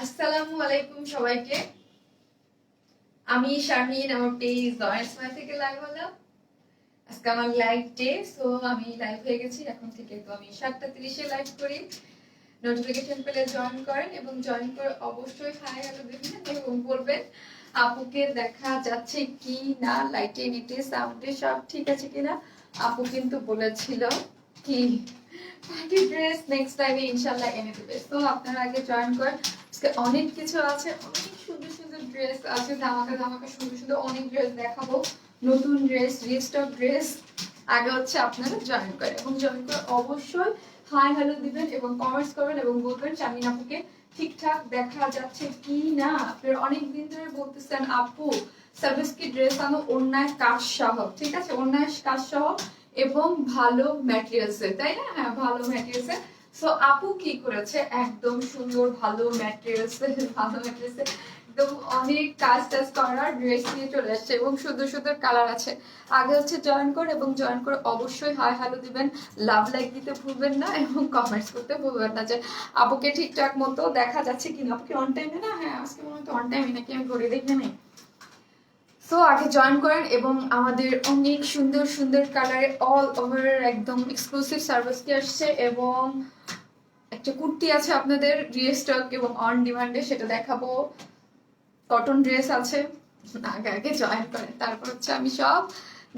আসসালামু আলাইকুম সবাইকে। আমি শারমিন, আমার পেজ জয়েন্ট স্মাইল থেকে লাইভ হলাম। আজকে আমার লাইভ ডে, সো আমি লাইভ হয়ে গেছি। এখন থেকে তো আমি 7:30-এ লাইভ করি। নোটিফিকেশন পেলে জয়েন করেন এবং জয়েন করে অবশ্যই হাই হ্যালো দিবেন এবং বলবেন আপুকে দেখা যাচ্ছে কি না, লাইটে নিটে সাউন্ডে সব ঠিক আছে কিনা। আপু কিন্তু বলেছিল কি পার্টি ড্রেস নেক্সট টাইমে ইনশাআল্লাহ এনে দেবে। তো আপনারা আগে জয়েন করেন। আজকে অনেক কিছু আছে, অনেক সুন্দর সুন্দর ড্রেস আছে, ধামাকা ধামাকা সুন্দর সুন্দর অনেক ড্রেস দেখাবো, নতুন ড্রেস, রিস্টক ড্রেস। আগে হচ্ছে আপনারা জয়েন করেন এবং জয়েন করে অবশ্যই হাই হ্যালো দিবেন এবং কমেন্টস করবেন এবং বলবেন শারমিন আপুকে ঠিকঠাক দেখা যাচ্ছে কি না। আপনারা অনেক দিন ধরে বলতেছেন আপু সার্ভিস কি ড্রেস আনো অন্যায় কাজ সহ, ঠিক আছে, অন্যায় কাজ সহ এবং ভালো ম্যাটেরিয়ালসে, তাই না? হ্যাঁ, ভালো ম্যাটেরিয়ালসে। সো আপু কি করেছে, একদম সুন্দর ভালো ম্যাটেরিয়ালসে, একদম অনেক কাজ টাজ করা ড্রেস নিয়ে চলে আসছে এবং সুন্দর সুন্দর কালার আছে। আগে হচ্ছে জয়েন করে এবং জয়েন করে অবশ্যই হাই হ্যালো দিবেন, লাভ লাইক দিতে ভুলবেন না এবং কমেন্টস করতে ভুলবেন না যে আপুকে ঠিকঠাক মতো দেখা যাচ্ছে কিনা। আপুকে অন টাইমে না? হ্যাঁ, আজকে মনে হয় অন টাইমে নাকি, আমি ঘড়ি দেখে নেই। সো আগে জয়েন করেন এবং আমাদের অনেক সুন্দর সুন্দর কালারে অল ওভার একদম এক্সক্লুসিভ সার্ভিস কি আসছে এবং একটা কুর্তি আছে আপনাদের রিস্টক এবং অন ডিমান্ডে, সেটা দেখাবো। কটন ড্রেস আছে। আগে আগে জয়েন করেন, তারপর হচ্ছে আমি সব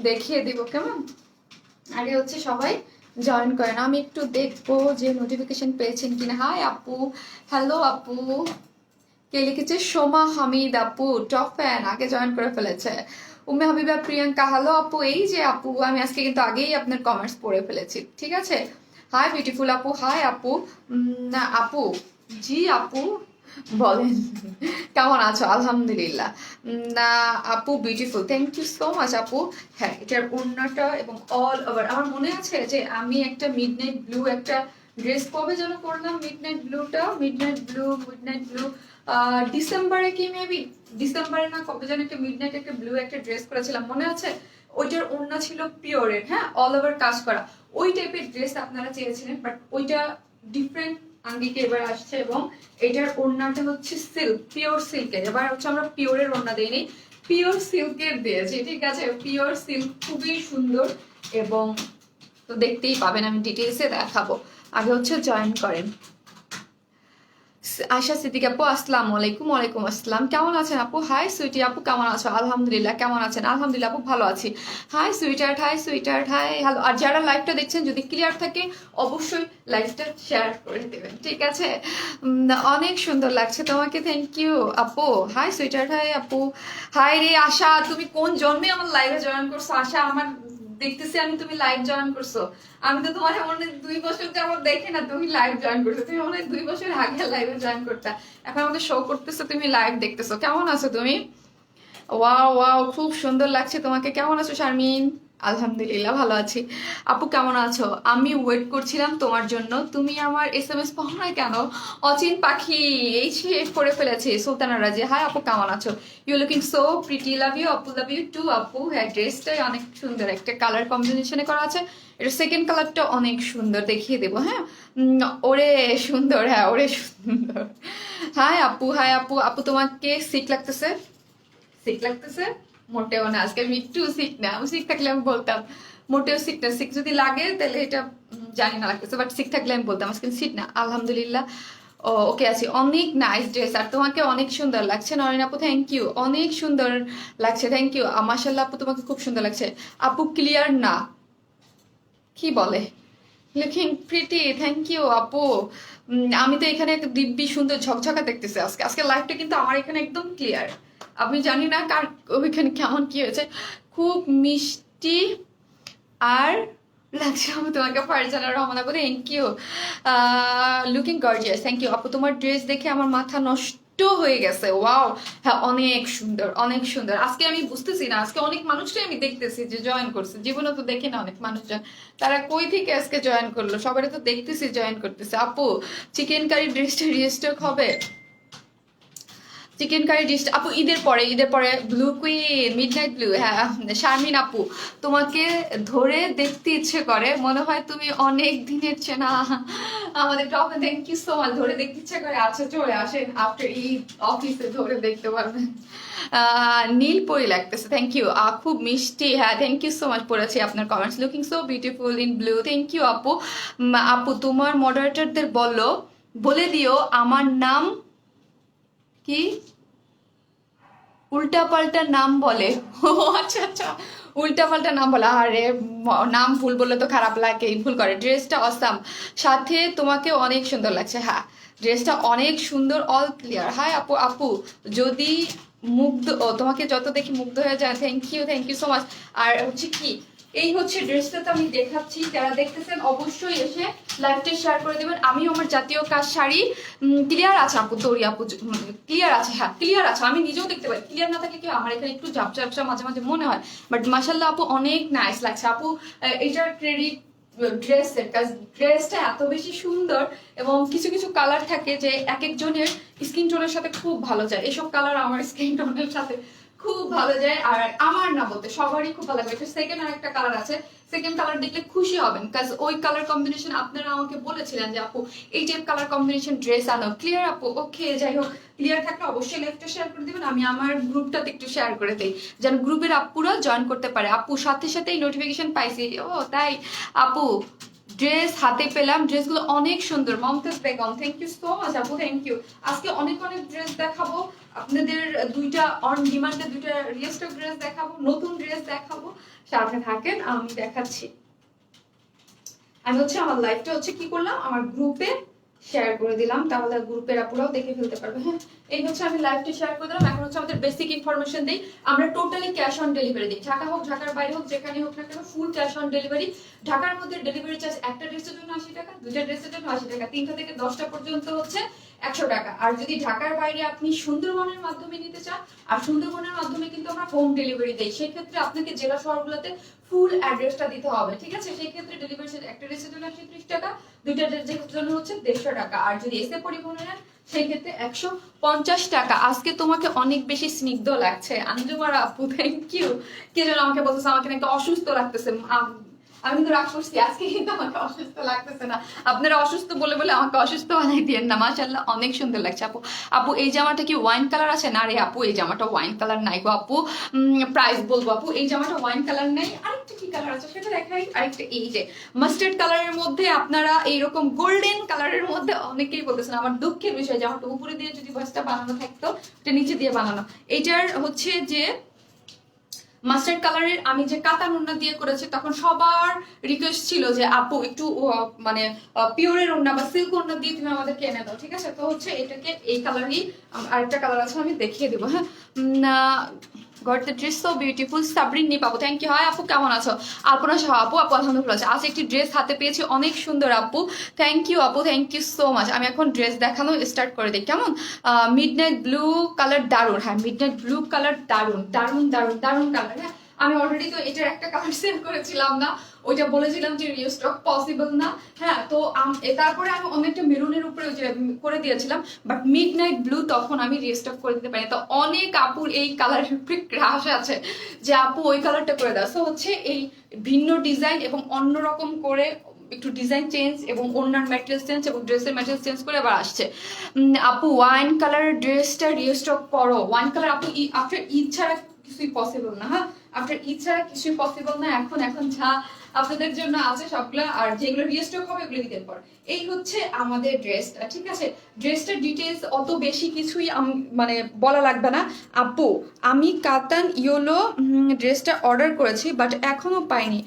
দেখিয়ে দিব, কেমন? আগে হচ্ছে সবাই জয়েন করেন। আমি একটু দেখবো যে নোটিফিকেশন পেয়েছেন কিনা। হাই আপু, হ্যালো আপু। কে লিখেছে? সোমা হামিদ আপু, টপ ফ্যান, আগে জয়েন করে ফেলেছে। উম্মে হাবিবা প্রিয়াঙ্কা, হ্যালো আপু। এই যে আপু, আমি আজকে কিন্তু আগেই আপনার কমেন্টস পড়ে ফেলেছি, ঠিক আছে। হাই বিউটিফুল আপু, হাই আপু। না আপু, জি আপু বলেন কেমন আছো? আলহামদুলিল্লাহ। না আপু beautiful, thank you so much আপু। হ্যাঁ, এটার ওড়নাটা এবং অল ওভার, আমার মনে আছে যে আমি একটা মিডনাইট ব্লু একটা ড্রেস কবে যেন করলাম, মিডনাইট ব্লু ডিসেম্বরে, কি মেবি ডিসেম্বরে না কবে যেন একটা মিডনাইট একটা ব্লু একটা ড্রেস করেছিলাম, মনে আছে? ওইটার ওড়না ছিল পিওরের, হ্যাঁ, অল ওভার কাজ করা। ওই টাইপের ড্রেস আপনারা চেয়েছিলেন, বাট ওইটা ডিফারেন্ট আঙ্গিকে এবার আসছে এবং এটার ওড়নাটা হচ্ছে সিল্ক, পিওর সিল্কের। এবার হচ্ছে আমরা পিওরের ওড়না দিইনি, পিওর সিল্কের দিয়েছি, ঠিক আছে। পিওর সিল্ক খুবই সুন্দর এবং তো দেখতেই পাবেন, আমি ডিটেলসে দেখাবো। আগে হচ্ছে জয়েন করেন। আশা সিদ্দিক আপু, আসসালামু আলাইকুম। ওয়ালাইকুম আসসালাম, কেমন আছেন আপু? হাই সুইটি আপু, কেমন আছো? আলহামদুলিল্লাহ, কেমন আছেন? আলহামদুলিল্লাহ আপু, ভালো আছি। Hi sweetheart, hi sweetheart, hi hello. আর যারা লাইভটা দেখছেন যদি ক্লিয়ার থাকে অবশ্যই লাইভটা শেয়ার করে দেবেন, ঠিক আছে। অনেক সুন্দর লাগছে তোমাকে, থ্যাংক ইউ আপু। হাই সুইটার্ট, হাই আপু। হাই রে আশা, তুমি কোন জন্মে আমার লাইভে জয়েন করছো? আশা, আমার দেখতেছি আমি তুমি লাইভ জয়েন করছো। আমি তো তোমার অনেক 2 বছর যাবত দেখি না তুমি লাইভ জয়েন করছো। তুমি অনেক 2 বছর আগে লাইভে জয়েন করতা, এখন আমাদের শো করতেছো, তুমি লাইভ দেখতেছো। কেমন আছো তুমি? ওয়াও ওয়াও, খুব সুন্দর লাগছে তোমাকে। কেমন আছো শারমিন? আলহামদুলিল্লাহ ভালো আছি। আপু কেমন আছো? আমি ওয়েট করছিলাম তোমার জন্য, তুমি আমার SMS পাও না কেন? অচিন পাখি, এই শেষ করে ফেলেছে সুলতানা রাজি। হাই আপু, কেমন আছো? You looking so pretty, love you আপু, লাভ ইউ টু আপু। হ্যাঁ, ড্রেসটাই অনেক সুন্দর, একটা কালার কম্বিনেশনে করা আছে। এটা সেকেন্ড কালারটা অনেক সুন্দর, দেখিয়ে দেবো। হ্যাঁ, ওরে সুন্দর, হ্যাঁ ওরে সুন্দর। হাই আপু, হাই আপু। আপু তোমাকে সিক লাগতেছে? সিক লাগতেছে? মোটেও না, আজকে আমি একটু সিক না। আমি সিক থাকলে আমি বলতাম, মোটেও সিক না। সিক যদি লাগে তাহলে এটা জানি না লাগতেছে, বাট সিক থাকলে আমি বলতাম। আজকে সিক না, আলহামদুলিল্লাহ। ও ওকে আছি। অনেক নাইস ড্রেস, আর তোমাকে অনেক সুন্দর লাগছে নরেন আপু, থ্যাংক ইউ। অনেক সুন্দর লাগছে, থ্যাংক ইউ। মাশাআল্লাহ আপু, তোমাকে খুব সুন্দর লাগছে। আপু ক্লিয়ার না, কি বলে? লুকিং প্রিটি, থ্যাংক ইউ আপু। আমি তো এখানে একটা দিব্যি সুন্দর ঝকঝকা দেখতেছি আজকে। আজকে লাইফটা কিন্তু আমার এখানে একদম ক্লিয়ার। আমি জানি না কার ওইখানে কেমন কি হয়েছে, খুব মিষ্টি আর লাগছে। আমি তোমাকে ফারজানা রহমান আপু, thank you. Looking gorgeous, thank you আপু। তোমার ড্রেস দেখে আমার মাথা নষ্ট হয়ে গেছে, ওয়াও। হ্যাঁ, অনেক সুন্দর, অনেক সুন্দর। আজকে আমি বুঝতেছি না, আজকে অনেক মানুষটাই আমি দেখতেছি যে জয়েন করছে। জীবনে তো দেখি না অনেক মানুষজন, তারা কই থেকে আজকে জয়েন করলো? সবাই তো দেখতেছি জয়েন করতেছে। আপু চিকেন কারি ড্রেসটা রিস্টক হবে? চিকেন কারি ডিশ আপু ঈদের পরে ব্লু কুইন মিডনাইট ব্লু, হ্যাঁ শারমিন আপু তোমাকে ধরে দেখতে ইচ্ছে করে, মনে হয় তুমি অনেক দিনের চেনা আমাদের টপে। থ্যাংক ইউ সো মাচ, ধরে দেখতে ইচ্ছে করে। আচ্ছা চলে আসেন আফটার ঈদ অফিসে ধরে দেখতে পারবেন। নীল পরি লাগতেছে, থ্যাংক ইউ। খুব মিষ্টি, হ্যাঁ থ্যাংক ইউ সো মাচ পড়েছি আপনার comments, looking so beautiful in blue, thank you আপু। আপু তোমার মডারেটরদের বলে দিও আমার নাম কি উল্টাপাল্টা নাম বলে। ও আচ্ছা আচ্ছা, উল্টাপাল্টা নাম বলে, আরে নাম ভুল বললে তো খারাপ লাগে, ভুল করে। ড্রেসটা অসাম, সাথে তোমাকে অনেক সুন্দর লাগছে। হ্যাঁ ড্রেসটা অনেক সুন্দর, অল ক্লিয়ার। হাই আপু, আপু যদি মুগ্ধ ও তোমাকে যত দেখি মুগ্ধ হয়ে যায়। Thank you so much. আর হচ্ছে কি এই হচ্ছে ড্রেসটা তো আমি দেখাচ্ছি, যারা দেখতেছেন অবশ্যই এসে লাইভটা শেয়ার করে দেবেন। আমি আমার জাতীয় কাজ শাড়ি ক্লিয়ার আছে আপু, তরি আপু ক্লিয়ার আছে, হ্যাঁ ক্লিয়ার আছে, আমি নিজেও দেখতে পাই। ক্লিয়ার না থাকলে কি আমার এখানে একটু ঝাপসা মাঝে মাঝে মনে হয়, বাট মাশাল্লাহ আপু অনেক নাইস লাগছে আপু। এটার ক্রেডিট ড্রেসের কাজ, ড্রেসটা এত বেশি সুন্দর এবং কিছু কিছু কালার থাকে যে এক একজনের স্কিন টোনের সাথে খুব ভালো যায়। এসব কালার আমার স্কিন টোনের সাথে খুব ভালো যায়, আর আমার না বলতে সবারই খুব ভালো লাগবে। সেকেন্ড আর একটা কালার আছে, সেকেন্ড কালার দেখলে খুশি হবেন, কাজ ওই কালার কম্বিনেশন আপনারা আমাকে বলেছিলেন যে আপু এই টাইপ কালার কম্বিনেশন ড্রেস আনো। ক্লিয়ার আপু, ওকে যাই হোক ক্লিয়ার থাকলে অবশ্যই লেফটে শেয়ার করে দিবেন, আমি আমার গ্রুপটাতে একটু শেয়ার করে দিই যেন গ্রুপের আপুরা জয়েন করতে পারে। আপু সাথে সাথেই নোটিফিকেশন পাইছি, ও তাই আপু ড্রেস হাতে পেলাম, ড্রেসগুলো অনেক সুন্দর। Momtaz Begum, thank you so much আপু, থ্যাংক ইউ। আজকে অনেক ড্রেস দেখাবো আপনাদের, দুইটা অন ডিমান্ডে দুইটা রিস্টক ড্রেস দেখাবো, নতুন ড্রেস দেখাবো, সাথে থাকেন আমি দেখাচ্ছি। আমি হচ্ছে আমার লাইভটা হচ্ছে কি করলাম, আমার গ্রুপে শেয়ার করে দিলাম, তাহলে গ্রুপের আপুরাও দেখে ফেলতে পারবে। হ্যাঁ এই হচ্ছে আমি লাইভটা শেয়ার করে দিলাম। এখন হচ্ছে আমাদের বেসিক ইনফরমেশন দিই, আমরা টোটালি ক্যাশ অন ডেলিভারি দিই, ঢাকা হোক ঢাকার বাইরে হোক যেখানে হোক না কেন ফুল ক্যাশ অন ডেলিভারি। ঢাকার মধ্যে ডেলিভারি চার্জ একটা ড্রেসের জন্য 80 টাকা, দুইটা ড্রেসের জন্য 80 টাকা, 3টা থেকে 10টা পর্যন্ত হচ্ছে 100 টাকা। আর যদি ঢাকার বাইরে আপনি সুন্দরবনের মাধ্যমে নিতে চান, আর সুন্দরবনের মাধ্যমে কিন্তু আমরা হোম ডেলিভারি দেই, সেই ক্ষেত্রে আপনাকে জেলা শহরগুলোতে ফুল অ্যাড্রেসটা দিতে হবে, ঠিক আছে? সেই ক্ষেত্রে ডেলিভারি চার্জ একটা ড্রেসের জন্য 130 টাকা, দুইটা ড্রেসের জন্য হচ্ছে 150 টাকা, আর যদি এসে পরিবহনে নেন সেই ক্ষেত্রে 150 টাকা। আজকে তোমাকে অনেক বেশি স্নিগ্ধ লাগছে আঞ্জুমার আপু, থ্যাংক ইউ। কে যেন আমাকে বলতেছে আমাকে নাকি অসুস্থ লাগতেছে, আমি কিন্তু রাগ করছি, আজকে কিন্তু আমাকে অসুস্থ লাগতেছে না। আপনারা অসুস্থ বলে বলে আমাকে অসুস্থ বানাই দিয়েন না। মাশাআল্লাহ অনেক সুন্দর লাগছে আপু। আপু এই জামাটা কি ওয়াইন কালার আছে? না রে আপু এই জামাটা ওয়াইন কালার নাই গো আপু, প্রাইস বলবো আপু, এই জামাটা ওয়াইন কালার নাই। আরেকটা কি কালার আছে সেটা দেখাই, আরেকটা এই যে মাস্টার্ড কালারের মধ্যে, আপনারা এইরকম গোল্ডেন কালারের মধ্যে অনেকেই বলতেছেন। আমার দুঃখের বিষয় জামাটা উপরে দিয়ে যদি ভয়েসটা বানানো থাকতো, এটা নিচে দিয়ে বানানো। এইটার হচ্ছে যে মাস্টার্ড কালারের আমি যে কাতা ওড়না দিয়ে করেছি, তখন সবার রিকোয়েস্ট ছিল যে আপু একটু মানে পিওরের ওড়না বা সিল্ক ওড়না দিয়ে তুমি আমাদেরকে এনে দাও, ঠিক আছে? তো হচ্ছে এটাকে এই কালারই, আরেকটা কালার আছে আমি দেখিয়ে দেবো। হ্যাঁ god the dress so beautiful. Sabrin নি পাবো, থ্যাংক ইউ। হয় আপু কেমন আছো? আলপনা সহ আপু, আপু আলহামদুলিল্লাহ আছে। আজ একটি ড্রেস হাতে পেয়েছি, অনেক সুন্দর আপু, থ্যাংক ইউ আপু, থ্যাংক ইউ সো মাচ। আমি এখন ড্রেস দেখানো স্টার্ট করে দিই, কেমন? মিডনাইট ব্লু কালার দারুণ, হ্যাঁ মিডনাইট ব্লু কালার দারুণ দারুণ দারুণ দারুণ কালার। হ্যাঁ আমি অলরেডি তো এটার একটা কালার সেল করেছিলাম না, ওইটা বলেছিলাম যে রিস্টক পসিবল না। হ্যাঁ তো তারপরে আমি অনেকটা মেরুনের উপরে করে দিয়েছিলাম, বাট মিড নাইট ব্লু তখন আমি রিস্টক করে দিতে পারি। তো অনেক আপুর এই কালারের উপরে ক্রাশ আছে যে আপু ওই কালারটা করে দাও। সো হচ্ছে এই ভিন্ন ডিজাইন এবং অন্যরকম করে একটু ডিজাইন চেঞ্জ এবং ওনার ম্যাটেরিয়াল চেঞ্জ এবং ড্রেসের ম্যাটেরিয়াল চেঞ্জ করে আবার আসছে। আপু ওয়াইন কালার ড্রেসটা রিস্টক করো। ওয়াইন কালার আপু আফটার ঈদ ছাড়া কিছুই পসিবল না। হ্যাঁ আফটার ঈদ ছাড়া কিছুই পসিবল না। এখন যা আপনাদের জন্য আছে সবগুলো, আর যেগুলো রিস্টক হবে ওগুলো ঈদের পর। এই হচ্ছে আমাদের ড্রেসটা, ঠিক আছে? ড্রেসটার ডিটেলস অত বেশি কিছুই মানে বলা লাগবে না। আপু আমি কাতান ইয়েলো ড্রেসটা অর্ডার করেছি বাট এখনো পাইনি।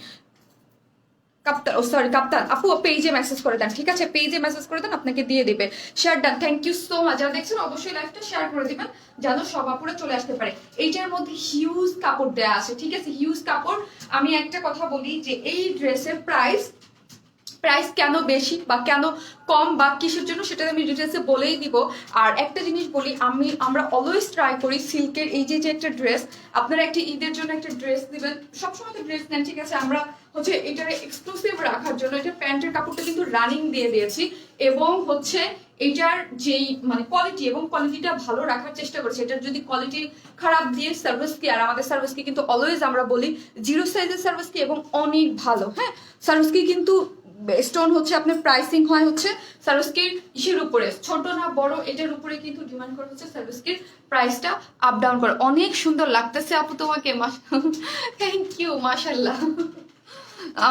কাপ্তান, ও সরি কাপ্তান আপু পেজে মেসেজ করে দেন, ঠিক আছে? পেজে মেসেজ করে দেন, আপনাকে দিয়ে দেবে। Share done, thank you so much. যারা দেখছেন অবশ্যই লাইভটা শেয়ার করে দিবেন যেন সব আপুরা চলে আসতে পারে। এইটার মধ্যে হিউজ কাপড় দেয়া আছে, ঠিক আছে? হিউজ কাপড়। আমি একটা কথা বলি যে এই ড্রেসের প্রাইস প্রাইস কেন বেশি বা কেন কম বা কিসের জন্য সেটা আমি ডিটেলসে বলেই দিব। আর একটা জিনিস বলি, আমরা অলওয়েজ ট্রাই করি সিল্কের এই যে একটা ড্রেস, আপনারা একটা ঈদের জন্য একটা ড্রেস দিবেন, সবসময় তো ড্রেস নেন, ঠিক আছে, আমরা হচ্ছে এটার এক্সক্লুসিভ রাখার জন্য এটা প্যান্টের কাপড়টা কিন্তু রানিং দিয়ে দিয়েছি, এবং হচ্ছে এটার যেই মানে কোয়ালিটি এবং কোয়ালিটিটা ভালো রাখার চেষ্টা করছি। এটার যদি কোয়ালিটি খারাপ দিয়ে সার্ভিস কি, আর আমাদের সার্ভিস কি কিন্তু অলওয়েজ আমরা বলি জিরো সাইজের সার্ভিস কি এবং অনেক ভালো। হ্যাঁ, সার্ভিস কি কিন্তু স্টোন হচ্ছে আপনার প্রাইসিং হয় হচ্ছে সার্ভিসকির ইসের উপরে, ছোট না বড় এটার উপরে কিন্তু ডিমান্ড করা হচ্ছে সার্ভিসকির প্রাইসটা আপ ডাউন করে। অনেক সুন্দর লাগতেছে আপু তোমাকে, থ্যাংক ইউ, মাশাল্লাহ।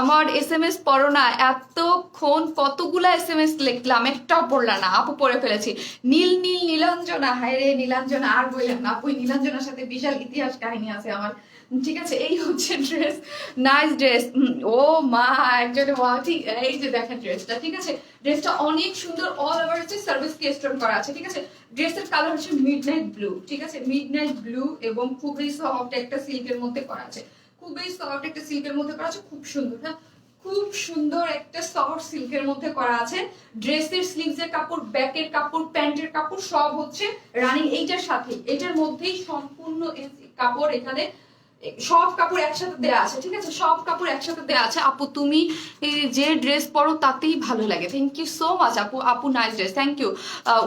আমার SMS পড়ো না, এতক্ষণ কতগুলা SMS লিখলাম, একটাও পড়লা না আপু, পড়ে ফেলেছি। নীলাঞ্জনা, হায় রে নীলাঞ্জনা, আর বললেন না আপু, নীলাঞ্জনার সাথে বিশাল ইতিহাস কাহিনী আছে আমার, ঠিক আছে। এই হচ্ছে ড্রেস, নাইস ড্রেস, ও মা একজনে ঠিক, এই যে দেখেন ড্রেসটা, ঠিক আছে, ড্রেসটা অনেক সুন্দর, অল ওভার হচ্ছে সার্ভিস স্টোন করা আছে, ঠিক আছে। ড্রেসের কালার হচ্ছে মিডনাইট ব্লু, ঠিক আছে, মিডনাইট ব্লু, এবং খুবই সফট একটা সিল্কের মধ্যে করা আছে, খুবই সফট একটা সিল্কের মধ্যে করা আছে, খুব সুন্দর। হ্যাঁ, খুব সুন্দর একটা সফট সিল্কের মধ্যে করা আছে। ড্রেসের স্লিভসের কাপড়, ব্যাকের কাপড়, প্যান্টের কাপড় সব হচ্ছে রানিং এইটার সাথে, এটার মধ্যেই সম্পূর্ণ কাপড়, এখানে সব কাপড় একসাথে দেয়া আছে, ঠিক আছে, সব কাপড় একসাথে দেয়া আছে। আপু তুমি যে ড্রেস পরো তাতেই ভালো লাগে, থ্যাংক ইউ সো মাচ আপু, আপু নাইস ড্রেস, থ্যাংক ইউ।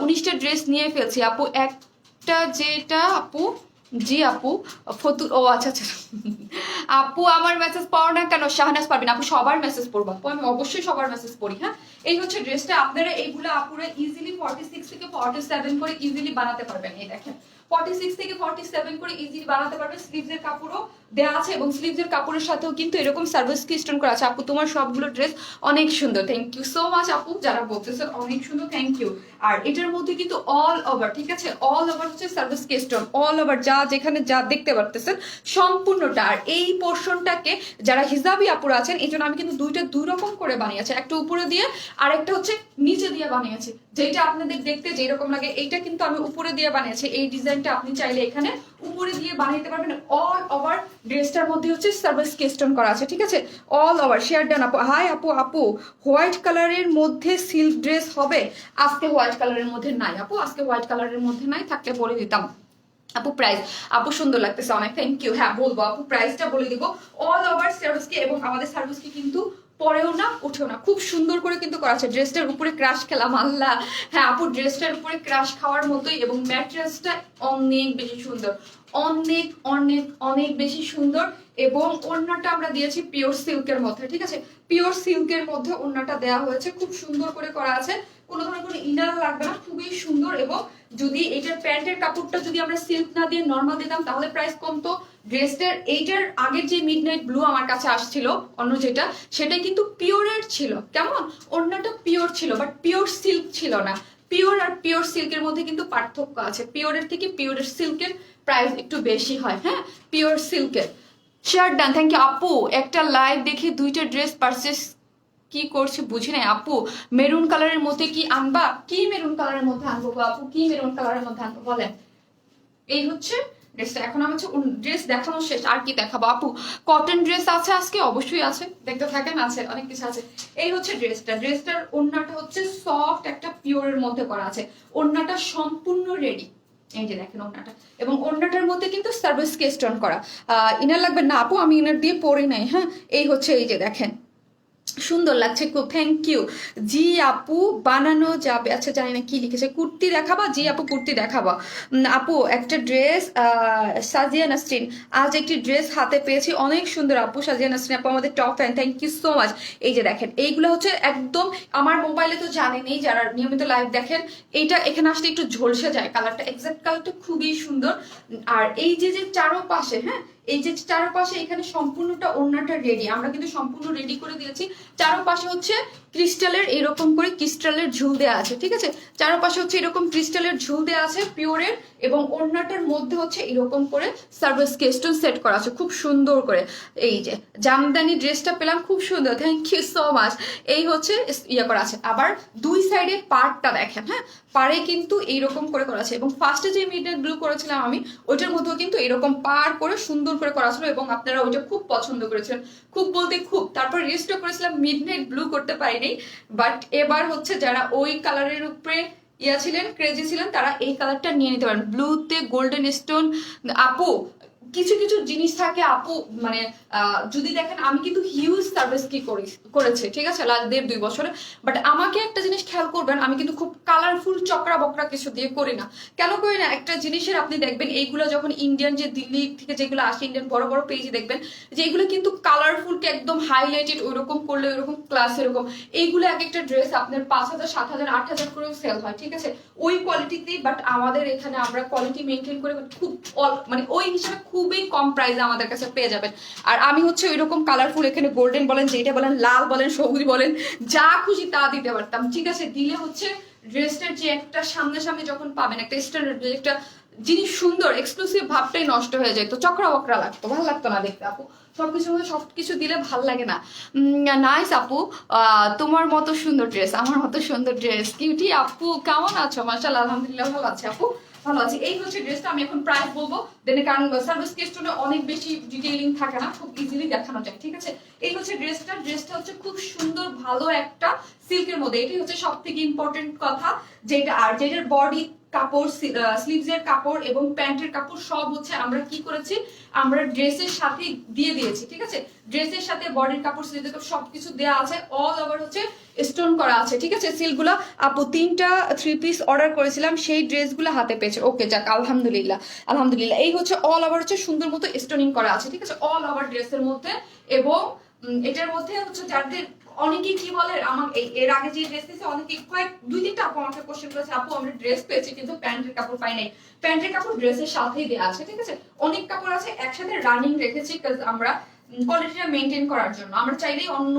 19টা ড্রেস নিয়ে ফেলছি আপু, একটা যেটা আপু, জি আপু, ও আচ্ছা আচ্ছা আপু আমার মেসেজ পড়ো না কেন? শাহনাজ পারবেন আপু, সবার মেসেজ পড়বো আপু, আমি অবশ্যই সবার মেসেজ পড়ি। হ্যাঁ, এই হচ্ছে ড্রেসটা, আপনারা এইগুলো আপুরা ইজিলি 46 থেকে 47 করে ইজিলি বানাতে পারবেন। এই দেখেন 46 থেকে 47 করে ইজিলি বানাতে পারবেন। স্লিভসের কাপড়ও দেওয়া আছে, এবং স্লিভসের কাপড়ের সাথেও কিন্তু এরকম সার্ভিস স্টোন করা আছে। আপু তোমার সবগুলো ড্রেস অনেক সুন্দর, থ্যাংক ইউ সো মাচ আপু, যারা বলতেছেন অনেক সুন্দর, থ্যাংক ইউ। আর এটার মধ্যে কিন্তু অল ওভার, ঠিক আছে, অল ওভার হচ্ছে সার্ভিস স্টোন, অল ওভার যা যেখানে যা দেখতে পারতেছেন সম্পূর্ণটা। আর এই পোর্শনটাকে যারা হিজাবি আপুরা আছেন, এই জন্য আমি কিন্তু দুই রকম করে বানিয়েছি, একটা উপরে দিয়ে আর একটা হচ্ছে নিচে দিয়ে বানিয়েছি, যেটা আপনাদের দেখতে যেরকম লাগে এইটা কিন্তু আমি উপরে দিয়ে বানিয়েছি। এই ডিজাইনটা আপনি চাইলে এখানে উপরে দিয়ে বানাইতে পারবেন। অল ওভার ড্রেসটার মধ্যে হচ্ছে সার্ভিস স্টোন করা আছে, ঠিক আছে, অল ওভার। শেয়ার ডান আপু, হাই আপু, আপু হোয়াইট কালারের মধ্যে সিল্ক ড্রেস হবে? আজকে হোয়াইট কালারের মধ্যে নাই আপু, আজকে হোয়াইট কালারের মধ্যে নাই, থাকলে বলে দিতাম। আপু প্রাইস, আপু সুন্দর লাগতেছে অনেক, থ্যাংক ইউ। হ্যাঁ বলবো আপু, প্রাইসটা বলে দিব। অল ওভার সার্ভিসকে, এবং আমাদের সার্ভিসকে কিন্তু পরেও না উঠেও না, খুব সুন্দর করে কিন্তু করা আছে। ড্রেসটার উপরে ক্রাশ খেলাম আল্লাহ, হ্যাঁ আপু ড্রেসটার উপরে ক্রাশ খাওয়ার মতোই, এবং ম্যাটেরিয়ালসটা অনেক বেশি সুন্দর, অনেক অনেক অনেক বেশি সুন্দর। এবং ওড়নাটা আমরা দিয়েছি পিওর সিল্কের মধ্যে, ঠিক আছে, পিওর সিল্কের মধ্যে ওড়নাটা দেওয়া হয়েছে, খুব সুন্দর করে করা আছে, কোনো ধরনের কোনো ইনার লাগবে না, খুবই সুন্দর। এবং যদি এটার প্যান্টের কাপড়টা যদি আমরা সিল্ক না দিয়ে নর্মাল দিতাম তাহলে প্রাইস কমতো। ড্রেসটার এইটার আগের যে মিডনাইট ব্লু আমার কাছে আসছিল অন্য যেটা, সেটাই কিন্তু পিওরের ছিল, কেমন ওড়নাটা পিওর ছিল, বাট পিওর সিল্ক ছিল না। পিওর আর পিওর সিল্কের মধ্যে কিন্তু পার্থক্য আছে, পিওরের থেকে পিওরের সিল্কের প্রাইস একটু বেশি হয়। হ্যাঁ, পিওর সিল্কের। শেয়ার ডান, থ্যাংক ইউ আপু। একটা লাইভ দেখে দুইটা ড্রেস পারচেস কি করছে বুঝি নাই আপু, মেরুন কালারের মধ্যে কি আনবা? কি মেরুন কালারের মধ্যে আনবো আপু, কি মেরুন কালারের মধ্যে আনবো বলেন? এই হচ্ছে ড্রেসটা। এখন আমার ড্রেস দেখানো শেষ, আর কি দেখাবো আপু? কটন ড্রেস আছে আজকে, অবশ্যই আছে, দেখতে থাকেন, আছে অনেক কিছু আছে। এই হচ্ছে ড্রেসটা, ড্রেসটার ওড়নাটা হচ্ছে সফট একটা পিওরের মধ্যে করা আছে, ওড়নাটা সম্পূর্ণ রেডি, এই যে দেখেন ওড়নাটা, এবং ওড়নাটার মধ্যে কিন্তু সার্ভিস স্টোন করা। ইনার লাগবে না আপু, আমি ইনার দিয়ে পরি নাই। হ্যাঁ, এই হচ্ছে, এই যে দেখেন সুন্দর লাগছে খুব, থ্যাংক ইউ। জি আপু বানানো যাবে, আচ্ছা জানি না কি লিখেছে, কুর্তি দেখাবা? জি আপু কুর্তি দেখাবা। আপু একটা ড্রেস, সাজিয়া নাসরিন, আজ একটি ড্রেস হাতে পেয়েছি, অনেক সুন্দর আপু, সাজিয়া নাসরিন আপু আমাদের top fan, thank you so much. এই যে দেখেন এইগুলো হচ্ছে একদম আমার মোবাইলে তো জানেনি যারা নিয়মিত লাইভ দেখেন, এইটা এখানে আসলে একটু ঝলসে যায় কালারটা, এক্সাক্ট কালারটা খুবই সুন্দর। আর এই যে চারোপাশে, হ্যাঁ এই যে চারপাশে এখানে সম্পূর্ণটা ওড়নাটা রেডি, আমরা কিন্তু সম্পূর্ণ রেডি করে দিয়েছি। চারপাশে হচ্ছে ক্রিস্টালের এরকম করে ক্রিস্টালের ঝুল দেওয়া আছে, ঠিক আছে, চারপাশে হচ্ছে এরকম ক্রিস্টালের ঝুল দেওয়া আছে পিওরের, এবং ওড়নাটার মধ্যে হচ্ছে এরকম করে সার্ভিস স্টোন সেট করা আছে খুব সুন্দর করে। এই যে জামদানি ড্রেসটা পেলাম, খুব সুন্দর, থ্যাংক ইউ সো মাচ। এই হচ্ছে ইয়ে করা আছে, আবার দুই সাইডে পার্টটা দেখেন, হ্যাঁ পারে কিন্তু এইরকম করে করা আছে। এবং ফার্স্টে যে মিডনাইট ব্লু করেছিলাম আমি, ওইটার মধ্যেও কিন্তু এরকম পার করে সুন্দর করে করা ছিল এবং আপনারা ওইটা খুব পছন্দ করেছেন, খুব বলতে খুব। তারপর রিস্টক করেছিলাম মিডনাইট ব্লু, করতে পারিনি, বাট এবার হচ্ছে যারা ওই কালারের উপরে ছিলেন, ক্রেজি ছিলেন, তারা এই কালারটা নিয়ে নিতে পারেন, ব্লুতে গোল্ডেন স্টোন। আপু কিছু কিছু জিনিস থাকে আপু, মানে যদি দেখেন আমি কিন্তু হিউজ সার্ভিস কি করেছে, ঠিক আছে, লাস্ট 1.5-2 বছরে। বাট আমাকে একটা জিনিস খেয়াল করবেন, আমি কিন্তু খুব কালারফুল চকরা বকরা কিছু দিয়ে করি না। কেন করি না? একটা জিনিসের আপনি দেখবেন এইগুলো যখন ইন্ডিয়ান, যে দিল্লি থেকে যেগুলো আসে ইন্ডিয়ান বড় বড় পেজে দেখবেন যে এইগুলো কিন্তু কালারফুলকে একদম হাইলাইটেড ওইরকম করলে ওইরকম ক্লাস এরকম, এইগুলো এক একটা ড্রেস আপনার 5,000, 7,000, 8,000 করেও সেল হয়, ঠিক আছে, ওই কোয়ালিটিতেই। বাট আমাদের এখানে আমরা কোয়ালিটি মেনটেন করে খুব মানে ওই হিসাবে খুবই কম প্রাইসে আমাদের কাছে পেয়ে যাবেন। আর আমি হচ্ছে ওই রকম কালারফুল, এখানে গোল্ডেন বলেন, যেটা বলেন, লাল বলেন, সবুজ বলেন, যা খুশি তা দিতে পারতাম, ঠিক আছে। দিলে হচ্ছে ড্রেসটার যে একটা সামনে যখন পাবেন একটা স্ট্যান্ডার্ড, একটা জিনিস সুন্দর এক্সক্লুসিভ ভাবটাই নষ্ট হয়ে যায়, তো চক্রা বকরা লাগতো, ভালো লাগতো না দেখতে আপু। সবকিছুর মধ্যে সবকিছু দিলে ভাল লাগে না। নাইস আপু, তোমার মতো সুন্দর ড্রেস, আমার মতো সুন্দর ড্রেস, কিউটি আপু কেমন আছো? মাশাআল্লাহ, আলহামদুলিল্লাহ ভালো আছে আপু, ভালো আছে। এই হচ্ছে ড্রেসটা, আমি এখন প্রাইস বলবো, দেন কারণ সার্ভিস কেস্টনে অনেক বেশি ডিটেইলিং থাকে না, খুব ইজিলি দেখানো যায়, ঠিক আছে। এই হচ্ছে ড্রেসটা হচ্ছে খুব সুন্দর ভালো একটা সিল্কের মধ্যে, এটাই হচ্ছে সব থেকে ইম্পর্টেন্ট কথা, যেটা আর যেটার বডি কাপড়, স্লিভস এর কাপড় এবং প্যান্টের কাপড় সব হচ্ছে আমরা কি করেছি, আমরা ড্রেসের সাথে দিয়ে দিয়েছি, ঠিক আছে। ড্রেসের সাথে বডির কাপড়, স্লিভের কাপড় সবকিছু দেওয়া আছে, অল ওভার হচ্ছে স্টোন করা আছে, ঠিক আছে। সিল্কগুলো আপু 3টা 3 পিস অর্ডার করেছিলাম, সেই ড্রেসগুলো হাতে পেয়েছে, ওকে যাক, আলহামদুলিল্লাহ আলহামদুলিল্লাহ। এই হচ্ছে অল ওভার হচ্ছে সুন্দর মতো স্টোনিং করা আছে, ঠিক আছে, অল ওভার ড্রেসের মধ্যে। এবং এটার মধ্যে হচ্ছে যাদের অনেকেই কি বলে, আমার এর আগে যে ড্রেস দিয়েছে অনেকেই কয়েক 2-3টা আপু আমাকে কোশ্চেন করেছে, আপু আমরা ড্রেস পেয়েছি কিন্তু প্যান্টের কাপড় পাই নাই। প্যান্টের কাপড় ড্রেসের সাথেই দেওয়া আছে, ঠিক আছে। অনেক কাপড় আছে একসাথে রানিং রেখেছি, কারণ আমরা কোয়ালিটিটা মেনটেন করার জন্য, আমরা চাইলেই অন্য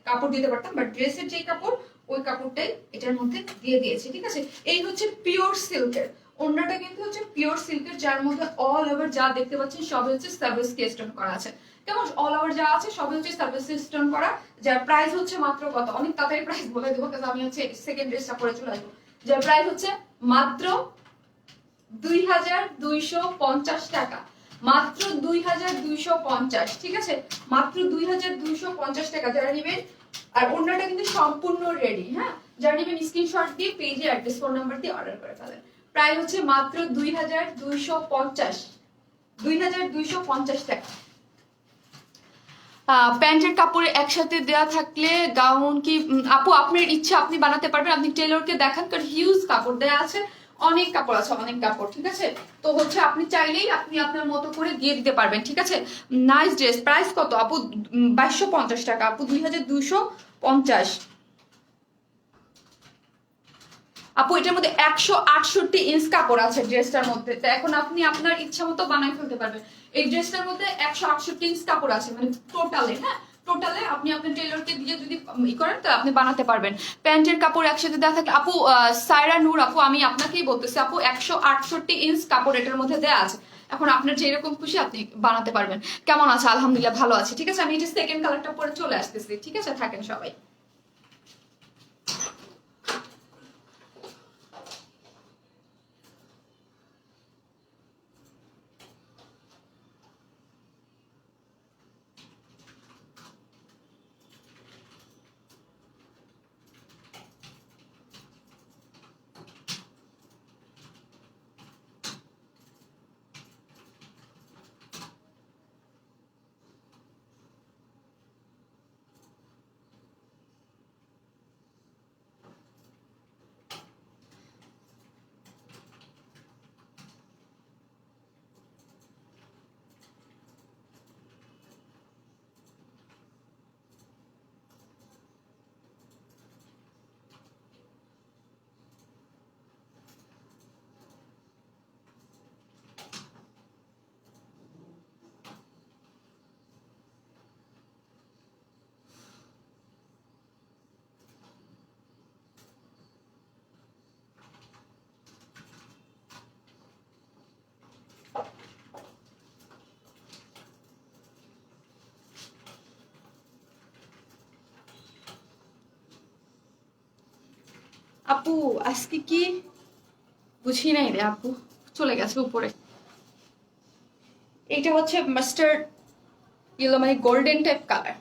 কাপড় দিতে পারতাম, বাট ড্রেসের যে কাপড় ওই কাপড়টাই এটার মধ্যে দিয়ে দিয়েছি, ঠিক আছে। এই হচ্ছে পিওর সিল্কের ওড়নাটা, কিন্তু হচ্ছে পিওর সিল্কের, যার মধ্যে অল ওভার যা দেখতে পাচ্ছেন সব হচ্ছে সার্ভিস কেস্টন করা আছে, কেমন, অল ওভার যা আছে সবই হচ্ছে সার্ভিস সিস্টেম করা, যার প্রাইস হচ্ছে মাত্র কত, অনেক তাড়াতাড়ি প্রাইস বলে দেবো কারণ আমি হচ্ছে সেকেন্ড ড্রেসটা পরে চলে আসবো, যার প্রাইস হচ্ছে মাত্র 2,250 টাকা, মাত্র 2,250, ঠিক আছে, মাত্র 2,250 টাকা যারা নেবেন। আর ওড়নাটা কিন্তু সম্পূর্ণ রেডি, হ্যাঁ, যারা নেবেন স্ক্রিনশট দিয়ে পেজে অ্যাড্রেস ফোন নাম্বার দিয়ে অর্ডার করে ফেলেন। প্রাইস হচ্ছে মাত্র 2,250, 2,250 টাকা। প্যান্টের কাপড়ে একসাথে দেয়া থাকলে গাউন কি আপু আপনার ইচ্ছা আপনি বানাতে পারবেন, আপনি টেলরকে দেখান, কারণ হিউজ কাপড় দেয়া আছে, অনেক কাপড় আছে, অনেক কাপড়, ঠিক আছে। তো হচ্ছে আপনি চাইলেই আপনি আপনার মতো করে দিয়ে দিতে পারবেন, ঠিক আছে। নাইস ড্রেস, প্রাইস কত আপু? 2,250 টাকা আপু, 2,250 আপু। এটার মধ্যে 168 ইঞ্চ কাপড় আছে ড্রেসটার মধ্যে, তো এখন আপনি আপনার ইচ্ছা মতো বানাই ফেলতে পারবেন। এই ড্রেসটার মধ্যে 168 ইঞ্চ কাপড় আছে, মানে টোটালে, হ্যাঁ, টোটালে আপনি আপনার টেলরকে দিয়ে যদি ই করেন তো আপনি বানাতে পারবেন। প্যান্টের কাপড় একসাথে দেওয়া থাকলে আপু, সায়রা নূর আপু, আমি আপনাকেই বলতেছি আপু, 168 ইঞ্চ কাপড় এটার মধ্যে দেওয়া আছে, এখন আপনার যেরকম খুশি আপনি বানাতে পারবেন। কেমন আছে? আলহামদুলিল্লাহ ভালো আছে, ঠিক আছে। আমি এটা সেকেন্ড কালারটা পরে চলে আসতেছি, ঠিক আছে, থাকেন সবাই। আপু আজকে কি বুঝি নাই রে আপু, চলে গেছে উপরে। এটা হচ্ছে মাস্টার্ড ইয়েলো, মানে গোল্ডেন টাইপ কালার।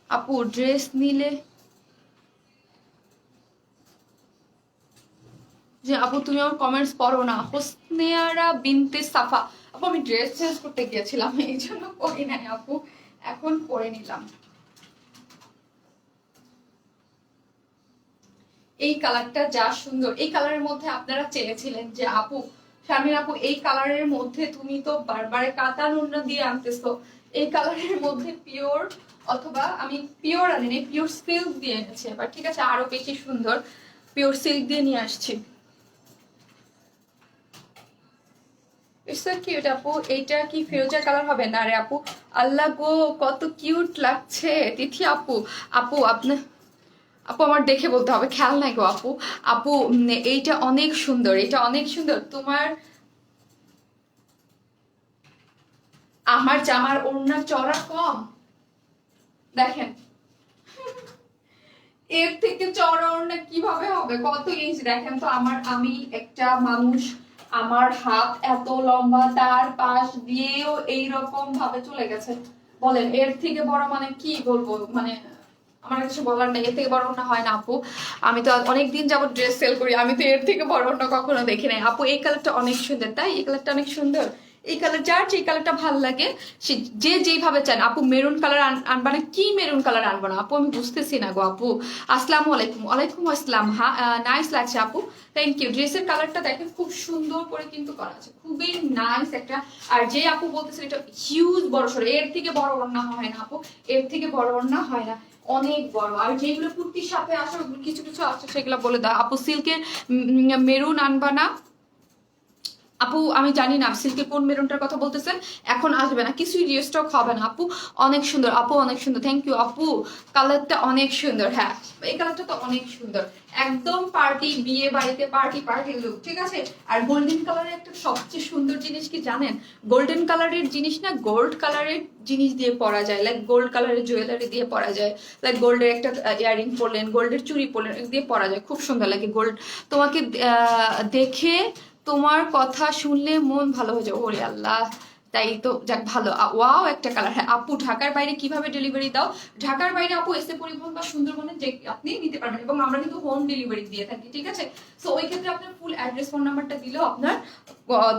আপু ড্রেস নিলে যে আপু তুমি আমার কমেন্টস পড়ো না, হোসনেয়ারা বিনতে সাফা। আপু আমি ড্রেস চেঞ্জ করতে গিয়েছিলাম, এই জন্য পরি নাই আপু, এখন পরে নিলাম। এই কালারটা যা সুন্দর, এই কালারের মধ্যে আপনারা চেয়েছিলেন যে আপু শারমিন আপু এই কালারের মধ্যে তুমি তো বারবারে কাতান ওড়না দিয়ে আনতেছো, এই কালারের মধ্যে পিওর, অথবা আমি পিওর আনিনি, পিওর সিল্ক দিয়ে এনেছি এবার, ঠিক আছে, আরো বেশি সুন্দর পিওর সিল্ক দিয়ে নিয়ে আসছি। কিউট আপু, এইটা কি ফিরোজা কালার হবে? না রে আপু, আল্লাহ গো কত কিউট লাগছে তিথি আপু। আপু আপনার আপু আমার দেখে বলতে হবে, খেয়াল নাই গো আপু। আপু এইটা অনেক সুন্দর, এটা অনেক সুন্দর। তোমার আমার জামার ওড়না চড়া কম, দেখেন এর থেকে চড়া ওড়না কিভাবে হবে, কত ইঞ্চ দেখেন তো। আমি একটা মানুষ, আমার হাত এত লম্বা, তার পাশ দিয়েও এইরকম ভাবে চলে গেছে, বলেন এর থেকে বড় মানে কি বলবো, মানে আমার কিছু বলার নেই, এর থেকে বড় ওড়না হয় না আপু। আমি তো অনেকদিন যাবত ড্রেস সেল করি, আমি তো এর থেকে বড় ওড়না কখনো দেখি নাই আপু। এই কালারটা অনেক সুন্দর, তাই এই কালারটা অনেক সুন্দর। এই কালার যার যে কালারটা ভালো লাগে সে যে যেইভাবে চান। আপু মেরুন কালার আনবা না? কি মেরুন কালার আনবো না আপু, আমি বুঝতেছি না গো আপু। আসসালামু আলাইকুম। ওয়ালাইকুম আসসালাম। হ্যাঁ নাইস লাগছে আপু, থ্যাংক ইউ। ড্রেসের কালারটা দেখেন খুব সুন্দর করে কিন্তু করা আছে, খুবই নাইস একটা। আর যে আপু বলতেছেন এটা হিউজ বড় সড়ো, এর থেকে বড় ওড়না হয় না আপু, এর থেকে বড় ওড়না হয় না, অনেক বড়। আর যেগুলো কুর্তির সাথে আসে কিছু কিছু আছে সেগুলো বলে দাও আপু। সিল্কের মেরুন আনবা না আপু? আমি জানি না সিল্কে কোন মেরুনটার কথা বলতেছেন, এখন আসবে না, কিছুই রিস্টক হবে না আপু। অনেক সুন্দর আপু, অনেক সুন্দর, থ্যাংক ইউ আপু। কালারটা অনেক সুন্দর, হ্যাঁ এই কালারটা তো অনেক সুন্দর, একদম পার্টি, বিয়ে বাড়িতে পার্টি পার্টি লুক, ঠিক আছে। আর গোল্ডেন কালারের একটা সবচেয়ে সুন্দর জিনিস কি জানেন? গোল্ডেন কালারের জিনিস না, গোল্ড কালারের জিনিস দিয়ে পরা যায়, লাইক গোল্ড কালারের জুয়েলারি দিয়ে পরা যায়, লাইক গোল্ডের একটা ইয়ারিং পরলেন, গোল্ডের চুড়ি পরলেন, দিয়ে পরা যায়, খুব সুন্দর লাগে। গোল্ড তোমাকে দেখে, তোমার কথা শুনলে মন ভালো হয়ে যাবে। ওরে আল্লাহ, তাই তো, যাক ভালো। ওয়াও একটা কালার। হ্যাঁ আপু ঢাকার বাইরে কিভাবে ডেলিভারি দাও? ঢাকার বাইরে আপু এসে পরিবহন বা সুন্দরবনে যে আপনি নিতে পারবেন, এবং আমরা কিন্তু হোম ডেলিভারি দিয়ে থাকি, ঠিক আছে। সো ওই ক্ষেত্রে আপনার ফুল অ্যাড্রেস, ফোন নাম্বারটা দিলেও আপনার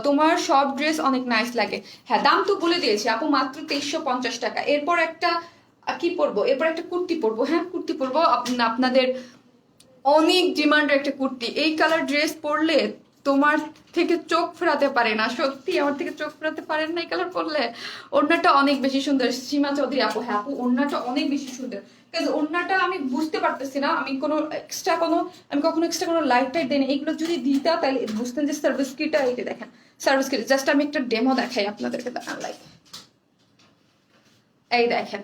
তোমার সব ড্রেস অনেক নাইস লাগে। হ্যাঁ দাম তো বলে দিয়েছি আপু, মাত্র 2350 টাকা। এরপর একটা কি পরবো, এরপর একটা কুর্তি পরবো, হ্যাঁ কুর্তি পরবো, আপনাদের অনেক ডিমান্ড একটা কুর্তি। এই কালার ড্রেস পরলে তোমার থেকে চোখ ফেরাতে পারে না, সত্যি আমার থেকে চোখ ফেরাতে পারেন না এই কালার পরলে। ওড়নাটা অনেক বেশি সুন্দর, সীমা চৌধুরী আপু। হ্যাঁ আপু ওড়নাটা অনেক বেশি সুন্দর, কারণ ওড়নাটা আমি বুঝতে পারতেছি না, আমি কখনো এক্সট্রা কোনো লাইট টাইট দেই না। এইগুলো যদি দিতা তাহলে বুঝতেন যে সার্ভিস কিটা। এই যে দেখেন সার্ভিস কিট, জাস্ট আমি একটা ডেমো দেখাই আপনাদেরকে, দেখান লাইক, এই দেখেন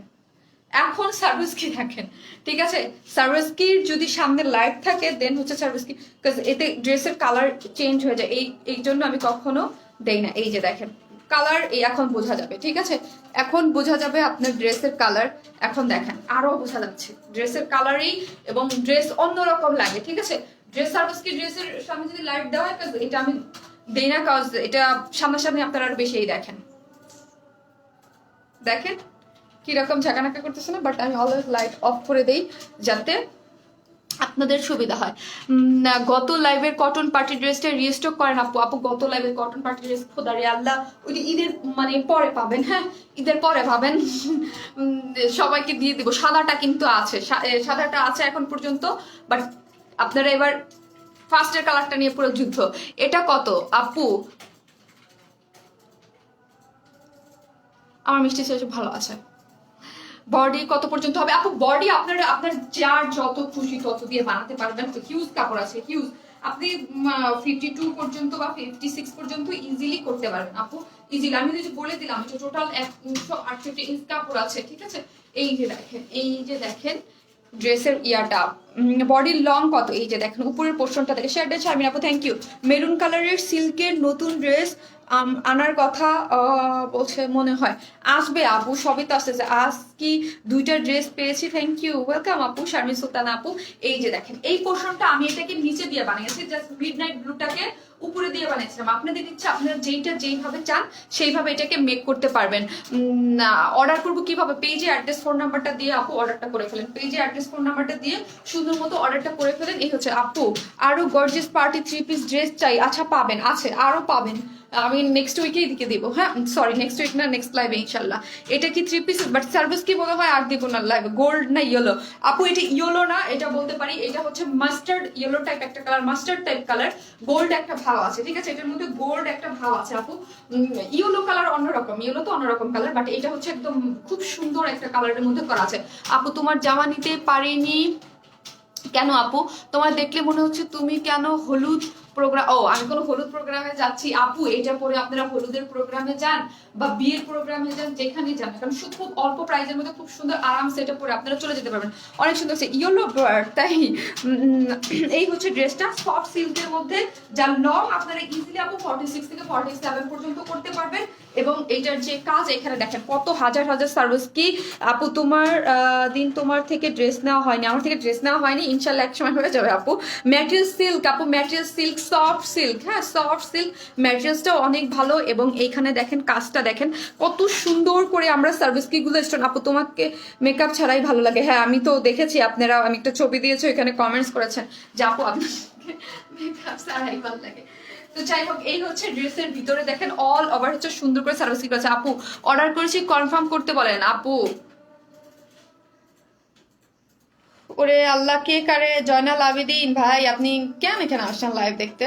এখন সার্ভিস কি দেখেন, ঠিক আছে। সার্ভিস কির যদি সামনে লাইট থাকে দেন হচ্ছে সার্ভিস কি, বিকজ এতে ড্রেসের কালার চেঞ্জ হয়ে যায়, এই জন্য আমি কখনো দেই না। এই যে দেখেন কালার, এই এখন বোঝা যাবে, ঠিক আছে, এখন বোঝা যাবে আপনার ড্রেসের কালার। এখন দেখেন আরো বোঝা যাচ্ছে ড্রেসের কালারই, এবং ড্রেস অন্যরকম লাগে, ঠিক আছে। ড্রেস সার্ভিস কি ড্রেসের সামনে যদি লাইট দেওয়া হয়, এটা আমি দেই না, কজ এটা সামনাসামনি আপনারা আরো বেশি দেখেন, দেখেন কিরকম ঝাঁকানাকা করতেছে না, বাট আমি অলওয়েজ লাইট অফ করে দেই যাতে আপনাদের সুবিধা হয়। গত লাইভের কটন পার্টি ড্রেসটা রিস্টক করেন আপু। আপু গত লাইভের কটন পার্টি ড্রেস খোদারে আল্লাহ ওই ঈদের মানে পরে পাবেন, হ্যাঁ ঈদের পরে পাবেন, সবাইকে দিয়ে দিব। সাদাটা কিন্তু আছে, সাদাটা আছে এখন পর্যন্ত, বাট আপনারা এবার ফার্স্টের কালারটা নিয়ে পুরো যুদ্ধ। এটা কত আপু? আমার মিষ্টি শেষ ভালো আছে। বডি কত পর্যন্ত হবে আপু? বডি আপনার যার যত খুশি তত দিয়ে বানাতে পারবেন, হিউজ কাপড় আছে, হিউজ। আপনি 52 পর্যন্ত বা 56 পর্যন্ত ইজিলি করতে পারবেন আপু, ইজিলি। আমি যে বলে দিলাম যে টোটাল 168 ইঞ্চ কাপড় আছে, ঠিক আছে। এই যে দেখেন ড্রেসের ইয়াটা বডির লং কত, এই যে দেখেন উপরের পোর্শনটা থেকে শেয়ার দিয়েছে শারমিন আপু, থ্যাংক ইউ। মেরুন কালারের সিল্কের নতুন ড্রেস আনার কথা বলছে মনে হয়, আসবে আপু, সবই তো আসতেছে। আজ কি 2টা ড্রেস পেয়েছি, থ্যাংক ইউ, ওয়েলকাম আপু শারমিন সুলতানা আপু। এই যে দেখেন এই পোর্শনটা আমি এটাকে নিচে দিয়ে বানিয়েছি, জাস্ট মিডনাইট ব্লুটাকে উপরে দিয়ে বানিয়েছিলাম। আপনাদের ইচ্ছা আপনারা যেইভাবে চান সেইভাবে এটাকে মেক করতে পারবেন। অর্ডার করবো কিভাবে, পেজে অ্যাড্রেস ফোন নাম্বারটা দিয়ে আপু অর্ডারটা করে ফেলেন, পেজে অ্যাড্রেস ফোন নাম্বারটা দিয়ে সুন্দর মতো অর্ডারটা করে ফেলেন। এই হচ্ছে আপু আরো গর্জিয়াস পার্টি 3 পিস ড্রেস চাই, আচ্ছা পাবেন, আছে আরো পাবেন, আমি নেক্সট উইকেই দিকে দিব, হ্যাঁ সরি নেক্সট উইক না, নেক্সট লাইভে ইনশাল্লাহ। এটা কি 3 পিস, বাট সার্ভিস কি মনে হয় আর দিব না লাইভে। গোল্ড না ইয়েলো আপু, এটা ইয়েলো না, এটা বলতে পারি এটা হচ্ছে মাস্টার্ড ইয়েলো টাইপ একটা colour, mustard type colour, gold একটা ভাব আছে, ঠিক আছে, এটার মধ্যে গোল্ড একটা ভাব আছে আপু। ইয়েলো কালার অন্যরকম, ইয়েলো তো অন্যরকম কালার, বাট এটা হচ্ছে একদম খুব সুন্দর একটা কালারের মধ্যে করা আছে। আপু তোমার জামা নিতে পারিনি কেন আপু, তোমার দেখলে মনে হচ্ছে তুমি কেন হলুদ প্রোগ্রাম, ও আমি কোনো হলুদ প্রোগ্রামে যাচ্ছি আপু, এটা পরে আপনারা হলুদের প্রোগ্রামে যান বা বিয়ের প্রোগ্রামে যান, যেখানে যান, কারণ খুব অল্প প্রাইজের মধ্যে খুব সুন্দর আরাম সেটা পরে আপনারা চলে যেতে পারবেন, অনেক সুন্দর হচ্ছে ইয়েলো বার্ড। তাই এই হচ্ছে ড্রেসটা সফট সিল্কের মধ্যে, যার লং আপনারা ইজিলি আপু 46 থেকে 47 পর্যন্ত করতে পারবেন। এবং এইটার যে কাজ এখানে দেখেন কত হাজার হাজার সার্ভিস। কি আপু তোমার তোমার থেকে ড্রেস নেওয়া হয়নি, আমার থেকে ড্রেস নেওয়া হয়নি, ইনশাল্লাহ এক সময় হয়ে যাবে আপু। ম্যাটেরিয়াল সিল্ক আপু, ম্যাটেরিয়াল সিল্ক, সফট সিল্ক, হ্যাঁ সফট সিল্ক, ম্যাটেরিয়ালসটাও অনেক ভালো। এবং এইখানে দেখেন কাজটা দেখেন কত সুন্দর করে আমরা সার্ভিস কিগুলো স্টোন। আপু তোমাকে মেকআপ ছাড়াই ভালো লাগে, হ্যাঁ আমি তো দেখেছি, আপনারা আমি একটা ছবি দিয়েছি এখানে কমেন্টস করেছেন যে আপু আপনাকে মেকআপ ছাড়াই ভালো লাগে। তো যাই হোক এই হচ্ছে ড্রেসের ভিতরে দেখেন অল ওভার হচ্ছে সুন্দর করে সার্ভিস কি করেছে। আপু অর্ডার করেছি কনফার্ম করতে বলেন আপু। ওরে আল্লাহ, কে কারে, জয়নাল আবেদিন ভাই, আপনি কেন এখানে আসছেন লাইভ দেখতে,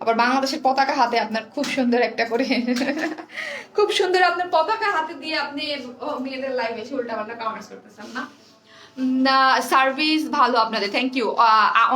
আবার বাংলাদেশের পতাকা হাতে আপনার, খুব সুন্দর একটা করে খুব সুন্দর আপনার পতাকা হাতে দিয়ে আপনি মেয়েদের লাইভ এসে উল্টাপাল্টা কমেন্টস করতেছেন না। সার্ভিস ভালো আপনাদের, থ্যাংক ইউ।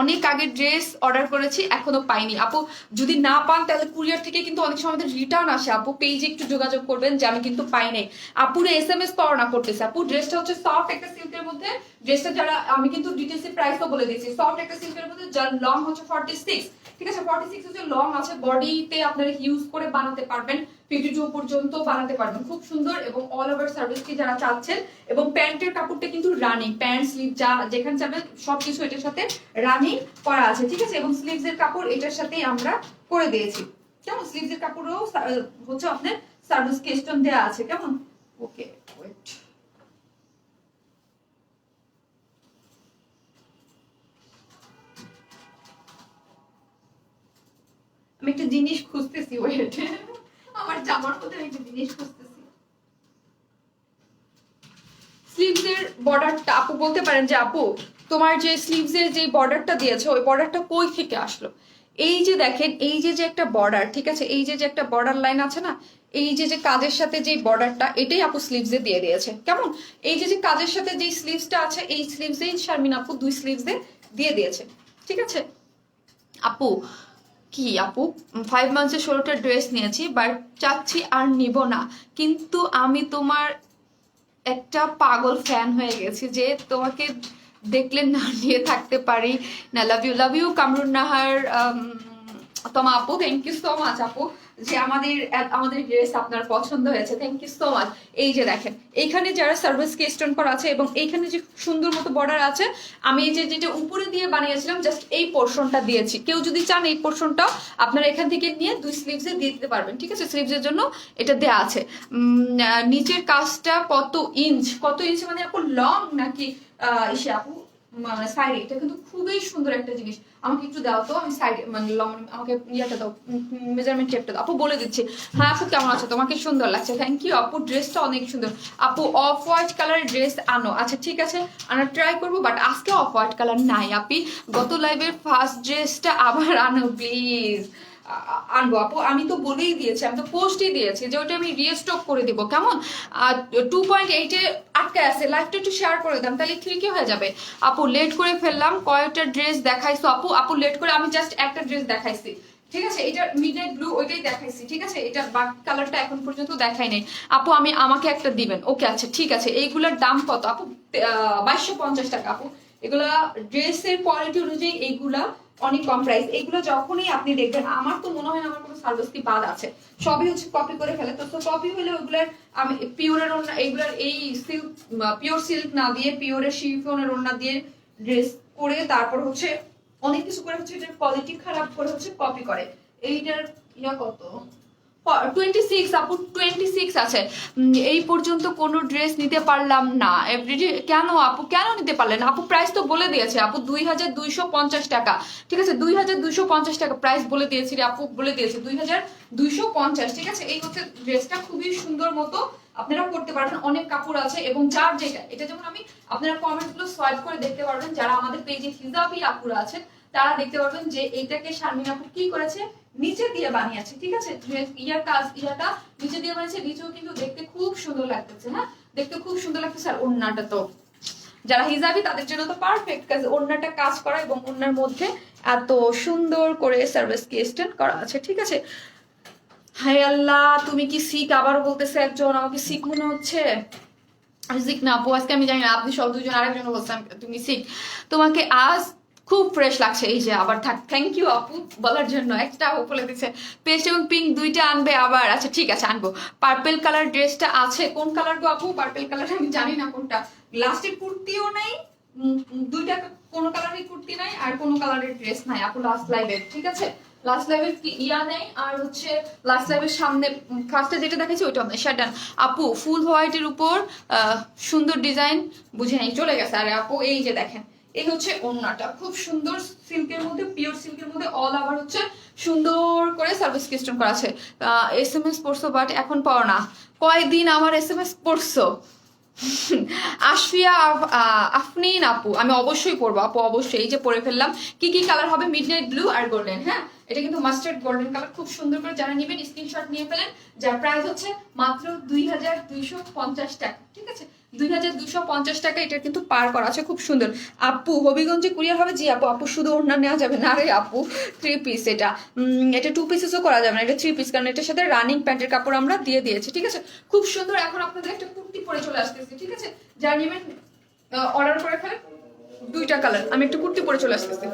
অনেক আগে ড্রেস অর্ডার করেছি এখনো পাইনি আপু, যদি না পান তাহলে কুরিয়ার থেকে কিন্তু অনেক সময় রিটার্ন আসে আপু, পেজে একটু যোগাযোগ করবেন যে আমি কিন্তু পাই নাই। আপুরে SMS পাওয়া না করতেছে আপু। ড্রেসটা হচ্ছে সফট একটা সিল্কের মধ্যে, ড্রেসটা যারা আমি কিন্তু ডিটেলসে প্রাইসও বলে দিয়েছি, সফট একটা সিল্কের মধ্যে যার লং হচ্ছে 46, ঠিক আছে 46 হচ্ছে লং আছে, বডিতে আপনারা ইউজ করে বানাতে পারবেন, 52 পর্যন্ত বানাতে পারবেন, খুব সুন্দর। এবং অল ওভার সার্ভিস কি যারা চাচ্ছেন, এবং প্যান্টের কাপড়টা কিন্তু রানিং, প্যান্ট স্লিভ যা যেখানে যাবে সবকিছু এটার সাথে রানিং করা আছে, ঠিক আছে। এবং স্লিভস এর কাপড় এটার সাথেই আমরা করে দিয়েছি, কেমন, স্লিভস এর কাপড়ও হচ্ছে আপনার সার্ভিস কেস্টন দেয়া আছে, কেমন। ওকে ওয়েট, আমি একটা জিনিস খুঁজতেছি, ওয়েট আমার জামার মধ্যে একটা জিনিস খুঁজতেছি। স্লিভস এর বর্ডারটা আপু বলতে পারেন যে আপু তোমার যে স্লিভস এর যে বর্ডারটা দিয়েছে ওই বর্ডারটা কই থেকে আসলো। এই যে দেখেন এই যে একটা বর্ডার, ঠিক আছে, এই যে একটা বর্ডার লাইন আছে না, এই যে কাজের সাথে যে বর্ডারটা এটাই আপু স্লিভস এ দিয়ে দিয়েছে, কেমন। এই যে কাজের সাথে যে স্লিভসটা আছে এই স্লিভস এ শারমিন আপু 2 স্লিভস দিয়ে দিয়েছে, ঠিক আছে আপু। কি আপু 5 মান্থসে 16টা ড্রেস নিয়েছি, বাট চাচ্ছি আর নিব না, কিন্তু আমি তোমার একটা পাগল ফ্যান হয়ে গেছি যে তোমাকে দেখলে না নিয়ে থাকতে পারি না। লাভ ইউ কামরুন নাহার তোমা আপু, থ্যাংক ইউ সো মাচ আপু যে আমাদের ড্রেস আপনার পছন্দ হয়েছে, থ্যাংক ইউ সো মাচ। এই যে দেখেন এইখানে যারা সার্ভিস কেস্টন করা আছে এবং এইখানে যে সুন্দর মতো বর্ডার আছে, আমি এই যে যেটা উপরে দিয়ে বানিয়েছিলাম জাস্ট এই পোর্শনটা দিয়েছি, কেউ যদি চান এই পোর্শনটাও আপনারা এখান থেকে নিয়ে 2 স্লিভসে দিয়ে দিতে পারবেন, ঠিক আছে, স্লিভসের জন্য এটা দেয়া আছে। নিচের কাজটা কত ইঞ্চ মানে আপু লং নাকি ইসে আপু মানে সাইডে, এটা কিন্তু খুবই সুন্দর একটা জিনিস, আমাকে একটু দাও তো, আমি সাইডে মানে আমাকে ইয়াটা দাও, মেজারমেন্ট টেপটা দাও আপু, বলে দিচ্ছি। হ্যাঁ আপু কেমন আছো, তোমাকে সুন্দর লাগছে, থ্যাংক ইউ আপু, ড্রেসটা অনেক সুন্দর আপু। অফ হোয়াইট কালারের ড্রেস আনো, আচ্ছা ঠিক আছে আনা ট্রাই করবো, বাট আজকে অফ হোয়াইট কালার নাই আপি, গত লাইভের ফার্স্ট ড্রেসটা আবার আনো প্লিজ। আনবো আপু, আমি তো বলেই দিয়েছি, আমি তো পোস্টই দিয়েছি যে ওটা আমি রিস্টক করে দিব, কেমন। 2.8 আটকে আছে, লাইভটা একটু শেয়ার করে দাম তাহলে ঠিকই হয়ে যাবে আপু। লেট করে ফেললাম, কয়েকটা ড্রেস দেখাইছো আপু লেট করে আমি জাস্ট একটা ড্রেস দেখাইছি, ঠিক আছে, এটা মিডনাইট ব্লু ওইটাই দেখাইছি, ঠিক আছে, এটা বাকি কালারটা এখন পর্যন্ত দেখাই নাই আপু, আমাকে একটা দিবেন, ওকে আচ্ছা ঠিক আছে। এইগুলোর দাম কত আপু? 2250 টাকা আপু, এগুলা ড্রেসের কোয়ালিটি অনুযায়ী এইগুলা অনেক কম প্রাইস। এগুলো যখনই আপনি দেখবেন, আমার তো মনে হয় না আমার কোনো সার্ভিসটি বাদ আছে, সবই হচ্ছে কপি করে ফেলে। তো কপি হলে ওগুলার আমি পিওরের ওড়না, এইগুলার এই সিল্ক পিওর সিল্ক না দিয়ে পিওরের শিফনের ওড়না দিয়ে ড্রেস করে তারপর হচ্ছে অনেক কিছু করে হচ্ছে এটার কোয়ালিটি খারাপ করে হচ্ছে কপি করে। এইটার ইয়া কত 26 আপু, 26 আছে। এই পর্যন্ত কোনো ড্রেস নিতে পারলাম না। কেন আপু, কেন নিতে পারলেন আপু? প্রাইস তো বলে দিয়েছে আপু, 2250 টাকা। ঠিক আছে, 2250 টাকা প্রাইস বলে দিয়েছি রে আপু, বলে দিয়েছে 2250। ঠিক আছে, এই হচ্ছে ড্রেসটা, খুবই সুন্দর মতো আপনারা করতে পারবেন, অনেক কাপড় আছে। এবং যার যেটা, এটা যেমন আমি আপনারা কমেন্ট গুলো সোয়াইপ করে দেখতে পারবেন, যারা আমাদের পেজে হিজাবি আপুরা আছেন তারা দেখতে পারবেন যে এইটাকে শারমিন আপু কি করেছে, নিচে দিয়ে বানিয়েছে। ঠিক আছে, ইয়াটা নিচে দিয়ে বানিয়েছে, নিচেও কিন্তু দেখতে খুব সুন্দর লাগতেছে। হ্যাঁ, দেখতে খুব সুন্দর লাগতেছে। আর ওড়নাটা তো যারা হিজাবি তাদের জন্য তো পারফেক্ট, কাজ ওড়নাটা কাজ করা এবং ওড়নার মধ্যে এত সুন্দর করে সার্ভিস কি এক্সটেন্ড করা আছে। ঠিক আছে, হায় আল্লাহ, তুমি কি শিখ আবারও বলতেছে একজন, আমাকে শিখ মনে হচ্ছে। শিখ না আপু, আজকে আমি জানি না, আপনি সব দুজন আরেকজন বলছেন তুমি শিখ, তোমাকে আজ খুব ফ্রেশ লাগছে। এই যে আবার থাক, থ্যাংক ইউ আপু বলার জন্য। একটা আপু বলে দিচ্ছে পেস্ট এবং পিঙ্ক দুইটা আনবে আবার। আচ্ছা ঠিক আছে, আনবো। পার্পেল কালার ড্রেসটা আছে, কোন কালার গো আপু? পার্পেল কালার আমি জানি না কোনটা। লাস্টের কুর্তিও নাই, দুইটা কোনো কালারের কুর্তি নাই আর কোনো কালারের ড্রেস নাই আপু লাস্ট লাইভে। ঠিক আছে, লাস্ট লাইভের কি ইয়া নেই। আর হচ্ছে লাস্ট লাইভের সামনে ফার্স্টে যেটা দেখাচ্ছি ওইটা নেই। শাটান আপু, ফুল হোয়াইটের উপর সুন্দর ডিজাইন, বুঝে নেই, চলে গেছে। আরে আপু এই যে দেখেন, এই হচ্ছে ওড়নাটা, খুব সুন্দর সিল্কের মধ্যে, পিওর সিল্কের মধ্যে অল আবার হচ্ছে সুন্দর করে সার্ভিস সিস্টেম করা আছে। SMS পড়ছো বাট এখন পাও না। কয়দিন আমার SMS পড়ছো? আশফিয়া আফনিন আপু, আমি অবশ্যই পরবো আপু, অবশ্যই। এই যে পরে ফেললাম। কি কি কালার হবে? মিডনাইট ব্লু আর গোল্ডেন। হ্যাঁ, এটা কিন্তু মাস্টার্ড গোল্ডেন কালার, খুব সুন্দর করে যারা নেবেন স্ক্রিনশট নিয়ে ফেলেন, যার প্রাইস হচ্ছে মাত্র 2250 টাকা। ঠিক আছে, 2250 টাকা এটা কিন্তু পার করা আছে, খুব সুন্দর। আপু হবিগঞ্জে কুরিয়ার হবে? জি আপু। আপু শুধু ওড়না নেওয়া যাবে না রে আপু, 3 পিস। এটা 2 পিসেসও করা যাবে না, এটা 3 পিস, কারণ এটার সাথে রানিং প্যান্টের কাপড় আমরা দিয়ে দিয়েছি। ঠিক আছে, খুব সুন্দর। এখন আপনাদের একটা কুর্তি পরে চলে আসতেছে। ঠিক আছে, যা নেবেন অর্ডার করে ফেলেন। দুইটা কালার, আমি একটা কুর্তি পরে চলে আসতেছি।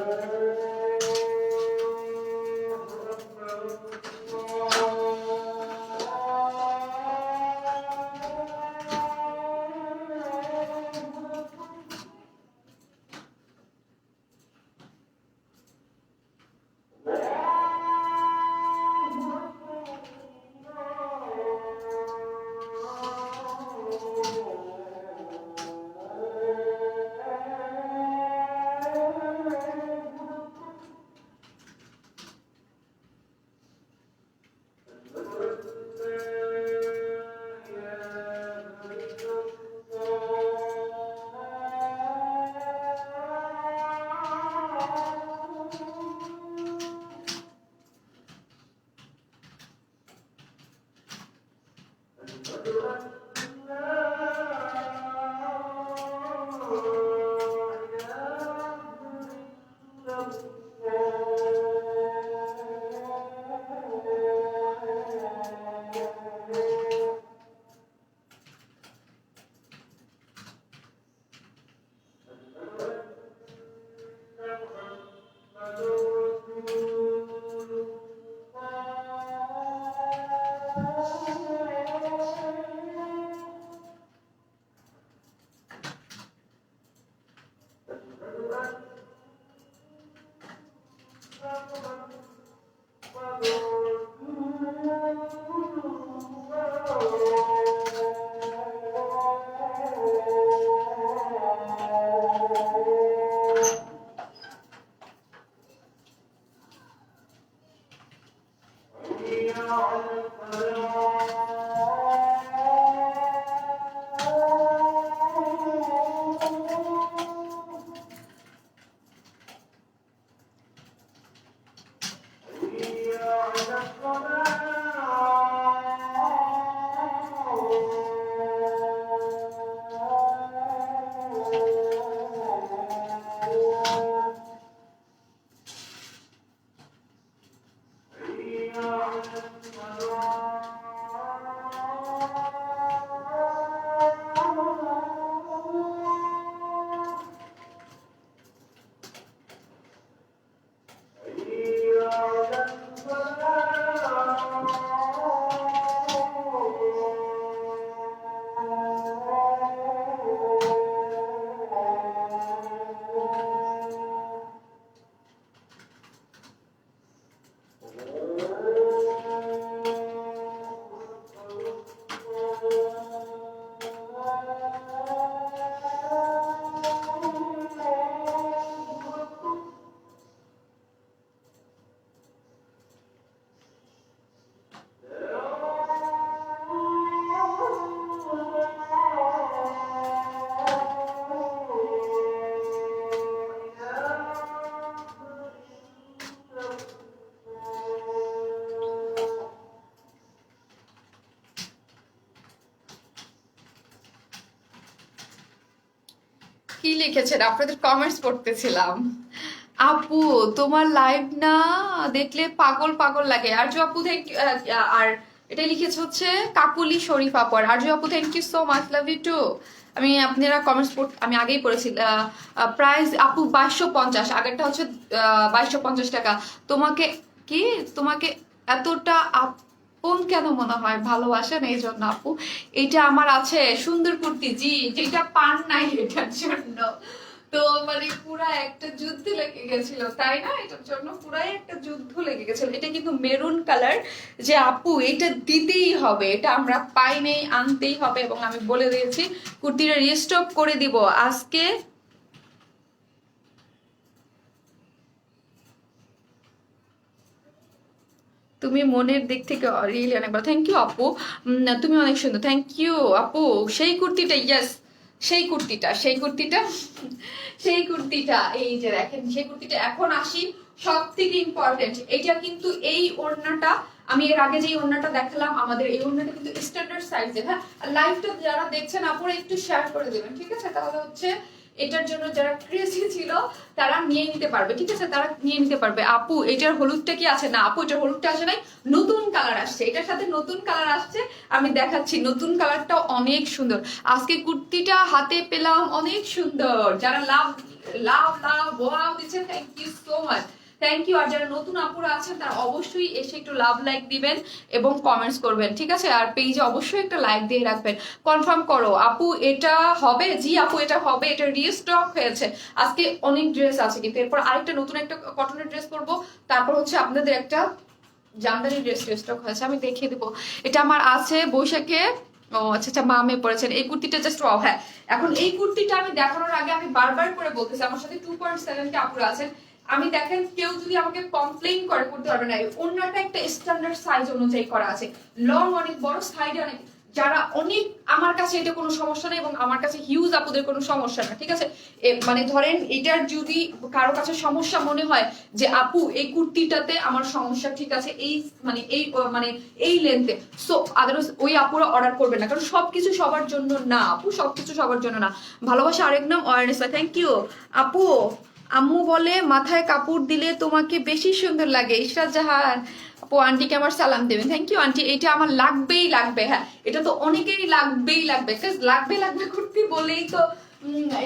কি লিখেছেন? আপনাদের কমেন্টস পড়তেছিলাম। আপু তোমার লাইভ না দেখলে পাগল পাগল লাগে। আরজু আপু থ্যাংক ইউ। আর এটা লিখেছে হচ্ছে কাকুলি শরীফ আপু। আর আরজু আপু thank you so much, love you too. আমি আপনারা কমেন্টস আমি আগেই পড়েছি। প্রাইস আপু 2250, আগেরটা হচ্ছে 2250 টাকা। তোমাকে কি তোমাকে এতটা আপন কেন মনে হয়? ভালোবাসেন এই জন্য আপু। এইটা আমার আছে সুন্দর কুর্তি, জি, যেটা পান নাই এটার জন্য। তো মানে পুরা একটা যুদ্ধ লেগে গেছিল, তাই না? এটার জন্য পুরাই একটা যুদ্ধ লেগে গেছিল। এটা কিন্তু মেরুন কালার, যে আপু এটা দিতেই হবে, এটা আমরা পাই নেই, আনতেই হবে। এবং আমি বলে দিয়েছি কুর্তিটা রিস্টক করে দিব আজকে। তুমি মনের দিক থেকে রিয়েলি অনেক ভালো, থ্যাংক ইউ আপু। তুমি অনেক সুন্দর, থ্যাংক ইউ আপু। সেই কুর্তিটা, ইয়েস সেই কুর্তিটা, সেই কুর্তিটা, সেই কুর্তিটা, এই যে দেখেন সেই কুর্তিটা। এখন আসি সব থেকে ইম্পর্টেন্ট, এটা কিন্তু এই ওড়নাটা আমি এর আগে যে ওড়নাটা দেখালাম, আমাদের এই ওড়নাটা কিন্তু স্ট্যান্ডার্ড সাইজের। হ্যাঁ, লাইভটা যারা দেখছেন আপুরা একটু শেয়ার করে দেবেন, ঠিক আছে? তাহলে হচ্ছে এটার জন্য যারা ক্রেজি ছিল তারা নিয়ে নিতে পারবে, ঠিক আছে? তারা নিয়ে নিতে পারবে। আপু এটার হলুদটা কি আছে? না আপু এটার হলুদটা আসে নাই, নতুন কালার আসছে, এটার সাথে নতুন কালার আসছে, আমি দেখাচ্ছি। নতুন কালারটা অনেক সুন্দর। আজকে কুর্তিটা হাতে পেলাম, অনেক সুন্দর। যারা লাভ লাভ লাভ ওয়াও দিচ্ছে, thank you so much, thank you. আর যারা নতুন আপুরা আছেন তারা অবশ্যই এসে একটু লাভ লাইক দিবেন এবং কমেন্টস করবেন, ঠিক আছে? আর পেজে অবশ্যই একটা লাইক দিয়ে রাখবেন। কনফার্ম করো আপু এটা হবে? জি আপু এটা হবে, এটা রিস্টক হয়েছে। আজকে অনেক ড্রেস আছে, কিন্তু এরপর আরেকটা নতুন একটা কটনের ড্রেস করবো, তারপর হচ্ছে আপনাদের একটা জামদানি ড্রেস রিস্টক হয়েছে, আমি দেখিয়ে দিব। এটা আমার আছে বৈশাখে। ও আচ্ছা আচ্ছা, মামে পড়েছেন এই কুর্তিটা, জাস্ট ওয়াও। হ্যাঁ, এখন এই কুর্তিটা আমি দেখানোর আগে আমি বারবার করে বলতেছি, আমার সাথে 2.7 কে আপুরা আছেন। আমি দেখেন কেউ যদি আমাকে কমপ্লেইন করে করতে পারবে না, অন্যটা একটা স্ট্যান্ডার্ড সাইজ অনুযায়ী করা আছে, লং অনেক বড়, সাইডে অনেক, যারা অনেক, আমার কাছে এটা কোনো সমস্যা নেই এবং আমার কাছে হিউজ আপুদের কোনো সমস্যা না, ঠিক আছে? মানে ধরেন এটার যদি কারো কাছে সমস্যা মনে হয় যে আপু এই কুর্তিটাতে আমার সমস্যা, ঠিক আছে, এই মানে এই লেন্থে, সো আদারওয়াইজ ওই আপুরা অর্ডার করবে না, কারণ সবকিছু সবার জন্য না আপু, সবকিছু সবার জন্য না। ভালোবাসা আরেক নাম অয়ারনেস, থ্যাংক ইউ আপু। আম্মু বলে মাথায় কাপড় দিলে তোমাকে বেশি সুন্দর লাগে। ইশরাত জাহান আপু, আন্টিকে আমার সালাম দেবেন, থ্যাংক ইউ আন্টি। এটা আমার লাগবেই লাগবে, হ্যাঁ এটা তো অনেকেরই লাগবেই লাগবে, লাগবে লাগবে কুর্তি বলেই তো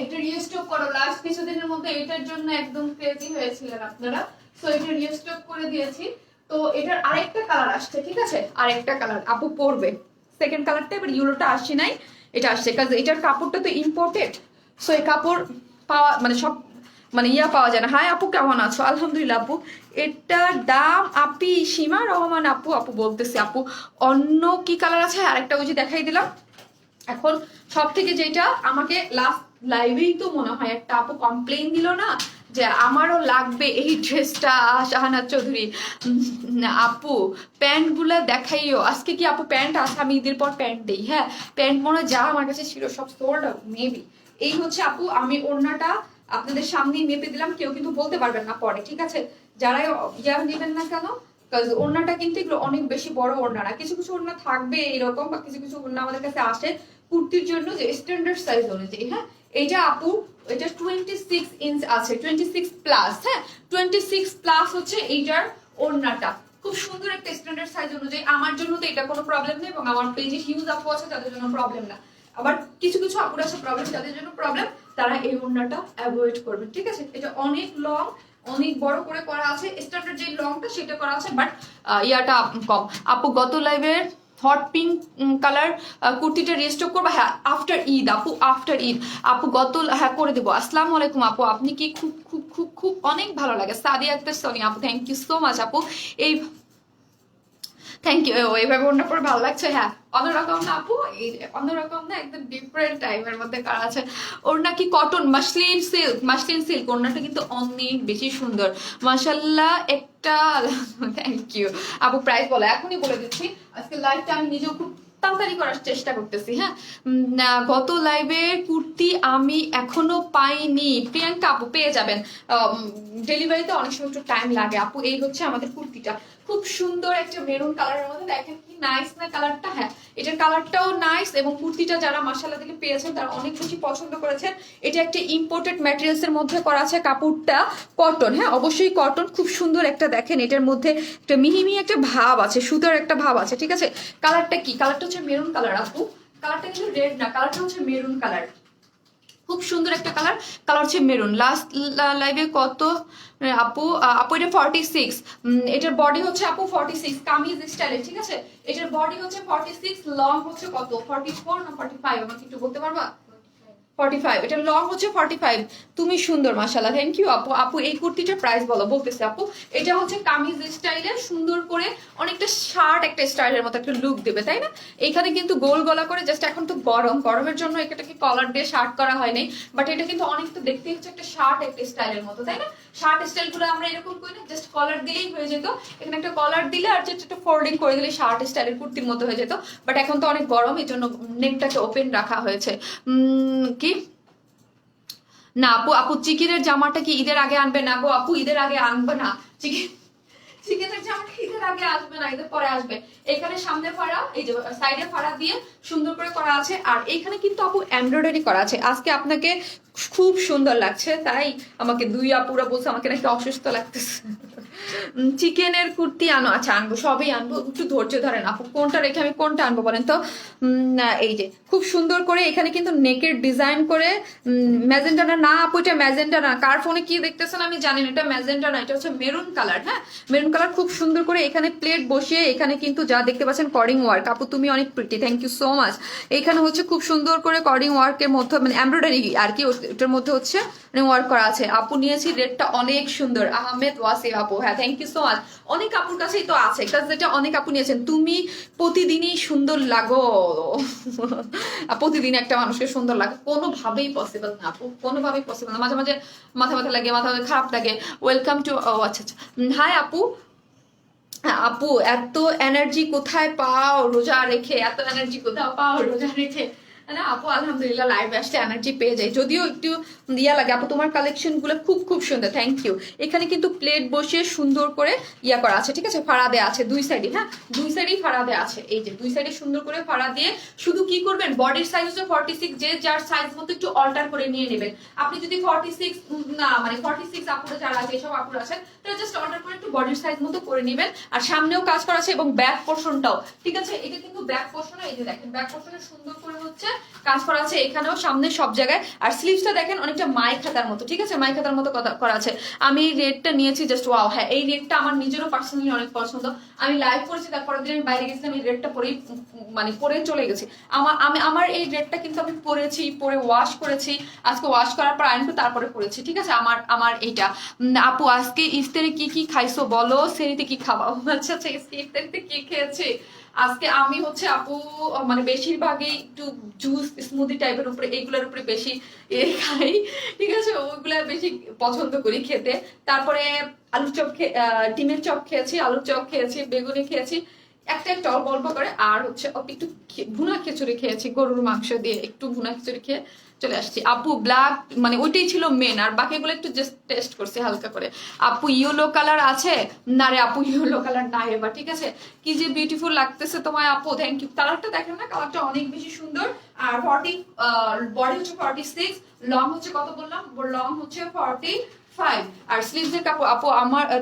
এটা রিস্টক করো। লাস্ট কিছুদিনের মধ্যে এটার জন্য একদম ক্রেজি হয়েছিলেন আপনারা, তো এটা রিস্টক করে দিয়েছি। তো এটার আরেকটা কালার আসছে, ঠিক আছে? আরেকটা কালার আপু পরবে, সেকেন্ড কালারটা এবার ইউলোটা আসছে নাই, এটা আসছে, কারণ এটার কাপড়টা তো ইম্পোর্টেড, সো এই কাপড় পাওয়া মানে সব মানে পাওয়া যায় না। হাই আপু, কেমন আছো? আলহামদুলিল্লাহ আপু। এটার দাম আপি সীমা রহমান আপু, আপু বলতেছে আপু অন্য কি কালার আছে? আরেকটা ওই যে দেখাই দিলাম। এখন সব থেকে যেটা আমাকে লাস্ট লাইভেই তো মনে হয় একটা আপু কমপ্লেইন দিল না যে আমারও লাগবে এই ড্রেসটা, শাহানাজ চৌধুরী। আপু প্যান্ট গুলা দেখাইও। আজকে কি আপু প্যান্ট আছে? আমি ঈদের পর প্যান্ট দেই। হ্যাঁ, প্যান্ট মনে যা আমার কাছে ছিল সব সোল্ড আউট মেবি। এই হচ্ছে আপু, আমি ওড়নাটা আপনাদের সামনেই মেপে দিলাম, কেউ কিন্তু বলতে পারবেন না পরে, ঠিক আছে? যারাই নেবেন না কেন, ওড়নাটা কিন্তু এগুলো অনেক বেশি বড় ওড়না না, কিছু কিছু ওড়না থাকবে এরকম, বা কিছু কিছু ওড়না আমাদের কাছে আসে কুর্তির জন্য যে স্ট্যান্ডার্ড সাইজ অনুযায়ী। হ্যাঁ, এইটা আপু এটা 26 ইঞ্চ আছে, 26 প্লাস। হ্যাঁ, 26 প্লাস হচ্ছে এইটার ওড়নাটা, খুব সুন্দর একটা স্ট্যান্ডার্ড সাইজ অনুযায়ী। আমার জন্য তো এটা কোনো প্রবলেম নেই এবং আমার পেজে হিউজ আপু আছে তাদের জন্য প্রবলেম না। আবার কিছু কিছু আপুর আছে প্রবলেম, যাদের জন্য প্রবলেম তারা এই ওড়নাটা অ্যাভয়েড করবে, ঠিক আছে? এটা অনেক লং, অনেক বড় করে করা আছে, স্ট্যান্ডার্ড যে লংটা সেটা করা আছে, বাট ইয়াটা কম। আপু গত লাইভের হট পিঙ্ক কালার কুর্তিটা রিস্টক করবো? হ্যাঁ, আফটার ঈদ আপু, আফটার ঈদ আপু গত, হ্যাঁ করে দেবো। আসসালামু আলাইকুম আপু, আপনি কি খুব খুব খুব খুব অনেক ভালো লাগে। সাদিয়া আক্তার সোনি আপু, থ্যাংক ইউ সো মাচ আপু। এই থ্যাংক ইউ, এইভাবে ওড়না পরে ভালো লাগছে। হ্যাঁ, অন্যরকম না আপু, এই অন্যরকম না, একদম ডিফারেন্ট টাইপের মধ্যে করা আছে। ওড়না কি cotton, muslin silk? Muslin silk ওড়নাটা কিন্তু অনেক বেশি সুন্দর, মাশাআল্লাহ। একটা থ্যাংক ইউ আপু। প্রাইস বলো, এখনই বলে দিচ্ছি। আজকে লাইভটা আমি নিজেও খুব তাড়াতাড়ি করার চেষ্টা করতেছি। হ্যাঁ, গত লাইভে কুর্তি আমি এখনো পাইনি। প্রিয়াঙ্কা আপু পেয়ে যাবেন, ডেলিভারিতে অনেক সময় একটু টাইম লাগে আপু। এই হচ্ছে আমাদের কুর্তিটা, খুব সুন্দর একটা মেরুন কালারের মধ্যে, দেখেন কি নাইস না কালারটা। হ্যাঁ, এটার কালারটাও নাইস এবং কুর্তিটা যারা মাশাআল্লাহ থেকে পেয়েছেন তারা অনেক বেশি পছন্দ করেছেন। এটা একটা ইম্পোর্টেড ম্যাটেরিয়ালস এর মধ্যে করা আছে, কাপড়টা কটন, হ্যাঁ অবশ্যই কটন। খুব সুন্দর একটা দেখেন, এটার মধ্যে একটা মিহি একটা ভাব আছে, সুতার একটা ভাব আছে, ঠিক আছে। কালারটা কি, কালারটা হচ্ছে মেরুন কালার আপু, কালারটা কিন্তু রেড না, কালারটা হচ্ছে মেরুন কালার, খুব সুন্দর একটা কালার। কালার হচ্ছে মেরুন। লাস্ট লাইভে কত আপু? আপু এটা 46, এটার বডি হচ্ছে আপু 46 কামিজ স্টাইলে, ঠিক আছে। এটার বডি হচ্ছে 46, লং হচ্ছে কত 44 না 45, আমাকে একটু বলতে পারবা? 45, এটা লং হচ্ছে 45। তুমি সুন্দর মাশাআল্লাহ, থ্যাংক ইউ আপু। আপু এই কুর্তিটার প্রাইস বলো, বলতেছে আপু। এটা হচ্ছে কামিজ স্টাইলে সুন্দর করে অনেকটা শার্ট একটা স্টাইলের মতো একটা লুক দেবে, তাই না। এখানে কিন্তু গোল গলা করে, জাস্ট এখন তো গরমের জন্য এটাকে কলার দিয়ে শার্ট করা হয়নি, বাট এটা কিন্তু অনেক তো দেখতে হচ্ছে একটা শার্ট একটা স্টাইলের মতো, তাই না। শার্ট স্টাইল গুলো আমরা এরকম করি না, জাস্ট কলার দিলেই হয়ে যেত। এখানে একটা কলার দিলে আর জাস্ট একটা ফোল্ডিং করে দিলে শার্ট স্টাইলের কুর্তির মতো হয়ে যেত, বাট এখন তো অনেক গরম, এই জন্য নেকটাকে ওপেন রাখা হয়েছে। কি না আপু, আপু চিকেনের জামাটা কি ঈদের আগে আনবে? না গো আপু, ঈদের আগে আনবে না। চিকেনের জামাটা ঈদের আগে আসবে না, ঈদের পরে আসবে। এখানে সামনে ফাড়া, এই যে সাইডে ফাড়া দিয়ে সুন্দর করে করা আছে, আর এখানে কিন্তু আপু এমব্রয়ডারি করা আছে। আজকে আপনাকে খুব সুন্দর লাগছে, তাই আমাকে দুই আপুরা বলছে আমাকে নাকি অসুস্থ লাগতেছে। চিকেনের কুর্তি আনো, আচ্ছা আনবো, সবই আনবো, একটু ধৈর্য ধরেন আপু। কোনটা রেখে আমি কোনটা আনবো বলেন তো। এই যে খুব সুন্দর করে এখানে কিন্তু নেকের ডিজাইন করে, ম্যাজেন্টা না আপু, এটা ম্যাজেন্টা না, কার ফোনে কি দেখতেছেন আমি জানি না, এটা ম্যাজেন্টা না, এটা হচ্ছে মেরুন কালার। হ্যাঁ, মেরুন কালার, খুব সুন্দর করে এখানে প্লেট বসিয়ে, এখানে কিন্তু যা দেখতে পাচ্ছেন কর্ডিং ওয়ার্ক। আপু তুমি অনেক pretty, thank you so much. এখানে হচ্ছে খুব সুন্দর করে কর্ডিং ওয়ার্কের মধ্যে, মানে এমব্রয়ডারি আর কি, ওটার মধ্যে হচ্ছে ওয়ার্ক করা আছে। আপু নিয়েছি, রেটটা অনেক সুন্দর। আহমেদ ওয়াসি আপু, হ্যাঁ থ্যাংক ইউ সো মাচ। অনেক আপুর কাছেই তো আছে, যেটা অনেক আপু নিয়েছেন। তুমি প্রতিদিনই সুন্দর লাগো। প্রতিদিন একটা মানুষকে সুন্দর লাগে কোনোভাবেই পসিবল না আপু, কোনোভাবেই পসিবল না। মাঝে মাঝে মাথা লাগে, মাথা খারাপ লাগে। ওয়েলকাম টু, ও আচ্ছা আচ্ছা, হাই আপু। হ্যাঁ আপু, এত এনার্জি কোথায় পাও রোজা রেখে? এত এনার্জি কোথাও পাও রোজা রেখে? না আপু আলহামদুলিল্লাহ, লাইভে আসলে এনার্জি পেয়ে যাই, যদিও একটু ইয়া লাগে। আপু তোমার কালেকশন গুলো খুব খুব সুন্দর, থ্যাংক ইউ। এখানে কিন্তু প্লেট বসিয়ে সুন্দর করে ইয়া করা আছে, ঠিক আছে। ফাড়া দেওয়া আছে দুই সাইডে, হ্যাঁ দুই সাইডেই ফাড়া দেওয়া আছে। এই যে দুই সাইডে সুন্দর করে ফাড়া দিয়ে, শুধু কি করবেন, বডির সাইজ হচ্ছে 46, যে যার সাইজ মতো একটু অল্টার করে নিয়ে নেবেন। আপনি যদি 46 না, মানে 46 আপুরা যারা আছে, এসব আপুরা আছেন, তারা জাস্ট অল্টার করে একটু বডির সাইজ মতো করে নেবেন। আর সামনেও কাজ করা আছে এবং ব্যাক পোর্শনটাও, ঠিক আছে। এটা কিন্তু ব্যাক পোর্শন, এই যে দেখেন ব্যাক পোর্শনে সুন্দর করে হচ্ছে কাজ করা আছে, এখানেও সামনে সব জায়গায়। আর স্লিভসটা দেখেন অনেকটা মাই খাতার মতো, ঠিক আছে, মাই খাতার মতো করা আছে। আমি এই রেডটা নিয়েছি, জাস্ট ওয়াও। হ্যাঁ এই রেডটা আমার নিজেরও পার্সোনালি অনেক পছন্দ। আমি লাইভ করেছি, তারপরের দিন আমি বাইরে গেছিলাম, এই রেডটা পরেই মানে পরে চলে গেছি। আমার এই রেডটা কিন্তু আমি পরেছি, পরে ওয়াশ করেছি, আজকে ওয়াশ করার পর আইন তারপরে পরেছি, ঠিক আছে। আমার এইটা। আপু আজকে ইফতারে কি কি খাইছো বলো, সেরিতে কি খাবা? আচ্ছা আচ্ছা, ইফতারিতে কি খেয়েছি আজকে আমি হচ্ছে আপু, মানে বেশিরভাগই একটু জুস স্মুদি টাইপের উপরে, এইগুলোর উপরে বেশি খাই, ঠিক আছে, ওইগুলা বেশি পছন্দ করি খেতে। তারপরে আলুর চপ ডিমের চপ খেয়েছি, আলুর চপ খেয়েছি, বেগুনি খেয়েছি একটা অল্প অল্প করে। আর হচ্ছে একটু ভুনা খিচুড়ি খেয়েছি, গরুর মাংস দিয়ে একটু ভুনা খিচুড়ি খেয়ে চলে আসছি আপু। ব্ল্যাক মানে ওইটাই ছিল মেন, আর বাকিগুলো একটু জাস্ট টেস্ট করছি হালকা করে। আপু ইয়েলো কালার আছে? না রে আপু, ইয়েলো কালার নাই এবার, ঠিক আছে। কি যে বিউটিফুল লাগতেছে তোমায় আপু, থ্যাংক ইউ। কালারটা দেখেন না, কালারটা অনেক বেশি সুন্দর। আর বডি হচ্ছে 46, লং হচ্ছে কত বললাম, লং হচ্ছে 45। আর স্লিভস এর কাপড় আপু,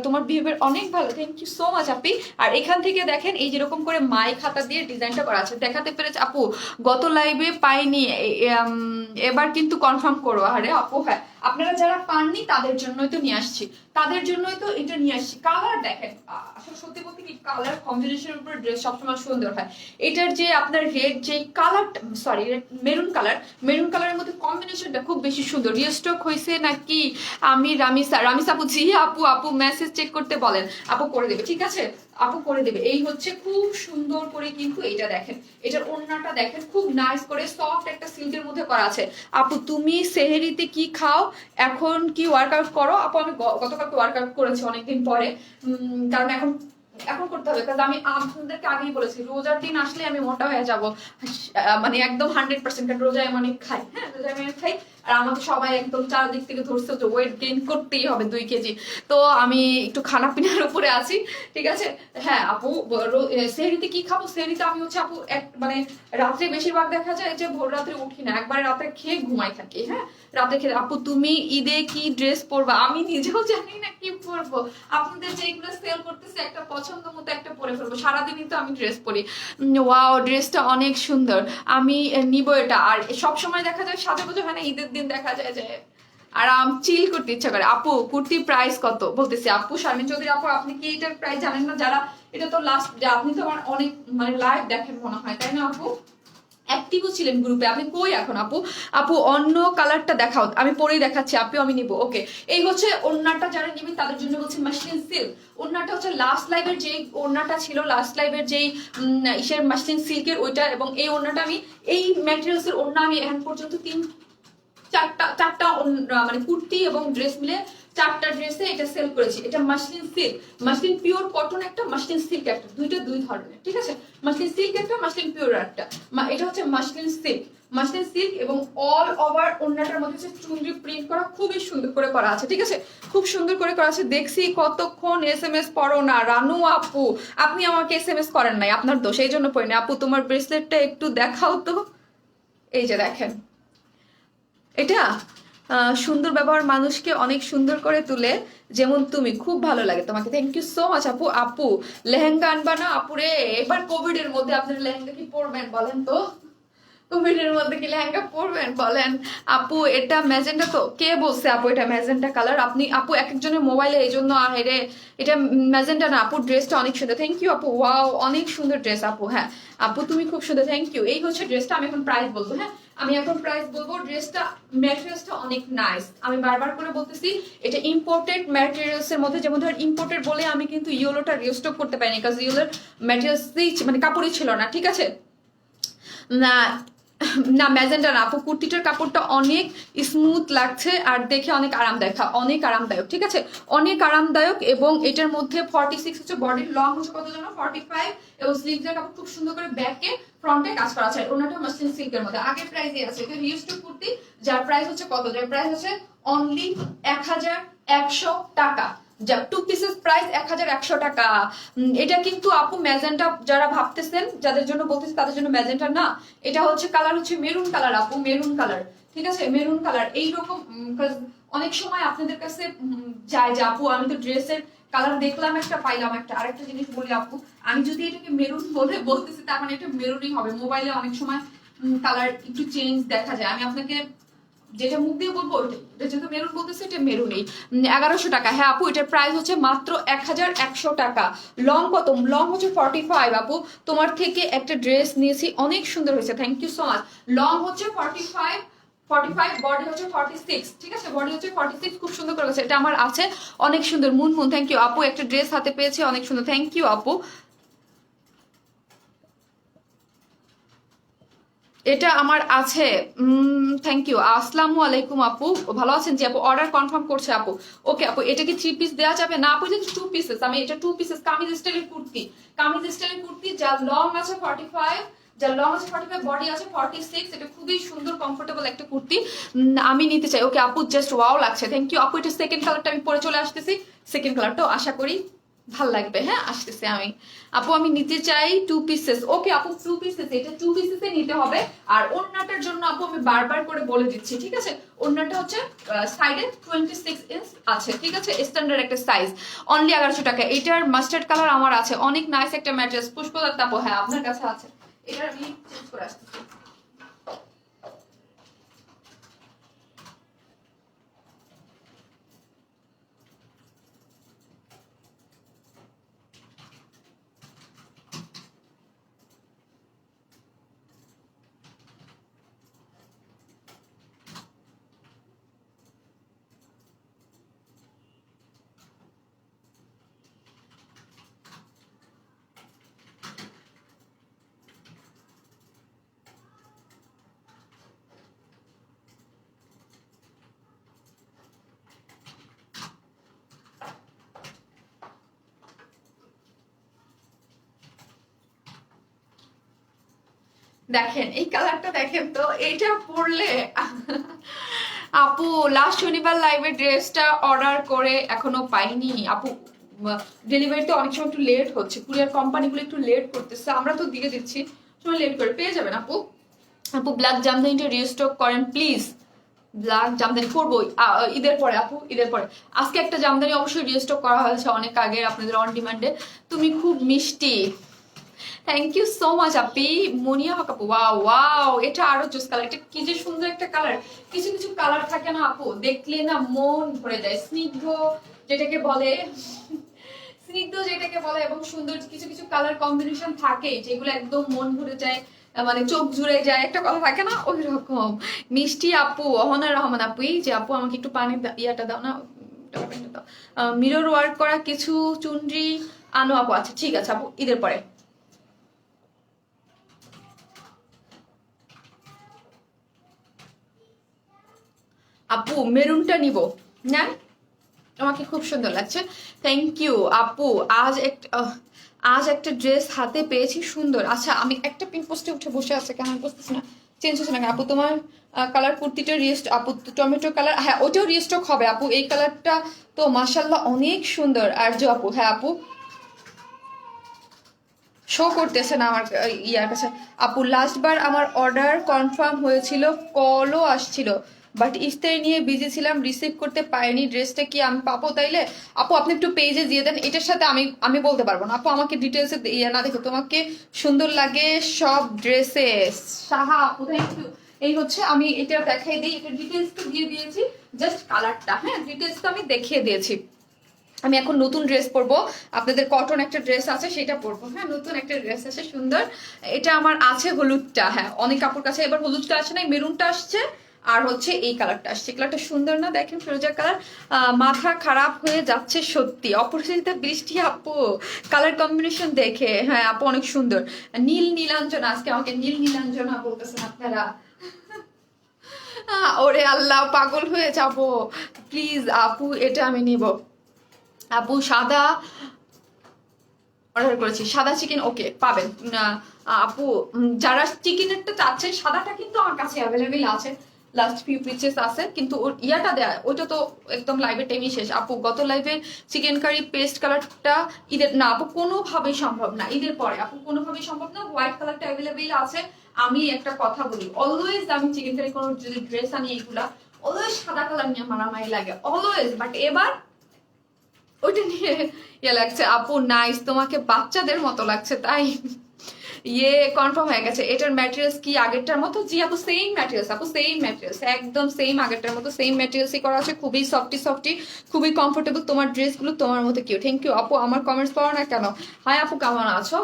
তোমার বিহেভিয়ার অনেক ভালো, থ্যাংক ইউ সো মাচ আপি। আর এখান থেকে দেখেন এই যেরকম করে মাই খাতা দিয়ে ডিজাইনটা করা আছে, দেখাতে পেরেছে আপু। গত লাইভে পাইনি, এবার কিন্তু কনফার্ম করো। আরে আপু হ্যাঁ, আপনারা যারা পাননি তাদের জন্যই তো নিয়ে আসছি, তাদের জন্যই তো এটা নিয়ে আসছি। কালার দেখেন, আসলে সত্যি বলতে কি, কালার কম্বিনেশনের উপর ড্রেস সবসময় সুন্দর হয়। এটার যে আপনার রেড যে কালার, সরি মেরুন কালারের মধ্যে কম্বিনেশনটা খুব বেশি সুন্দর। রিস্টক হয়েছে নাকি? আমি রামিসা আপু, জি আপু মেসেজ চেক করতে বলেন, আপু করে দেবে, ঠিক আছে আপু করে দেবে। এই হচ্ছে খুব সুন্দর করে কিন্তু এটা দেখেন, এটার ওড়নাটা দেখেন খুব নাইস করে সফট একটা সিল্কের মধ্যে করা আছে। আপু তুমি সেহেরিতে কি খাও, এখন কি ওয়ার্কআউট করো? আপু আমি গতকালকে ওয়ার্কআউট করেছি অনেকদিন পরে, কারণ এখন এখন করতে হবে, কারণ আমি আপনাদেরকে আগেই বলেছি রোজার দিন আসলে আমি মোটা হয়ে যাব, মানে একদম 100%, কারণ রোজায় আমি অনেক খাই, হ্যাঁ রোজায় আমি অনেক খাই। আর আমাকে সবাই একদম চারদিক থেকে ধরছে যে ওয়েট গেইন করতেই হবে 2 কেজি। তো আমি একটু খানা পিনার উপরে আছি, ঠিক আছে। হ্যাঁ আপু, সেহরিতে কি খাবো, সেহরিতে আমি হচ্ছে আপু মানে রাত্রে বেশিরভাগ দেখা যায় যে ভোর রাত্রে উঠি না, একবারে রাতে খেয়ে ঘুমাই থাকি, হ্যাঁ রাতে খেয়ে। আপু তুমি ঈদে কি ড্রেস পরবা? আমি নিজেও জানি না কি পরবো, আপনাদের যেগুলো সেল করতেছে একটা পছন্দ মতো একটা পরে ফেলবো, সারাদিনই তো আমি ড্রেস পরি। ওয়াও ড্রেসটা অনেক সুন্দর, আমি নিবো এটা। আর সব সময় দেখা যায় সাজুগুজু হয় না, ঈদের দিন দেখা যায় যে আরাম চিল করতে ইচ্ছা করে। আপু কুর্তি প্রাইস কত? বলতেছি আপু শারমিন চৌধুরী আপু, আপনি কি এটার প্রাইস জানেন না? যারা এটা তো লাস্ট, আপনি তো আমার অনেক মানে লাইভ দেখেন মনে হয়, তাই না আপু? অ্যাক্টিভও ছিলেন গ্রুপে, আপনি কই এখন আপু? আপু অন্য কালারটা দেখাও, আমি পরেই দেখাচ্ছি আপু, আমি নিব। ওকে, এই হচ্ছে ওড়নাটা, যারা নেবেন তাদের জন্য হচ্ছে মাসলিন সিল্ক। ওড়নাটা হচ্ছে লাস্ট লাইভের যেই ওড়নাটা ছিল, লাস্ট লাইভের যেই ইসের মাসলিন সিল্কের ওইটা, এবং এই ওড়নাটা আমি এই ম্যাটেরিয়ালস এর ওড়না আমি এখন পর্যন্ত চারটা মানে কুর্তি এবং ড্রেস মিলে 4টা ড্রেসে এটা সেল করেছি। এটা muslin silk, muslin pure cotton একটা, মাসলিন সিল্ক একটা, দুইটা দুই ধরনের, ঠিক আছে। মাসলিন সিল্ক একটা, মাসলিন পিওর একটা। এটা হচ্ছে মাসলিন সিল্ক, মাসলিন সিল্ক, এবং অল ওভার ওন্নাটার মধ্যে হচ্ছে চুনরি প্রিন্ট করা, খুবই সুন্দর করে করা আছে, ঠিক আছে, খুব সুন্দর করে করা আছে। দেখছি কতক্ষণ SMS পড়ো না রানু আপু, আপনি আমাকে SMS করেন নাই, আপনার দোষ, এই জন্য পড়ি না। আপু তোমার ব্রেসলেটটা একটু দেখাও তো, এই যে দেখেন এটা। সুন্দর ব্যবহার মানুষকে অনেক সুন্দর করে তুলে, যেমন তুমি, খুব ভালো লাগে তোমাকে। থ্যাংক ইউ সো মাচ আপু। আপু লেহেঙ্গা আনবা না আপুরে? এবার কোভিড এর মধ্যে আপনার লেহেঙ্গা কি পরবেন বলেন তো? কোভিড এর মধ্যে কি লেহেঙ্গা পরবেন বলেন? আপু এটা ম্যাজেন্টা তো? কে বলছে আপু এটা ম্যাজেন্টা কালার? আপনি আপু এক একজনের মোবাইলে এই জন্য আহেরে, এটা ম্যাজেন্টা না আপু, ড্রেসটা অনেক সুন্দর। থ্যাংক ইউ আপু, ওয়াও অনেক সুন্দর ড্রেস আপু। হ্যাঁ আপু তুমি খুব সুন্দর, থ্যাংক ইউ। এই হচ্ছে ড্রেসটা, আমি এখন প্রাইস বলবো, হ্যাঁ আমি এখন প্রাইস বলবো। ড্রেসটা ম্যাটেরিয়ালসটা অনেক নাইস, আমি বারবার করে বলতেছি এটা ইম্পোর্টেড ম্যাটেরিয়ালস এর মধ্যে। যেমন ধর ইম্পোর্টেড বলে আমি কিন্তু ইয়েলোটা রিস্টক করতে পারিনি, কারণ ইয়েলোর ম্যাটেরিয়ালসই মানে কাপড়ই ছিল না, ঠিক আছে। না না ম্যাজেন্টা না আপু, কুর্তিটার কাপড়টা অনেক স্মুথ লাগছে আর দেখে অনেক আরামদায়ক, অনেক আরামদায়ক, ঠিক আছে, অনেক আরামদায়ক। এবং এটার মধ্যে 46 হচ্ছে বডির লং, হচ্ছে কত জানো 45, এবং স্লিভসের কাপড় খুব সুন্দর করে ব্যাকে ফ্রন্টে কাজ করা আছে। ওনাটা মাসলিন সিল্কের মধ্যে আগের প্রাইসে আছে, এটা রিউজড কুর্তি, যার প্রাইস হচ্ছে কত, যার প্রাইস হচ্ছে অনলি 1100 টাকা। যা 2 পিসেস প্রাইস 1100 টাকা। এটা কিন্তু আপু ম্যাজেন্টা, যারা ভাবতেছেন যাদের জন্য বলতেছি তাদের জন্য ম্যাজেন্টা না, এটা হচ্ছে কালার হচ্ছে মেরুন কালার আপু, মেরুন কালার, ঠিক আছে মেরুন কালার। এইরকম অনেক সময় আপনাদের কাছে যায় যে আপু আমি তো ড্রেসের কালার দেখলাম একটা, পাইলাম একটা। আরেকটা জিনিস বলি আপু, আমি যদি এটাকে মেরুন বলে বলতেছি তার মানে এটা মেরুনই হবে। মোবাইলে অনেক সময় কালার একটু চেঞ্জ দেখা যায়, আমি আপনাকে যেটা মুখ দিয়ে বলবো ওইটাই, এটা যেহেতু মেরুন বলতেছে এটা মেরুনই। 1100 টাকা। হ্যাঁ আপু এটার প্রাইস হচ্ছে মাত্র 1100 টাকা। লং কত? লং হচ্ছে 45 আপু, তোমার থেকে একটা ড্রেস নিয়েছি অনেক সুন্দর হয়েছে, thank you so much. Long হচ্ছে 45, বডি হচ্ছে 46, ঠিক আছে, বডি হচ্ছে 46, খুব সুন্দর করে গেছে, এটা আমার আছে অনেক সুন্দর। মুনমুন থ্যাংক ইউ আপু, একটা ড্রেস হাতে পেয়েছি অনেক সুন্দর, থ্যাংক ইউ আপু। এটা আমার আছে, থ্যাংক ইউ। আসসালামু আলাইকুম আপু, ভালো আছেন জি আপু? অর্ডার কনফার্ম করছে আপু। ওকে আপু, এটা কি 3 পিস দেওয়া যাবে? না আপু, এটা 2 পিসেস। আমি এটা 2 পিসেস কামিজ স্টাইলের কুর্তি, কামিজ স্টাইলের কুর্তি, যার লং আছে 45, যার লং আছে 45, বডি আছে 46। এটা খুবই সুন্দর কমফোর্টেবল একটা কুর্তি, আমি নিতে চাই। ওকে আপু, জাস্ট ওয়াও লাগছে, থ্যাংক ইউ আপু। এটা সেকেন্ড কালারটা আমি পরে চলে আসতেছি, সেকেন্ড কালারটাও আশা করি ভাল লাগবে। হ্যাঁ আসতেছে আমি, আপু আমি নিতে চাই 2 পিসেস। ওকে আপু 2 পিসেস, এটা 2 পিসেসে নিতে হবে। আর ওড়নাটার জন্য আপু আমি বারবার করে বলে দিচ্ছি, ঠিক আছে, ওড়নাটা হচ্ছে সাইডে 26 ইঞ্চ আছে, ঠিক আছে, স্ট্যান্ডার্ড একটা সাইজ, অনলি 1100 টাকা। এটার মাস্টার্ড কালার আমার আছে, অনেক নাইস একটা ম্যাট্রেস। পুষ্পদত্ত আপু হ্যাঁ আপনার কাছে আছে, এটা আমি চেঞ্জ করে আসতেছি। দেখেন এই কালারটা দেখেন তো, এইটা পরলে আপু লাস্ট শনিবার লাইভে ড্রেসটা অর্ডার করে এখনো পাইনি আপু। ডেলিভারিতে অনেক সময় একটু লেট হচ্ছে, কুরিয়ার কোম্পানিগুলো একটু লেট করতেছে, আমরা তো দিয়ে দিচ্ছি, সময় লেট করে পেয়ে যাবেন আপু। আপু ব্ল্যাক জামদানিটা রিস্টক করেন প্লিজ। ব্ল্যাক জামদানি করবো ঈদের পরে আপু, ঈদের পরে। আজকে একটা জামদানি অবশ্যই রিস্টক করা হয়েছে অনেক আগে আপনাদের অন ডিমান্ডে। তুমি খুব মিষ্টি, থ্যাংক ইউ সো মাচ আপি। মনিয়া হক আপু, ওয়াও ওয়াও, এটা আরো জোস কালার, এটা কি যে সুন্দর একটা কালার। কিছু কিছু কালার থাকে না আপু, দেখলে না মন ভরে যায়। স্নিগ্ধ যেটাকে বলে, স্নিগ্ধ যেটাকে বলে, এবং সুন্দর কিছু কিছু কালার কম্বিনেশন থাকে যেগুলো একদম মন ভরে যায়, মানে চোখ জুড়ে যায়, একটা কথা থাকে না ওই রকম। মিষ্টি আপু, অহনা রহমান আপু, এই যে আপু আমাকে একটু পানি ইয়াটা দাও না, মিরর ওয়ার্ক করা কিছু চুনরি আনো আপু। আচ্ছা ঠিক আছে আপু, ঈদের পরে। আপু মেরুনটা নিব না, আমাকে খুব সুন্দর লাগছে, থ্যাংক ইউ আপু। আজ একটা ড্রেস হাতে পেয়েছি সুন্দর। আচ্ছা আমি একটা পিন পোস্টে উঠে বসে আছে কেন আমি বুঝতেছি না, চেঞ্জ হচ্ছে না কেন? আপু তোমার কালার কুর্তিটা রিস্ট, আপু টমেটো কালার, হ্যাঁ ওটাও রিস্টক হবে আপু। এই কালারটা তো মাশাল্লাহ অনেক সুন্দর। আর যে আপু, হ্যাঁ আপু শো করতেছে না আমার ইয়ার কাছে। আপু লাস্ট বার আমার অর্ডার কনফার্ম হয়েছিল, কলও আসছিল, বাট ইফতারি নিয়ে বিজি ছিলাম, রিসিভ করতে পারিনি। ড্রেসটা কি আমি পাবো তাইলে? আপু আপনি একটু পেজে দিয়ে দেন, এটার সাথে আমি আমি বলতে পারবো না আপু, আমাকে ডিটেলসে ইয়ে না দেখে। তোমাকে সুন্দর লাগে সব ড্রেসেস, সাহা আপু থ্যাংক ইউ। এই হচ্ছে আমি এটা দেখাই দিই, এটা ডিটেলস তো দিয়ে দিয়েছি, জাস্ট কালারটা, হ্যাঁ ডিটেলস তো আমি দেখিয়ে দিয়েছি। আমি এখন নতুন ড্রেস পরবো, আপনাদের কটন একটা ড্রেস আছে সেটা পরবো, হ্যাঁ নতুন একটা ড্রেস আছে সুন্দর। এটা আমার আছে হলুদটা, হ্যাঁ অনেক কাপড় কাছে এবার হলুদটা আসে না, মেরুনটা আসছে, আর হচ্ছে এই কালারটা আসছে। কালারটা সুন্দর না, দেখেন ফিরোজা কালার। মাথা খারাপ হয়ে যাচ্ছে সত্যি, অপরিচিতা বৃষ্টি আপু কালার কম্বিনেশন দেখে, হ্যাঁ আপু অনেক সুন্দর। নীল নীলাঞ্জনা, আজকে আমাকে নীল নীলাঞ্জনা বলতেছেন আপনারা। ওরে আল্লাহ পাগল হয়ে যাবো, প্লিজ আপু এটা আমি নিব। আপু সাদা অর্ডার করেছি, সাদা চিকেন ওকে পাবেন। আপু যারা চিকেনেরটা চাচ্ছেন, সাদাটা কিন্তু আমার কাছে অ্যাভেলেবেল আছে, লাস্ট ফিউ পিসেস আছে, কিন্তু ওর ইয়াটা দেয়া ওইটা তো একদম লাইভের টাইমই শেষ। আপু গত লাইভে চিকেন কারি পেস্ট কালারটা ঈদের না আপু, কোনোভাবেই সম্ভব না, ঈদের পরে আপু কোনোভাবেই সম্ভব না। হোয়াইট কালারটা অ্যাভেলেবেল আছে। আমি একটা কথা বলি, অলওয়েজ আমি চিকেন কারি কোনো যদি ড্রেস আনি এইগুলা অলওয়েজ সাদা কালার নিয়ে মারামারি লাগে অলওয়েজ, বাট এবার ওইটা নিয়ে ইয়ে লাগছে। আপু নাইস, তোমাকে বাচ্চাদের মতো লাগছে তাই। ইয়ে কনফার্ম হয়ে গেছে। এটার ম্যাটেরিয়ালস কি আগেরটার মতো? জি আপু সেম ম্যাটেরিয়ালস, আপু সেম ম্যাটেরিয়ালস, একদম সেম আগেরটার মতো সেম ম্যাটেরিয়ালসই করা আছে, খুবই সফটি সফটি, খুবই কমফোর্টেবল। তোমার ড্রেসগুলো তোমার মতো কিউ, থ্যাংক ইউ আপু। আমার কমেন্টস পড়ো না কেন? হাই আপু কেমন আছো?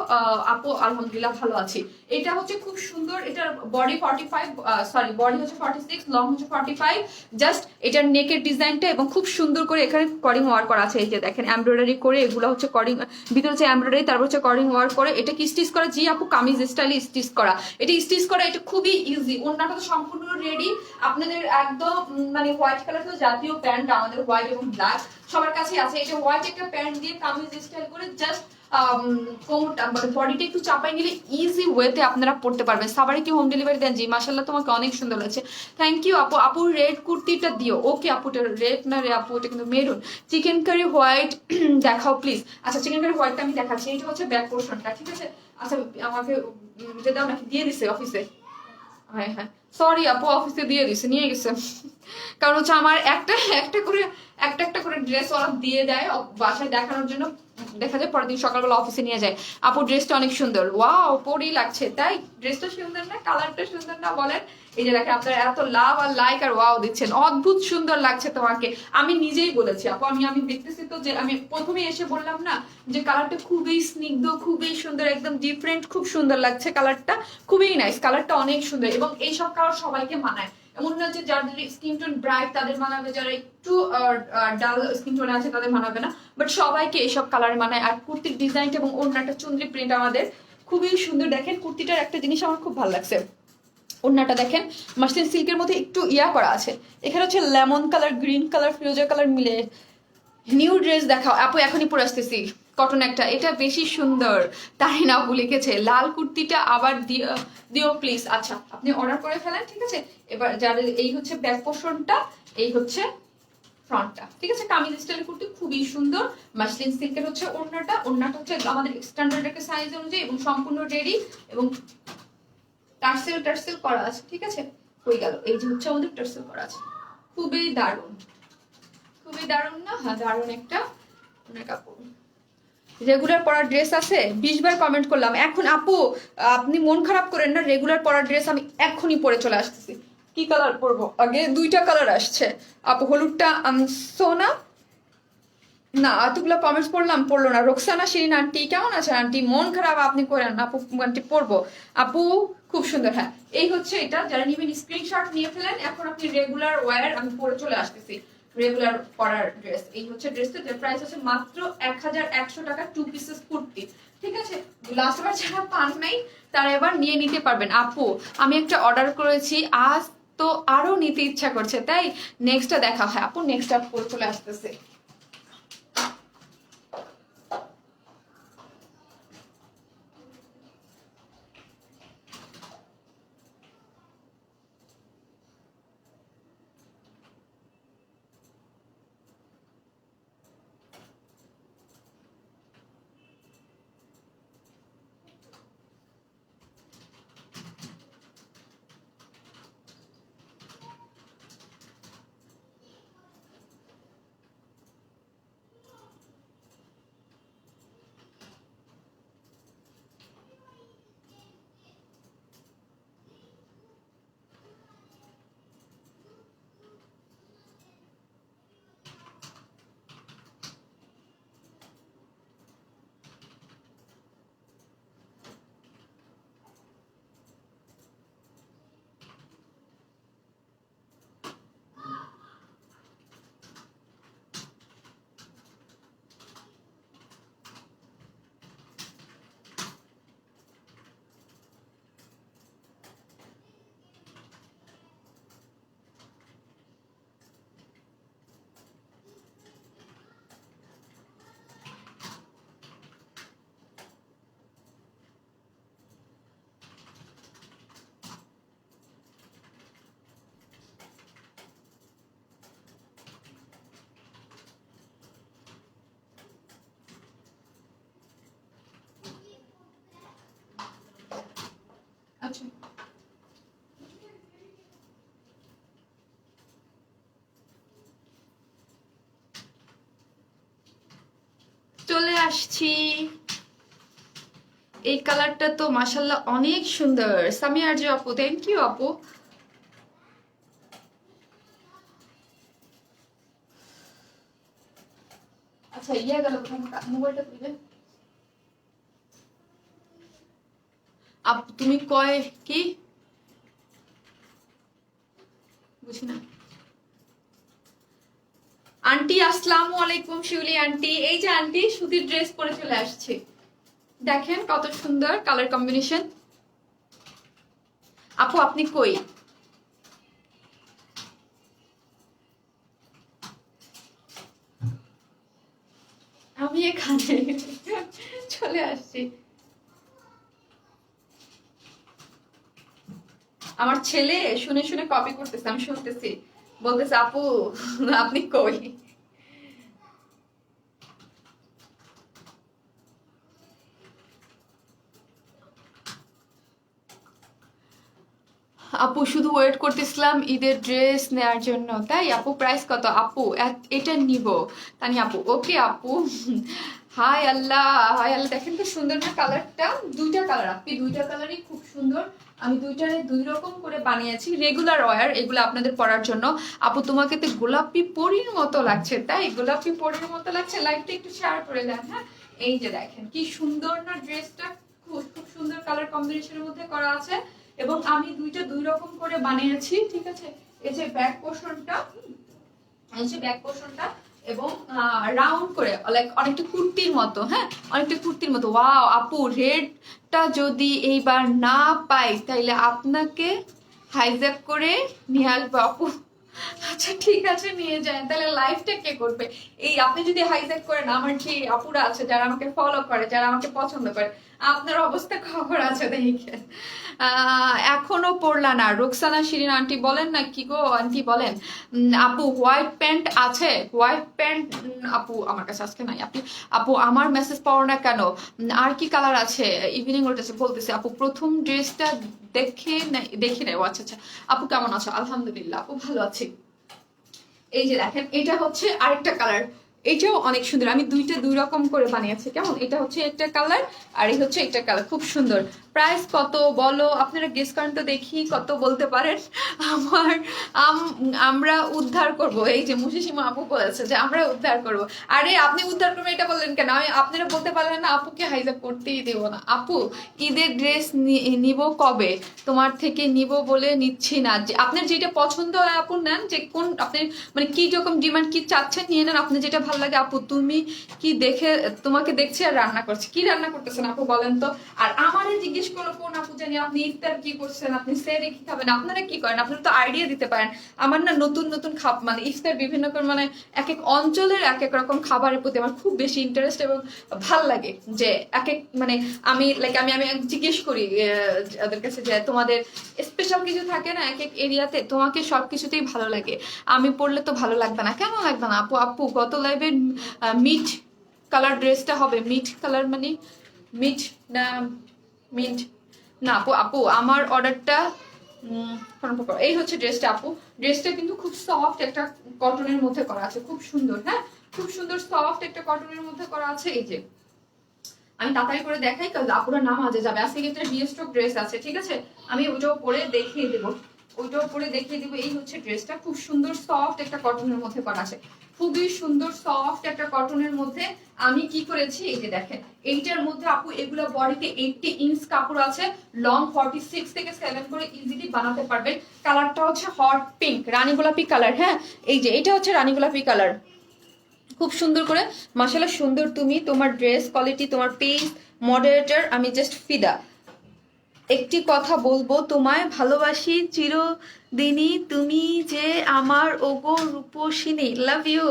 আপু আলহামদুলিল্লাহ ভালো আছি। এটা হচ্ছে খুব সুন্দর, এটার বডি 45, সরি বডি হচ্ছে 46, লং হচ্ছে 45। জাস্ট এটার নেকের ডিজাইনটা এবং খুব সুন্দর করে এখানে করিং ওয়ার্ক করা আছে, এই যে দেখেন এমব্রয়ডারি করে, এগুলো হচ্ছে করিং, ভিতরে হচ্ছে এমব্রয়ডারি, তারপর হচ্ছে করিং ওয়ার্ক করে। এটা কি স্টিচ করা? জি আপু কামিজ স্টাইলে স্টিচ করা, এটা স্টিচ করা, এটা খুবই ইজি। ওন্নাটা তো সম্পূর্ণ রেডি আপনাদের একদম, মানে হোয়াইট কালার তো জাতীয় প্যান্ট আমাদের, হোয়াইট এবং ব্ল্যাক সবার কাছে আছে। এটা হোয়াইট একটা প্যান্ট দিয়ে কামিজ স্টাইল করে জাস্ট কোমরটা মানে বডিটা একটু চাপাই নিলে ইজি ওয়েতে আপনারা পড়তে পারবেন। সাবারে কি হোম ডেলিভারি দেন? জি মাশাআল্লাহ তোমাকে অনেক সুন্দর লাগছে, থ্যাংক ইউ আপু। আপু রেড কুর্তিটা দিও, ওকে আপু এটা রেড না রে আপু, এটা কিন্তু মেরুন। চিকেন কারি হোয়াইট দেখাও প্লিজ। আচ্ছা চিকেন কারি হোয়াইটটা আমি দেখাচ্ছি, এটা হচ্ছে ব্যাক পোর্শনটা, ঠিক আছে? আচ্ছা আমাকে এটা দাও নাকি? দিয়ে দিছে অফিসে, হ্যাঁ হ্যাঁ সরি আপু অফিসে দিয়ে দিছে, নিয়ে গেছে। কারণ হচ্ছে আমার একটা একটা করে ড্রেস ওরা দিয়ে দেয় বাসায় দেখানোর জন্য, দেখা যায় পরের দিন সকালবেলা অফিসে নিয়ে যায়। আপু ড্রেসটা অনেক সুন্দর, ওয়াও পরি লাগছে তাই? ড্রেসটা সুন্দর না, কালারটা সুন্দর না বলেন? এই যে দেখেন আপনারা এত লাভ আর লাইক আর ওয়াও দিচ্ছেন, অদ্ভুত সুন্দর লাগছে তোমাকে। আমি নিজেই বলেছি আপু, আমি দেখতেছি তো, যে আমি প্রথমে এসে বললাম না যে কালারটা খুবই স্নিগ্ধ, খুবই সুন্দর, একদম ডিফারেন্ট, খুব সুন্দর লাগছে কালারটা, খুবই নাইস কালারটা, অনেক সুন্দর। এবং এইসব কালার সবাইকে মানায়, এমন না যে যাদের স্কিন টোন ব্রাইট তাদের মানাবে, যারা একটু ডাল স্কিন টোনে আছে তাদের মানাবে না, বাট সবাইকে এইসব কালার মানায়। আর কুর্তির ডিজাইনটা এবং ওড়নাটা চুনরি প্রিন্ট আমাদের খুবই সুন্দর। দেখেন কুর্তিটার একটা জিনিস আমার খুব ভালো লাগছে, ওড়নাটা দেখেন মাসলিন সিল্কের মধ্যে একটু ইয়া করা আছে, এখানে হচ্ছে লেমন কালার, গ্রিন কালার, ফিরোজা কালার মিলে। নিউ ড্রেস দেখাও আপু, এখনই পরে আসতেছি, কটন একটা, এটা বেশি সুন্দর। তারিনা আপু লিখেছে লাল কুর্তিটা আবার দিও প্লিজ। আচ্ছা আপনি অর্ডার করে ফেলেন, ঠিক আছে। এবার যাদের এই হচ্ছে ব্যাক পোর্শনটা, এই হচ্ছে ফ্রন্টটা, ঠিক আছে। কামিজ স্টাইলের কুর্তি খুবই সুন্দর। মাসলিন সিল্কের হচ্ছে ওড়নাটা, ওড়নাটা হচ্ছে আমাদের স্ট্যান্ডার্ড একটা সাইজ অনুযায়ী এবং সম্পূর্ণ রেডি এবং টার্সেল করা আছে, ঠিক আছে। হয়ে গেল, এই যে হচ্ছে আমাদের টার্সেল করা আছে। খুবই দারুণ, খুবই দারুণ না? হ্যাঁ দারুণ একটা কাপড়। রেগুলার পরার ড্রেস আছে 20 বার কমেন্ট করলাম। এখন আপু আপনি মন খারাপ করেন না, রেগুলার পরার ড্রেস আমি এখনই পরে চলে আসতেছি। কি কালার পরবো? আগে দুইটা কালার আসছে আপু, হলুদটা সোনা না। এতগুলো কমেন্টস পড়লো না। রোকসানা শিরিন আন্টি কেমন আছেন আন্টি? মন খারাপ আপনি করেন না আপু, আন্টি পরবো। আপু খুব সুন্দর। হ্যাঁ এই হচ্ছে এটা, যারা নিবেন স্ক্রিনশট নিয়ে ফেলেন। এখন আপনি রেগুলার ওয়্যার আমি পরে চলে আসতেছি। রেগুলার পরার ড্রেস, এই হচ্ছে ড্রেসটা, যে প্রাইস আছে মাত্র 1100 টাকা, 2 পিসেস কুর্তি, ঠিক আছে। লাস্ট বার যারা পান নাই তারা এবার নিয়ে নিতে পারবেন। আপু আমি একটা অর্ডার করেছি আজ, তো আরো নিতে ইচ্ছা করছে, তাই নেক্সটটা দেখা হয় আপু, নেক্সটটা পরে চলে আসতেছে। আচ্ছা চলে আসছি। এই কালারটা তো মাশাল্লাহ অনেক সুন্দর। সামিয়ার যে আপু, থ্যাংক ইউ আপু। আচ্ছা ইয়ে গেল, মোবাইলটা দিবে আপু। তুমি কয় কি বুঝি না। আন্টি আসসালামু আলাইকুম। শিউলি আন্টি, এই যে আন্টি সুতির ড্রেস পরে চলে আসছে, দেখেন কত সুন্দর কালার কম্বিনেশন। আপু আপনি কই? আমি এখানে চলে আসছি। আমার ছেলে শুনে শুনে কপি করতেছে, আমি শুনতেছি, বলতেছে আপু আপনি কই। আপু শুধু ওয়েট করতেছিলাম ঈদের ড্রেস নেয়ার জন্য, তাই আপু প্রাইস কত? আপু এটা নিব তানি আপু। ওকে আপু। হাই আল্লাহ, হাই আল্লাহ, দেখেন তো সুন্দর না কালারটা? দুইটা কালার আপনি, দুইটা কালারই খুব সুন্দর। আমি দুইটারে দুই রকম করে বানিয়েছি, রেগুলার ওয়্যার এগুলো আপনাদের পরার জন্য। আপু তোমাকে তো গোলাপি পরীর মতো লাগছে, তাই গোলাপি পরীর মতো লাগছে। লাইটটা একটু শেয়ার করে দেন। হ্যাঁ এই যে দেখেন কি সুন্দর না ড্রেসটা, খুব খুব সুন্দর কালার কম্বিনেশনের মধ্যে করা আছে এবং আমি দুইটা দুই রকম করে বানিয়েছি, ঠিক আছে। এই যে ব্যাক পোর্শনটা, এই যে ব্যাক পোর্শনটা এবং রাউন্ড করে লাইক অনেকটা কুর্তির মতো। হ্যাঁ অনেকটা কুর্তির মতো। ওয়াও আপু, রেডটা যদি এইবার না পাই তাইলে আপনাকে হাইজ্যাক করে নিয়ে আসবো আপু। আচ্ছা ঠিক আছে নিয়ে যান, তাহলে লাইফটা কে করবে? এই আপনি যদি হাইজ্যাক করেন, আমার যে আপুরা আছে যারা আমাকে ফলো করে, যারা আমাকে পছন্দ করে, আপনার অবস্থা খবর আছে দেখে। এখনো পড়লা না রুকসানা শিরিন আন্টি? বলেন না কি গো আন্টি বলেন। আপু হোয়াইট প্যান্ট আছে? হোয়াইট প্যান্ট আপু আমার কাছে আজকে নাই। আপনি আপু আমার মেসেজ পাও না কেন? আর কি কালার আছে? ইভিনিং বলতেছে আপু প্রথম ড্রেসটা দেখি নাই। ও আচ্ছা আচ্ছা। আপু কেমন আছো? আলহামদুলিল্লাহ আপু ভালো আছি। এই যে দেখেন এটা হচ্ছে আরেকটা কালার, এটাও অনেক সুন্দর। আমি দুই রকম করে বানিয়েছি, কেমন? এটা হচ্ছে একটা কালার আর এই হচ্ছে একটা কালার, খুব সুন্দর। প্রাইস কত বলো? আপনারা গেস করেন তো দেখি কত বলতে পারেন। আমার আমরা উদ্ধার করব, এই যে মুশিসিমা আপু বলেছে যে আমরা উদ্ধার করব। আরে আপনি উদ্ধার করবেন এটা বললেন কেন? আপনারা বলতে পারলেন না আপুকে হাইজাক করতেই দেবো না। আপু ঈদের ড্রেস নিব কবে? তোমার থেকে নিব বলে নিচ্ছি না, যে আপনার যেটা পছন্দ হয় আপু নেন, যে কোন আপনি মানে কি রকম ডিমান্ড কি চাচ্ছেন নিয়ে নেন, আপনি যেটা ভালো লাগে। আপু তুমি কি দেখে, তোমাকে দেখছি আর রান্না করছি, কি রান্না করতেছেন আপু বলেন তো? আর আমারে জিজ্ঞেস করলো কোন আপু জানি আপনি ইফতার কি করছেন, আপনি সেরে কি খাবেন, আপনারা কি করেন, আপনারা তো আইডিয়া দিতে পারেন। আমার না নতুন নতুন মানে ইফতার বিভিন্ন মানে এক এক অঞ্চলের এক এক রকম খাবারের প্রতি আমার খুব বেশি ইন্টারেস্ট এবং ভাল লাগে। যে এক এক মানে আমি লাইক আমি জিজ্ঞেস করি ওদের কাছে যে তোমাদের স্পেশাল কিছু থাকে না এক এক এরিয়াতে, তোমাকে সবকিছুতেই ভালো লাগে, আমি পড়লে তো ভালো লাগবে না। কেন লাগবে না আপু? আপু গত লাইভের মিট কালার ড্রেসটা হবে? মিট কালার মানে মিট না মিট না আপু? আপু আমার অর্ডারটা এই হচ্ছে ড্রেসটা আপু। ড্রেসটা কিন্তু খুব সফট একটা কটনের মধ্যে করা আছে, খুব সুন্দর। হ্যাঁ খুব সুন্দর সফট একটা কটনের মধ্যে করা আছে। এই যে আমি তাড়াতাড়ি করে দেখাই কারণ আপুরা নামাজে যাবে, আজকে কিন্তু রিস্টক ড্রেস আছে, ঠিক আছে? আমি ওইটাও পরে দেখিয়ে দেবো, ওইটাও পরে দেখিয়ে দেবো। এই হচ্ছে ড্রেসটা, খুব সুন্দর সফট একটা কটনের মধ্যে করা আছে, খুবই সুন্দর সফট একটা কটনের মধ্যে। আমি কি করেছি এই যে দেখেন, এইটার মধ্যে আপু এগুলো বডিতে 80 ইঞ্চ কাপড় আছে, লং 46 থেকে 7 করে ইজিলি বানাতে পারবেন। কালারটা হচ্ছে হট পিঙ্ক, রানী গোলাপি কালার। হ্যাঁ এই যে এটা হচ্ছে রানী গোলাপি কালার, খুব সুন্দর করে মাশাআল্লাহ সুন্দর। তুমি তোমার ড্রেস কোয়ালিটি, তোমার পেজ মডারেটর, আমি জাস্ট ফিদা। একটি কথা বলবো, তোমায় ভালোবাসি চিরদিনই, তুমি যে আমার ওগো রূপসিনী। লাভ ইউ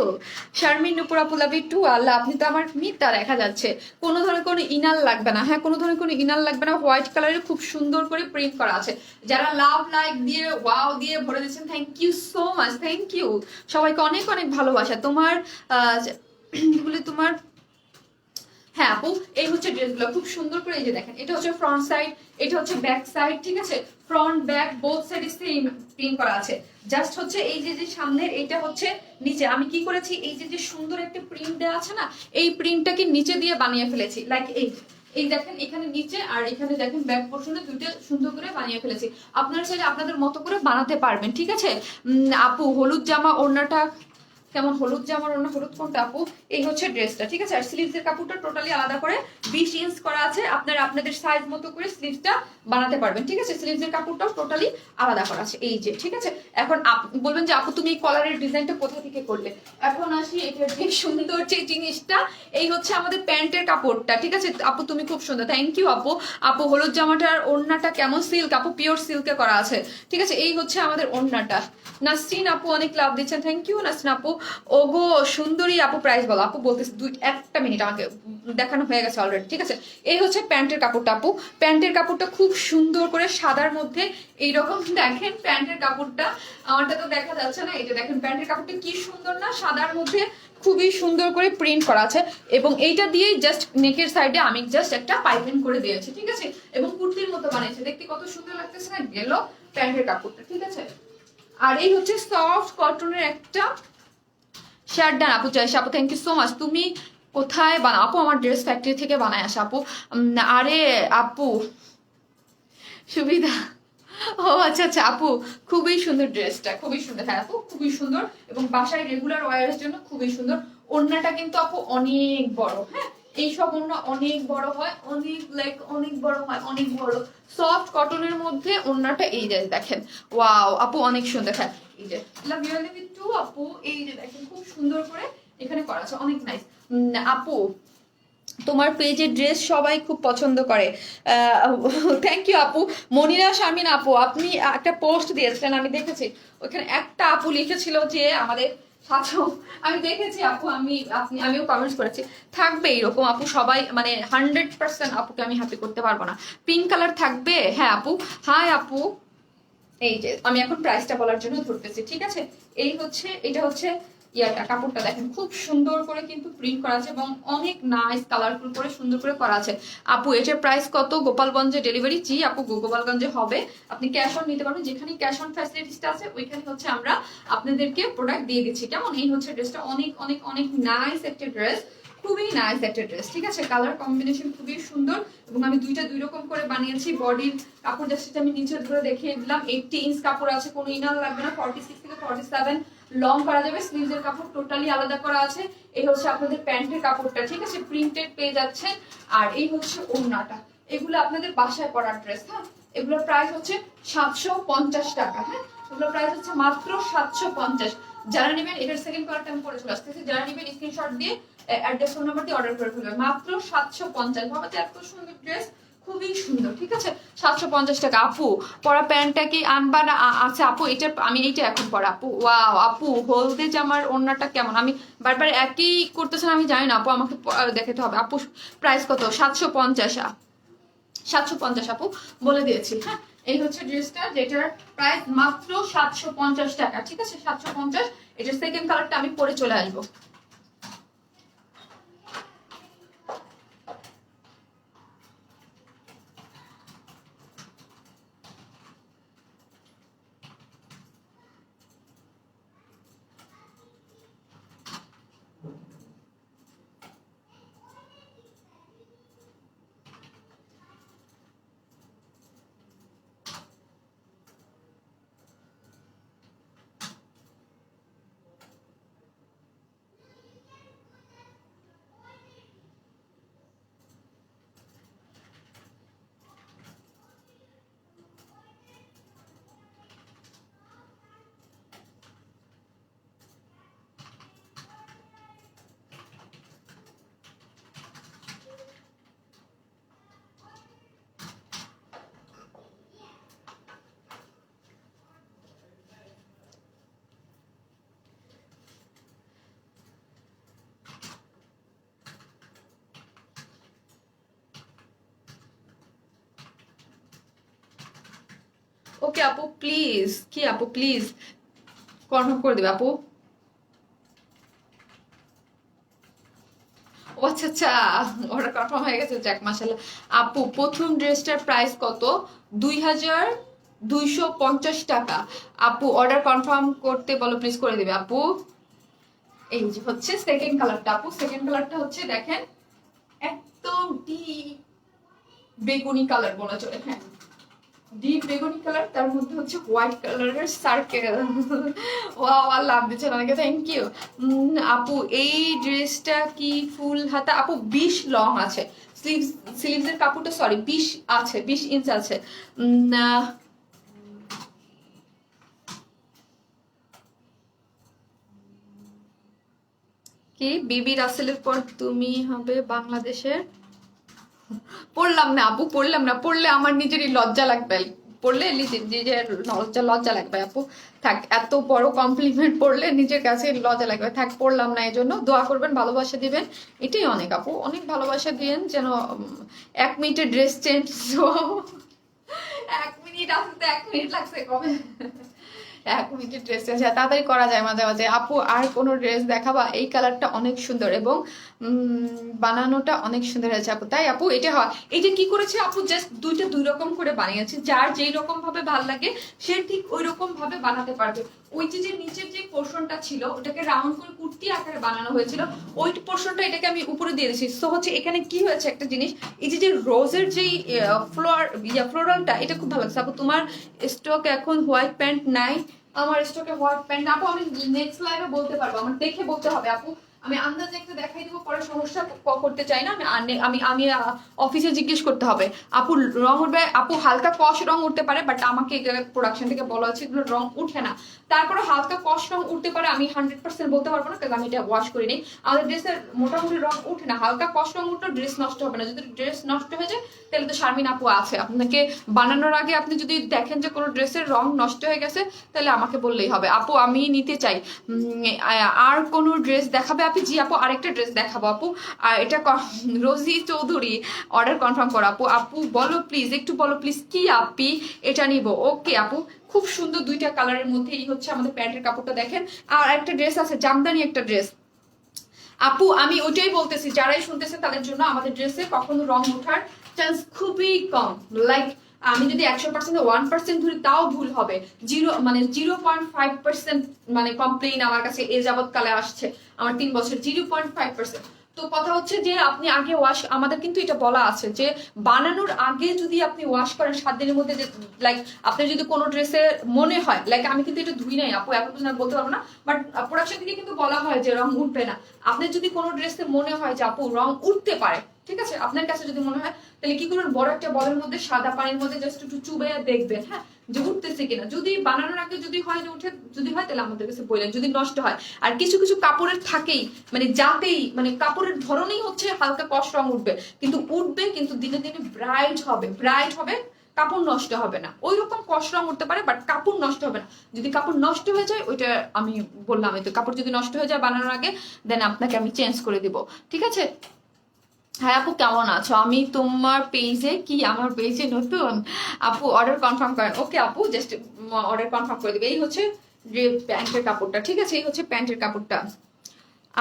শারমিন নুপুর আপু, লাভ ইউ টু। আল্লাহ আপনি তো আমার মিটটা দেখা যাচ্ছে। কোনো ধরনের কোনো ইনার লাগবে না। হ্যাঁ কোনো ধরনের কোনো ইনার লাগবে না। হোয়াইট কালারের খুব সুন্দর করে প্রিন্ট করা আছে। যারা লাভ লাইক দিয়ে ওয়াও দিয়ে ভরে দিচ্ছেন, thank you so much, thank you সবাইকে অনেক অনেক ভালোবাসা। তোমার বলে তোমার হ্যাঁ আপু এই হচ্ছে ড্রেসগুলো খুব সুন্দর করে। এই যে দেখেন এটা হচ্ছে ফ্রন্ট সাইড, এটা হচ্ছে ব্যাক সাইড, ঠিক আছে? ফ্রন্ট ব্যাক বোথ সাইডে সেম প্রিন্ট করা আছে। জাস্ট হচ্ছে এই যে সামনের এইটা হচ্ছে নিচে আমি কি করেছি, এই যে সুন্দর একটা প্রিন্ট দেওয়া আছে না, এই প্রিন্টটাকে নিচে দিয়ে বানিয়ে ফেলেছি। লাইক এই দেখেন এখানে নিচে আর এখানে দেখেন ব্যাক পোর্শনে দুইটা সুন্দর করে বানিয়ে ফেলেছি। আপনারা চাইলে আপনাদের মতো করে বানাতে পারবেন, ঠিক আছে? আপু হলুদ জামা ওড়নাটা কেমন? হলুদ জামার ওড়না, হলুদ কোনটা আপু? এই হচ্ছে ড্রেসটা, ঠিক আছে? আর স্লিভসের কাপড়টা টোটালি আলাদা করে 20 ইঞ্চ করা আছে, আপনারা আপনাদের সাইজ মতো করে স্লিভসটা বানাতে পারবেন, ঠিক আছে? স্লিভসের কাপড়টাও টোটালি আলাদা করা আছে। এই যে ঠিক আছে। এখন বলবেন যে আপু তুমি এই কলারের ডিজাইনটা কোথা থেকে করলে? এখন আসি এটার যে সুন্দর যে জিনিসটা, এই হচ্ছে আমাদের প্যান্টের কাপড়টা, ঠিক আছে? আপু তুমি খুব সুন্দর, থ্যাংক ইউ আপু। আপু হলুদ জামাটার ওড়নাটা কেমন? সিল্ক আপু, পিওর সিল্কে করা আছে, ঠিক আছে? এই হচ্ছে আমাদের ওড়নাটা। নাসরিন আপু অনেক লাভ দিচ্ছেন, থ্যাংক ইউ নাসরিন আপু। ওগো সুন্দরী আপু প্রাইস বলো। আপু বলতেছে একটা মিনিট, আমাকে দেখানো হয়ে গেছে অলরেডি, ঠিক আছে? এই হচ্ছে প্যান্টের কাপড়টা আপু। প্যান্টের কাপড়টা খুব সুন্দর করে সাদার মধ্যে এইরকম দেখেন প্যান্টের কাপড়টা, আমারটা তো দেখা যাচ্ছে না, এটা দেখেন প্যান্টের কাপড়টা কি সুন্দর না, সাদার মধ্যে খুবই সুন্দর করে প্রিন্ট করা আছে। এবং এইটা দিয়েই জাস্ট নেকের সাইডে আমি জাস্ট একটা পাইপিং করে দিয়েছি, ঠিক আছে? এবং কুর্তির মতো বানিয়েছে, দেখতে কত সুন্দর লাগতেছে না? গেল প্যান্টের কাপড়টা, ঠিক আছে? আর এই হচ্ছে সফট কটনের একটা শার্ট। ডান আপু চাইছে আপু, থ্যাংক ইউ সো মাচ। তুমি কোথায় বানাও আপু? আমার ড্রেস ফ্যাক্টরি থেকে বানায় আসা আপু। আরে আপু সুবিধা, ও আচ্ছা আচ্ছা আপু খুবই সুন্দর ড্রেসটা, খুবই সুন্দর। হ্যাঁ আপু খুবই সুন্দর এবং বাসায় রেগুলার ওয়ারের জন্য খুবই সুন্দর। ওড়নাটা কিন্তু আপু অনেক বড়, হ্যাঁ এইসব ওড়না অনেক বড় হয়, অনেক লাইক অনেক বড় হয়, অনেক বড় সফট কটনের মধ্যে ওড়নাটা। এই যে দেখেন ওয়াও আপু অনেক সুন্দর। হ্যাঁ এই যে love you love you too আপু, এই যে দেখেন খুব সুন্দর করে এখানে করা আছে, অনেক নাইস আপু। তোমার পেজের ড্রেস সবাই খুব পছন্দ করে। থ্যাংক ইউ আপু। মনিরা শারমিন আপু, আপনি একটা পোস্ট দিয়েছিলেন, আমি দেখেছি। ওইখানে একটা আপু লিখেছিল যে আমাদের সাথে, আমি দেখেছি আপু, আমিও কমেন্টস করেছি। থাকবে এরকম আপু, সবাই মানে 100% আপুকে আমি হ্যাপি করতে পারবো না। পিঙ্ক কালার থাকবে, হ্যাঁ আপু। হাই আপু, এই যে আমি এখন প্রাইসটা বলার জন্য ধরতেছি, ঠিক আছে? এটা হচ্ছে ইয়াটা, কাপড়টা দেখেন খুব সুন্দর করে কিন্তু প্রিন্ট করা আছে এবং অনেক নাইস কালারফুল করে সুন্দর করে করা আছে। আপু এটার প্রাইস কত? গোপালগঞ্জে ডেলিভারি? জি আপু, গোপালগঞ্জে হবে। আপনি ক্যাশ অন নিতে পারবেন, যেখানে ক্যাশ অন ফ্যাসিলিটিসটা আছে ওইখানে হচ্ছে আমরা আপনাদেরকে প্রোডাক্ট দিয়ে দিচ্ছি। কেমন? এই হচ্ছে ড্রেসটা, অনেক অনেক অনেক নাইস একটা ড্রেস, খুবই নাইস একটা ড্রেস, ঠিক আছে? কালার কম্বিনেশন খুবই সুন্দর এবং আমি দুই রকম করে বানিয়েছি। বডির কাপড় জাস্ট আমি নিচে ধরে দেখিয়ে দিলাম। 80 ইঞ্চ কাপড় আছে, কোনো ইনার লাগবে না। 46 থেকে 47 লং করা যাবে। স্লিভসের কাপড় টোটালি আলাদা করা আছে। এই হচ্ছে আপনাদের প্যান্টের কাপড়টা, ঠিক আছে? প্রিন্টেড পেয়ে যাচ্ছেন। আর এই হচ্ছে ওড়নাটা। এগুলো আপনাদের বাসায় পরার ড্রেস, হ্যাঁ? এগুলোর প্রাইস হচ্ছে 750 টাকা, হ্যাঁ? এগুলোর প্রাইস হচ্ছে মাত্র 750। যারা নেবেন, এটার সেকেন্ড কালারটা আমি পরে চলে আসতেছি, যারা নেবেন স্ক্রিনশট দিয়ে অ্যাড্রেস ফোন নাম্বার দিয়ে অর্ডার করে ফেলবেন। মাত্র 750। ভাবাতে এত সুন্দর ড্রেস, খুবই সুন্দর, ঠিক আছে? 750 টাকা। আপু পরা প্যান্টটা কি আনবা না? আচ্ছা আপু, এটা আমি এইটা এখন পরা। আপু ওয়াও, আপু হলদে জামার ওড়নাটা কেমন? আমি বারবার একই করতেছেন, আমি জানি না আপু, আমাকে দেখাতে হবে। আপু প্রাইস কত? 750। 750 আপু বলে দিয়েছি, হ্যাঁ? এই হচ্ছে ড্রেসটা, যেটার প্রাইস মাত্র 750 টাকা, ঠিক আছে? 750। এটার সেকেন্ড কালারটা আমি পরে চলে আসবো। ওকে আপু প্লিজ, কি আপু প্লিজ কনফার্ম করে দেবে আপু। ও আচ্ছা আচ্ছা, ওটা কনফার্ম হয়ে গেছে, যাক মাশাআল্লাহ। আপু প্রথম ড্রেসটার প্রাইস কত? 2250 টাকা। আপু অর্ডার কনফার্ম করতে বলো প্লিজ, করে দেবে আপু। এই যে হচ্ছে সেকেন্ড কালারটা আপু, সেকেন্ড কালারটা হচ্ছে দেখেন একদম ডিপ বেগুনি কালার বলা চলে, হ্যাঁ ডিপ বেগুনি কালার, তার মধ্যে হচ্ছে হোয়াইট কালারের সার্কেল। ওয়াও, লাভ দিচ্ছেন অনেকে, থ্যাংক ইউ। আপু এই ড্রেসটা কি ফুল হাতা? আপু 20 লং আছে। স্লিভসের কাপড়টা সরি 20 আছে, 20 ইঞ্চ আছে। কি বিবি রাসেলের পর তুমি হবে বাংলাদেশের? পড়লাম না আপু, পড়লাম না। পড়লে আমার নিজেরই লজ্জা লাগবে, পড়লে নিজের লজ্জা লজ্জা লাগবে আপু। থাক, এত বড় কমপ্লিমেন্ট পড়লে নিজের কাছে লজ্জা লাগবে, থাক পড়লাম না। এই জন্য দোয়া করবেন, ভালোবাসা দিবেন, এটাই অনেক আপু। অনেক ভালোবাসা দিবেন যেন 1 মিনিটের ড্রেস চেঞ্জ। 1 মিনিট আসতে 1 মিনিট লাগছে কবে? 1 মিনিটের ড্রেস চেঞ্জ তাড়াতাড়ি করা যায় মাঝে মাঝে। আপু আর কোনো ড্রেস দেখাবা? এই কালারটা অনেক সুন্দর এবং বানানোটা অনেক সুন্দর হয়েছে আপু। তাই আপু এটা হয়, এইটা কি করেছে আপু, জাস্ট দুইটা দুই রকম করে বানিয়েছে। যার যেই রকম ভাবে ভাল লাগে সে ঠিক ওই রকম ভাবে বানাতে পারবে। ওই যে নিচের যে পোর্শনটা ছিল ওটাকে রাউন্ড করে কুর্তি আকারে বানানো হয়েছিল, ওই পোর্শনটা এটাকে আমি উপরে দিয়ে দিয়েছি। তো হচ্ছে এখানে কি হয়েছে একটা জিনিস, এই যে রোজের যেই ফ্লোরালটা, এটা খুব ভালো লাগছে আপু। তোমার স্টক এখন হোয়াইট প্যান্ট নাই? আমার স্টকে হোয়াইট প্যান্ট আপু, আমি নেক্সট লাইভে বলতে পারবো, আমার দেখে বলতে হবে আপু। আমি আন্দাজে একটা দেখাই দিব, পরে সমস্যা করতে চাই না। আমি অফিসে জিজ্ঞেস করতে হবে আপু রং উঠবে, আপু হালকা কষ রং উঠতে পারে, বাট আমাকে প্রোডাকশন থেকে বলা হচ্ছে এগুলো রং উঠে না। তারপরে হালকা কষ রং উঠতে পারে, আমি 100% বলতে পারবো না, কারণ আমি এটা ওয়াশ করিনি। আমাদের ড্রেসের মোটামুটি রং উঠে না, হালকা কষ রং উঠলে ড্রেস নষ্ট হবে না। যদি ড্রেস নষ্ট হয়ে যায় তাহলে তো শারমিন আপু আছে, আপনাকে বানানোর আগে আপনি যদি দেখেন যে কোনো ড্রেসের রং নষ্ট হয়ে গেছে তাহলে আমাকে বললেই হবে আপু আমি নিতে চাই। আর কোনো ড্রেস দেখাবে আপনি? জি আপু আরেকটা ড্রেস দেখাবো আপু। আর এটা রোজি চৌধুরী অর্ডার কনফার্ম করো আপু। আপু বলো প্লিজ, একটু বলো প্লিজ কি আপি এটা নিব। ওকে আপু, খুব সুন্দর দুইটা কালারের মধ্যে। এই হচ্ছে আমাদের প্যান্টের কাপড়টা দেখেন। আর একটা ড্রেস আছে জামদানি একটা ড্রেস আপু, আমি ওইটাই বলতেছি, যারাই শুনতেছে তাদের জন্য আমাদের ড্রেসে কখনো রং ওঠার চান্স খুবই কম। লাইক আমি যদি 100% 1% ধরি তাও ভুল হবে। 0.5% মানে কমপ্লেইন আমার কাছে এ যাবৎকালে আসছে, আমার 3 বছর 0.5%। তো কথা হচ্ছে যে আপনি আগে ওয়াশ, আমাদের কিন্তু এটা বলা আছে যে বানানোর আগে যদি আপনি ওয়াশ করেন 7 দিনের মধ্যে, যে লাইক আপনি যদি কোনো ড্রেসে মনে হয়, লাইক আমি কিন্তু এটা ধুই নাই আপু, এখন পর্যন্ত বলতে পারবো না, বাট প্রোডাকশন থেকে কিন্তু বলা হয় যে রং উঠবে না। আপনার যদি কোনো ড্রেসে মনে হয় যে আপু রং উঠতে পারে, ঠিক আছে, আপনার কাছে যদি মনে হয় তাহলে কি করবেন, বড় একটা বলের মধ্যে সাদা পানির মধ্যে জাস্ট একটু চুবে দেখবেন, হ্যাঁ, যে উঠতেছে কিনা। যদি বানানোর আগে যদি হয় যে উঠে, যদি হয় তাহলে আমাদের কাছে বললেন, যদি নষ্ট হয়। আর কিছু কিছু কাপড়ের থাকেই, মানে যাতেই, মানে কাপড়ের ধরনেই হচ্ছে হালকা কষ রং উঠবে, কিন্তু উঠবে, কিন্তু দিনে দিনে ব্রাইট হবে, ব্রাইট হবে, কাপড় নষ্ট হবে না। ওই রকম কষ রং উঠতে পারে, বাট কাপড় নষ্ট হবে না। যদি কাপড় নষ্ট হয়ে যায়, ওইটা আমি বললাম, তো কাপড় যদি নষ্ট হয়ে যায় বানানোর আগে, দেন আপনাকে আমি চেঞ্জ করে দিব, ঠিক আছে। হ্যাঁ আপু কেমন আছো? আমি তোমার পেজে, কি আমার পেজে নতুন? আপু অর্ডার কনফার্ম করেন। ওকে আপু, জাস্ট অর্ডার কনফার্ম করে দিবে। এই হচ্ছে যে প্যান্টের কাপড়টা, ঠিক আছে, এই হচ্ছে প্যান্টের কাপড়টা।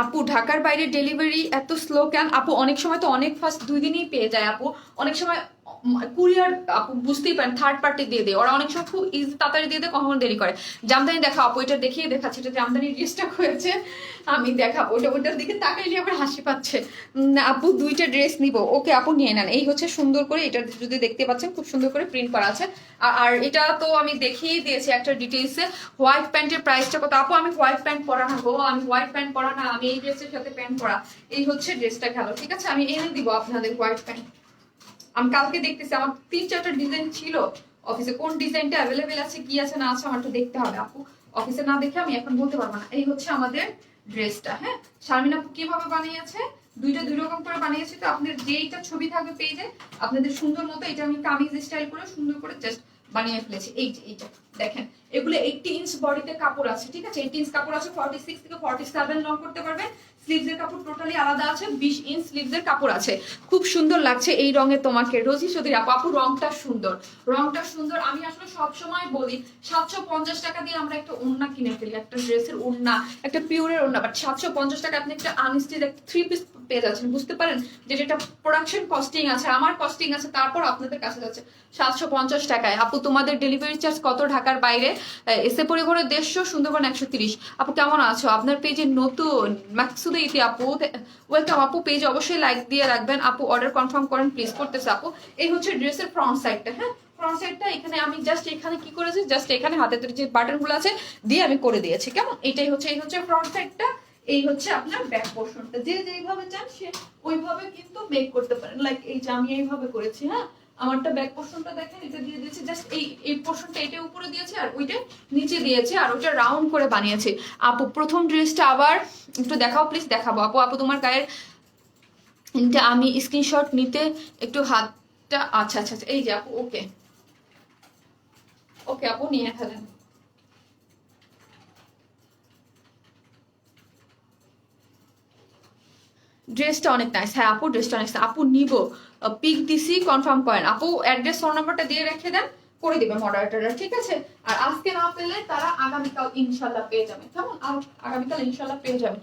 আপু ঢাকার বাইরে ডেলিভারি এত স্লো কেন? আপু অনেক সময় তো অনেক ফাস্ট 2 দিনেই পেয়ে যায় আপু। অনেক সময় কুরিয়ার আপু বুঝতেই পারেন থার্ড পার্টি দিয়ে দেয়, ওরা অনেক সময় খুব ইজি তাড়াতাড়ি দিয়ে দেয়, কখনো দেরি করে। জামদানি দেখা আপু, এটা দেখিয়ে দেখাচ্ছে, এটা জামদানি রিস্টক হয়েছে, আমি দেখাবো। ওটার দিকে তাকাইলে আমার হাসি পাচ্ছে। আপু 2টা ড্রেস নিব। ওকে আপু নিয়ে নেন। এই হচ্ছে সুন্দর করে, এটা যদি দেখতে পাচ্ছেন খুব সুন্দর করে প্রিন্ট করা আছে। আর এটা তো আমি দেখিয়ে দিয়েছি একটা ডিটেইলসে। হোয়াইট প্যান্টের প্রাইসটা কত? আপু আমি হোয়াইট প্যান্ট পরা না গো, আমি হোয়াইট প্যান্ট পরা না, আমি এই ড্রেসের সাথে প্যান্ট পরা। এই হচ্ছে ড্রেসটা গেল, ঠিক আছে, আমি এনে দিব আপনাদের হোয়াইট প্যান্ট। আমি কালকে দেখতেছি, আমার 3-4টা ডিজাইন ছিল অফিসে, কোন ডিজাইনটা অ্যাভেলেবেল আছে, কি আছে না আছে আমার তো দেখতে হবে আপু। অফিসে না দেখে আমি এখন বলতে পারবো না। এই হচ্ছে আমাদের ড্রেসটা, হ্যাঁ। শারমিন আপু কিভাবে বানিয়েছে, 2 রকম করে বানিয়েছে। তো আপনাদের যেইটা ছবি থাকবে পেজে, আপনাদের সুন্দর মতো, এটা আমি কামিজ স্টাইল করে সুন্দর করে জাস্ট বানিয়ে ফেলেছি। এইটা দেখেন, এগুলো 80 ইঞ্চ বডিতে কাপড় আছে, ঠিক আছে, 80 ইঞ্চ কাপড় আছে, 46 থেকে 47 লং করতে পারবেন। স্লিভসের কাপড় টোটালি আলাদা আছে, 20 ইঞ্চ স্লিভসের কাপড় আছে। খুব সুন্দর লাগছে এই রঙে তোমাকে রোজি চৌধুরী আপু। আপু রংটা সুন্দর, রংটা সুন্দর। আমি আসলে সব সময় বলি 750 টাকা দিয়ে আমরা একটা ওড়না কিনে ফেলি, একটা ড্রেসের ওড়না, একটা পিওরের ওড়না, বাট 750 টাকা আপনি একটা আনস্টিচ 3 পিস পেয়ে যাচ্ছেন। বুঝতে পারেন যে এটা প্রোডাকশন কস্টিং আছে, আমার কস্টিং আছে, তারপর আপনাদের কাছে যাচ্ছে 750 টাকায়। আপু তোমাদের ডেলিভারি চার্জ কত ঢাকার বাইরে? এসে পরিবহনের 150, সুন্দরবন 130। আপু কেমন আছো? আপনার পেজে নতুন মাকসুদা ইতি আপু, ওয়েলকাম আপু। পেজে অবশ্যই লাইক দিয়ে রাখবেন আপু। অর্ডার কনফার্ম করেন প্লিজ, করতেছে আপু। এই হচ্ছে ড্রেসের ফ্রন্ট সাইডটা, হ্যাঁ, ফ্রন্ট সাইডটা এখানে আমি জাস্ট এখানে কি করেছি, জাস্ট এখানে হাতের যে বাটন গুলো আছে দিয়ে আমি করে দিয়েছি, কেমন। এটাই হচ্ছে, এই হচ্ছে ফ্রন্ট সাইডটা। এই হচ্ছে আপনার ব্যাক পোর্শনটা, যে যেইভাবে চান সে ওইভাবে কিন্তু মেক করতে পারেন। লাইক এই যে আমি এইভাবে করেছি, হ্যাঁ, আমারটা ব্যাক পোর্শনটা দেখেন, এটা দিয়ে দিয়েছি জাস্ট এই পোর্শনটা, এটা উপরে দিয়েছি আর ওইটা নিচে দিয়েছি, আর ওটা রাউন্ড করে বানিয়েছি। আপু প্রথম ড্রেসটা আবার একটু দেখাও প্লিজ। দেখাবো আপু। আপু তোমার গায়ের এটা আমি স্ক্রিনশট নিতে একটু হাতটা, আচ্ছা আচ্ছা আচ্ছা, এই যে আপু, ওকে ওকে আপু নিয়ে ফেলেন। ড্রেসটা অনেক নাইস। হ্যাঁ আপু ড্রেসটা অনেক nice। আপু নিব, পিক দিছি, কনফার্ম করেন আপু। অ্যাড্রেস ফোন নাম্বারটা দিয়ে রেখে দেন, করে দিবে মডারেটররা, ঠিক আছে। আর আজকে না পেলে তারা আগামীকাল ইনশাল্লাহ পেয়ে যাবে, কেমন, আগামীকাল ইনশাল্লাহ পেয়ে যাবেন।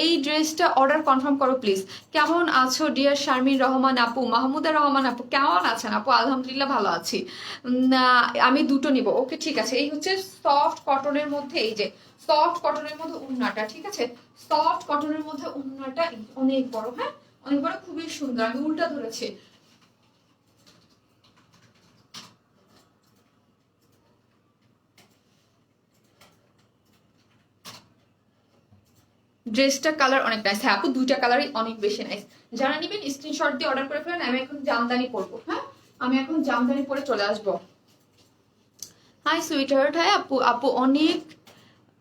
এই ড্রেসটা অর্ডার কনফার্ম করো প্লিজ। কেমন আছো ডিয়ার শারমিন রহমান আপু? মাহমুদা রহমান আপু কেমন আছেন আপু? আলহামদুলিল্লাহ ভালো আছি। আমি 2টো নিব। ওকে ঠিক আছে। এই হচ্ছে সফট কটনের মধ্যে, এই যে সফট কটনের মধ্যে উন্নাটা, ঠিক আছে, সফট কটনের মধ্যে উন্নাটা অনেক বড়, হ্যাঁ, অনেক বড়, খুবই সুন্দর। আমি উল্টা ধরেছি। ড্রেসটা কালার অনেক নাইস। হ্যাঁ আপু দুইটা কালারই অনেক বেশি নাইস। যারা নেবেন স্ক্রিনশট দিয়ে অর্ডার করে ফেলেন। আমি এখন জামদানি পরবো। হ্যাঁ আমি এখন জামদানি পরে চলে আসবো। Hi sweetheart. হ্যাঁ আপু, আপু অনেক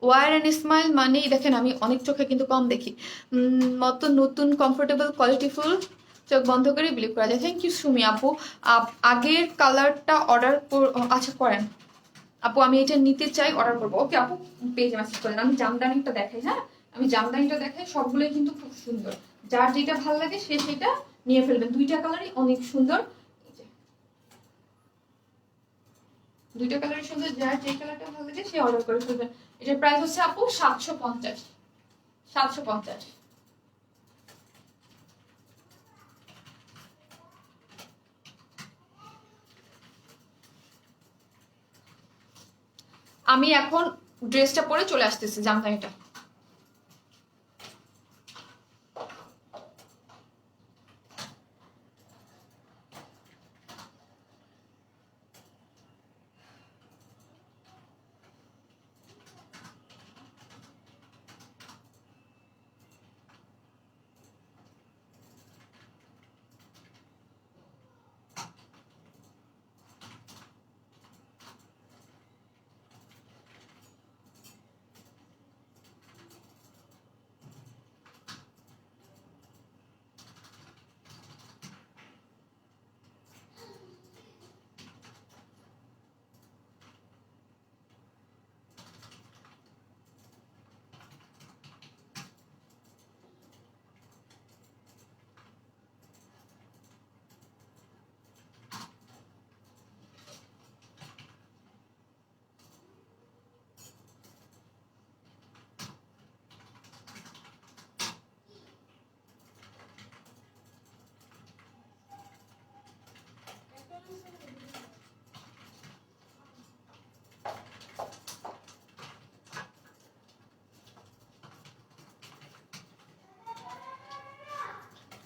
ওয়ার অ্যান্ড স্মাইল মানেই দেখেন আমি অনেক চোখে কিন্তু কম দেখি। মতো নতুন কমফোর্টেবল কোয়ালিটিফুল, চোখ বন্ধ করে বিলিভ করা যায়। থ্যাংক ইউ সুমি আপু। আগের কালারটা অর্ডার আচ্ছা করেন আপু, আমি এটা নিতে চাই, অর্ডার করবো। ওকে আপু পেজে মেসেজ করেন। আমি জামদানিটা দেখাই। হ্যাঁ আমি জামদানিটা দেখাই, সবগুলোই কিন্তু খুব সুন্দর। যার যেটা ভালো লাগে সে সেটা নিয়ে ফেলবেন। দুইটা কালারই অনেক সুন্দর, দুইটা কালারই সুন্দর। যার যে কালারটা ভালো লাগে সে অর্ডার করে ফেলবেন। এটার প্রাইস হচ্ছে আপু 750। 750। আমি এখন ড্রেসটা পরে চলে আসতেছি, জামদানিটা।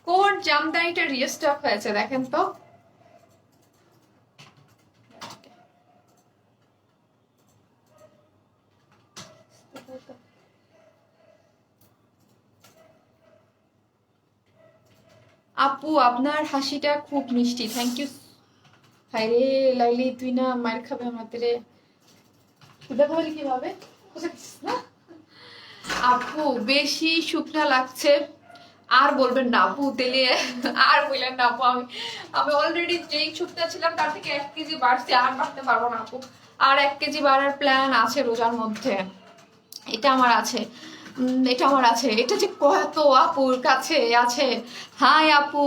কোন জামদানিটা রিস্টক হয়েছে দেখেন তো। আপু আপনার হাসিটা খুব মিষ্টি, থ্যাংক ইউ। হায় রে লাইলি, তুই না মার খাবে আমাদের রে। দেখা হলে কিভাবে না আপু, বেশি শুকনা লাগছে আর বলবেন না আপু, তেলে আর বললেন না আপু। আমি অলরেডি যেই শুকনা ছিলাম তার থেকে 1 কেজি বাড়ছি, আর বাড়তে পারবো না আপু। আর 1 কেজি বাড়ার প্ল্যান আছে রোজার মধ্যে, এটা আমার আছে। এটা আমার আছে, এটা যে কত আপুর কাছে আছে। হাই আপু,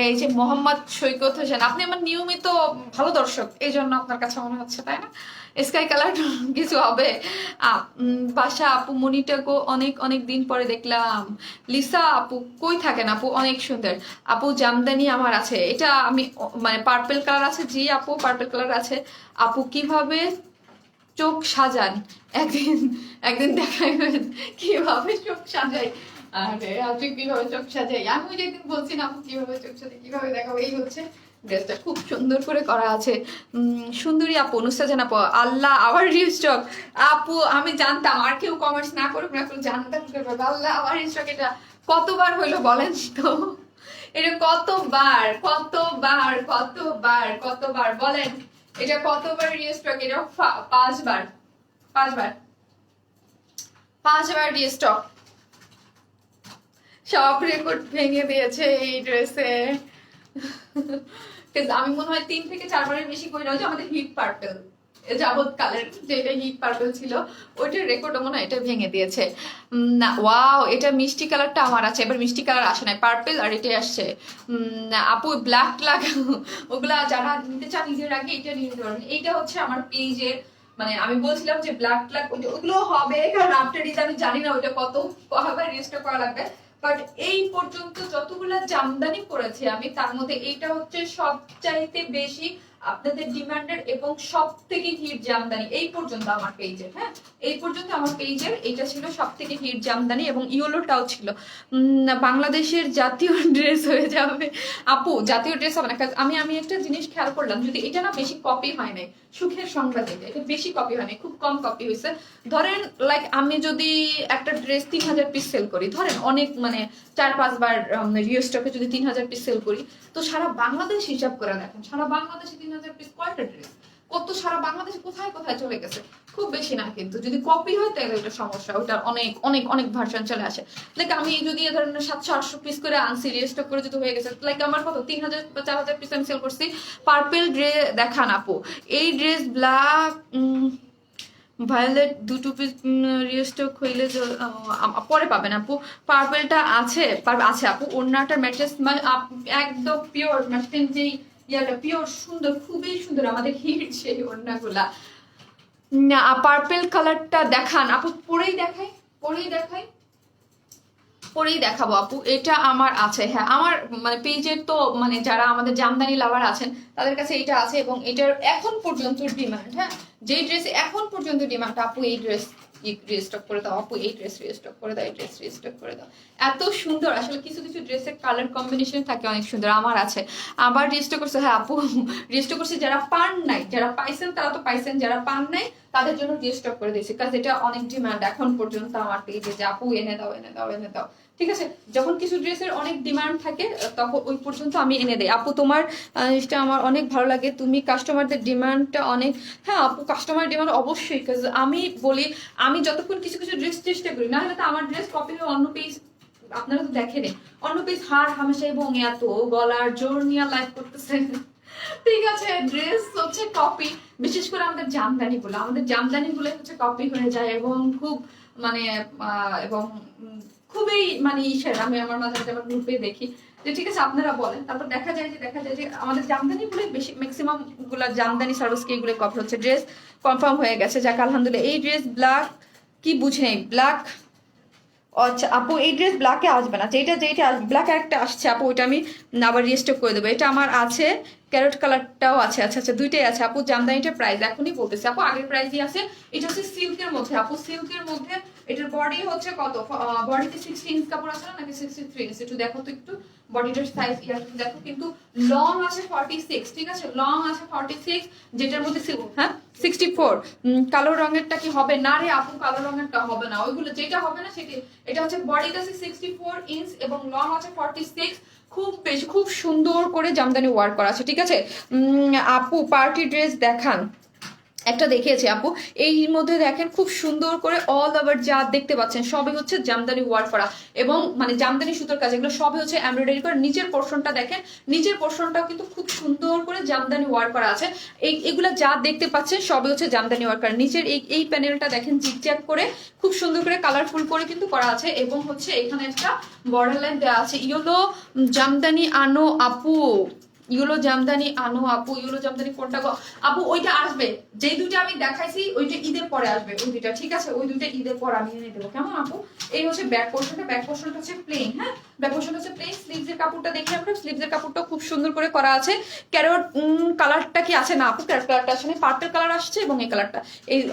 এই যে মোহাম্মদ সৈকত হোসেন, আপনি আমার নিয়মিত ভালো দর্শক, এই জন্য আপনার কাছে মনে হচ্ছে, তাই না? স্কাই কালার কিছু হবে। বাসা আপু, মনিটাকে অনেক অনেক দিন পরে দেখলাম। লিসা আপু কই থাকেন আপু, অনেক সুন্দর আপু। জামদানি আমার আছে, এটা আমি মানে পার্পল কালার আছে। জি আপু পার্পল কালার আছে। আপু কিভাবে চোখ সাজান, একদিন একদিন দেখাবেন কিভাবে চোখ সাজাই। আরে আপনি কিভাবে চোখ সাজাই, আমি যেদিন বলছি না আপু কিভাবে চোখ সাজাই, কিভাবে দেখাবো। এই হচ্ছে ড্রেসটা, খুব সুন্দর করে করা আছে। সুন্দরী আপু, নুসরাজান আপু, আল্লাহ আবার রিস্টক। আপু আমি জানতাম, আর কেউ কমেন্টস না করুক না করুক, জানতাম আল্লাহ আবার রিস্টক। এটা কতবার হইলো বলেন তো, এটা কতবার কতবার কতবার কতবার বলেন, এটা কতবার রিস্টক? এটা 5বার 5বার 5বার রিস্টক। সব রেকর্ড ভেঙে দিয়েছে এই ড্রেসে। আমি মনে হয় 3 থেকে 4 বারের বেশি করি না। যে আমাদের হিট পার্পল যাবত কালের যেটা হিট পার্পল ছিল, ওইটার রেকর্ডও মনে হয় এটা ভেঙে দিয়েছে। না ওয়াও, এটা মিষ্টি কালারটা আমার আছে, এবার মিষ্টি কালার আসে না, পার্পল আর এটাই আসছে। আপু ব্ল্যাক ব্ল্যাক ওগুলা যারা নিতে চান নিজের আগে এটা নিয়ে নিতে পারবেন। এইটা হচ্ছে আমার পেজের, মানে আমি বলছিলাম যে ব্ল্যাক ব্ল্যাক ওগুলো হবে, কারণ আফটার ইজ আমি জানি না ওইটা কত কতবার রেজিস্টার করা লাগবে। বাট এই পর্যন্ত যতগুলা জামদানি করেছি আমি, তার মধ্যে এইটা হচ্ছে সবচাইতে বেশি আপনাদের ডিমান্ডের এবং সব থেকে হিট জামদানি এই পর্যন্ত আমার পেজের, হ্যাঁ এই পর্যন্ত আমার পেজের এটা ছিল সব থেকে হিট জামদানি, এবং ইয়েলোটাও ছিল। বাংলাদেশের জাতীয় ড্রেস হয়ে যাবে আপু, জাতীয় ড্রেস হবে না। আমি একটা জিনিস খেয়াল করলাম, যদি এটা না বেশি কপি হয় নাই, সুখের সংবাদ এটা বেশি কপি হয় নাই, খুব কম কপি হয়েছে। ধরেন লাইক আমি যদি একটা ড্রেস 3000 পিস সেল করি, ধরেন অনেক মানে 4-5 বার রিস্টকে যদি 3000 পিস সেল করি, তো সারা বাংলাদেশ হিসাব করে দেখেন, সারা বাংলাদেশে 3000 পিস কয়টা ড্রেস, কত সারা বাংলাদেশে কোথায় কোথায় চলে গেছে, খুব বেশি না। কিন্তু যদি কপি হয় তাহলে এটা সমস্যা, ওটা অনেক অনেক অনেক ভার্সন চলে আসে। লাইক আমি যদি ধরেন 700-800 পিস করে আনছি, রিস্টক করে যদি হয়ে গেছে, লাইক আমার কত 3000 বা 4000 পিস আমি সেল করছি। পার্পেল ড্রেস দেখান আপু, এই ড্রেস ব্ল্যাক ভায়োলেট দুটো পিস রিস্টক হইলে পরে পাবেন আপু। পার্পেলটা আছে আছে আপু, ওড়নাটার ম্যাট্রেস একদম পিওর ম্যাট্রেস, যেই ইয়াটা পিওর সুন্দর, খুবই সুন্দর, আমাদের হিট সেই ওড়নাগুলা। না পার্পেল কালারটা দেখান আপু, পরেই দেখাবো আপু। এটা আমার আছে, হ্যাঁ আমার মানে পেজের তো মানে যারা আমাদের জামদানি লাভার আছেন তাদের কাছে এটা আছে, এবং এটার এখন পর্যন্ত ডিমান্ড, হ্যাঁ যে ড্রেস এখন পর্যন্ত ডিমান্ড, আপু এই ড্রেস রিস্টক করে দাও, আপু এই ড্রেস রিস্টক করে দাও, এই ড্রেস রিস্টক করে দাও। এত সুন্দর আসলে, কিছু কিছু ড্রেসের কালার কম্বিনেশন থাকে অনেক সুন্দর, আমার আছে। আবার রিস্টক করছে, হ্যাঁ আপু রিস্টক করছে, যারা পান নাই, যারা পাইছেন তারা তো পাইছেন, যারা পান নাই তাদের জন্য রিস্টক করে দিয়েছি, কারণ এটা অনেক ডিমান্ড এখন পর্যন্ত আমার পেজে, যে আপু এনে দাও এনে দাও এনে দাও। ঠিক আছে, যখন কিছু ড্রেসের অনেক ডিমান্ড থাকে তখন ওই পর্যন্ত আমি এনে দেই। আপু তোমার জিনিসটা আমার অনেক ভালো লাগে, তুমি কাস্টমারদের ডিমান্ডটা অনেক, হ্যাঁ আপু কাস্টমার ডিমান্ড অবশ্যই, কাজ আমি বলি আমি যতক্ষণ কিছু কিছু ড্রেস চেষ্টা করি, না হলে তো আমার ড্রেস কপি হয়ে অন্য পেজ, আপনারা তো দেখেন অন্য পেজ হার হামেশা এবং এত গলার জোর নিয়ে লাইভ করতেছে। ঠিক আছে, ড্রেস হচ্ছে কপি, বিশেষ করে আমাদের জামদানি গুলো হচ্ছে কপি হয়ে যায়, এবং খুব মানে এবং খুবই মানে ইসের, আমি আমার মাঝে আমার গ্রুপে দেখি যে ঠিক আছে আপনারা বলেন, তারপর দেখা যায় যে আমাদের জামদানি গুলো বেশি, ম্যাক্সিমাম গুলা জামদানি সার্ভিস কে এগুলো কপি হচ্ছে। ড্রেস কনফার্ম হয়ে গেছে, যাক আলহামদুলিল্লাহ। এই ড্রেস ব্ল্যাক কি বুঝে নেই, ব্ল্যাক আচ্ছা আপু এই ড্রেস ব্ল্যাকে আসবে না, যেটা আসবে ব্ল্যাক একটা আসছে আপু, ওইটা আমি আবার রিস্টক করে দেবো। এটা আমার আছে, ক্যারট কালারটাও আছে, আচ্ছা আচ্ছা দুইটাই আছে আপু। জামদানিটার প্রাইস এখনই বলতেছি আপু, আগের প্রাইসই আছে। এটা হচ্ছে সিল্কের মধ্যে আপু, সিল্কের মধ্যে এটার বডি হচ্ছে কত, বডিতে 60 ইঞ্চ কাপড় আছে না নাকি 63 ইঞ্চ, একটু দেখো তো একটু বডিটার সাইজ দেখো, কিন্তু লং আছে 46, ঠিক আছে লং আছে 46, যেটার মধ্যে হ্যাঁ 64। কালো রঙেরটা কি হবে না রে আপু, কালো রঙেরটা হবে না, ওইগুলো যেটা হবে না সেটা। এটা হচ্ছে বডিতে আছে 64 ইঞ্চ এবং লং আছে 46, খুব বেশি খুব সুন্দর করে জামদানি ওয়ার্ক করা আছে, ঠিক আছে। আপু পার্টি ড্রেস দেখান, একটা দেখিয়েছি আপু, এই মধ্যে দেখেন খুব সুন্দর করে অল ওভার যা দেখতে পাচ্ছেন সবই হচ্ছে জামদানি ওয়ার্ক করা, এবং মানে জামদানি সুতোর কাজ, এগুলো সবই হচ্ছে এমব্রয়ডারি করা। নিচের পোর্শনটা দেখেন, নিচের পোর্শনটাও কিন্তু খুব সুন্দর করে জামদানি ওয়ার্ক করা আছে। এগুলা যা দেখতে পাচ্ছেন সবই হচ্ছে জামদানি ওয়ার্ক করা। নিচের এই প্যানেলটা দেখেন জিগজ্যাগ করে খুব সুন্দর করে কালারফুল করে কিন্তু করা আছে, এবং হচ্ছে এখানে একটা বর্ডার লাইন দেওয়া আছে। ইয়েলো জামদানি আনো আপু, ইউলো জামদানি আনো আপু, ইউলো জামদানি কোনটা গো আপু, ওইটা আসবে, যে দুইটা আমি দেখাইছি ওইটা ঈদের পরে আসবে, ওই দুইটা ঠিক আছে, ওই দুইটা ঈদের পর আমি এনে দেবো কেমন আপু। এই হচ্ছে ব্যাক পোর্শনটা, ব্যাক পোর্শনটা হচ্ছে প্লেন, হ্যাঁ ব্যাক পোর্শনটা হচ্ছে প্লেন। স্লিভসের কাপড়টা দেখি আমরা, স্লিভসের কাপড়টা খুব সুন্দর করে করা আছে। ক্যারট কালারটা কি আছে না আপু, ক্যারট কালারটা আসলে পার্পল কালার আসছে, এবং এই কালারটা,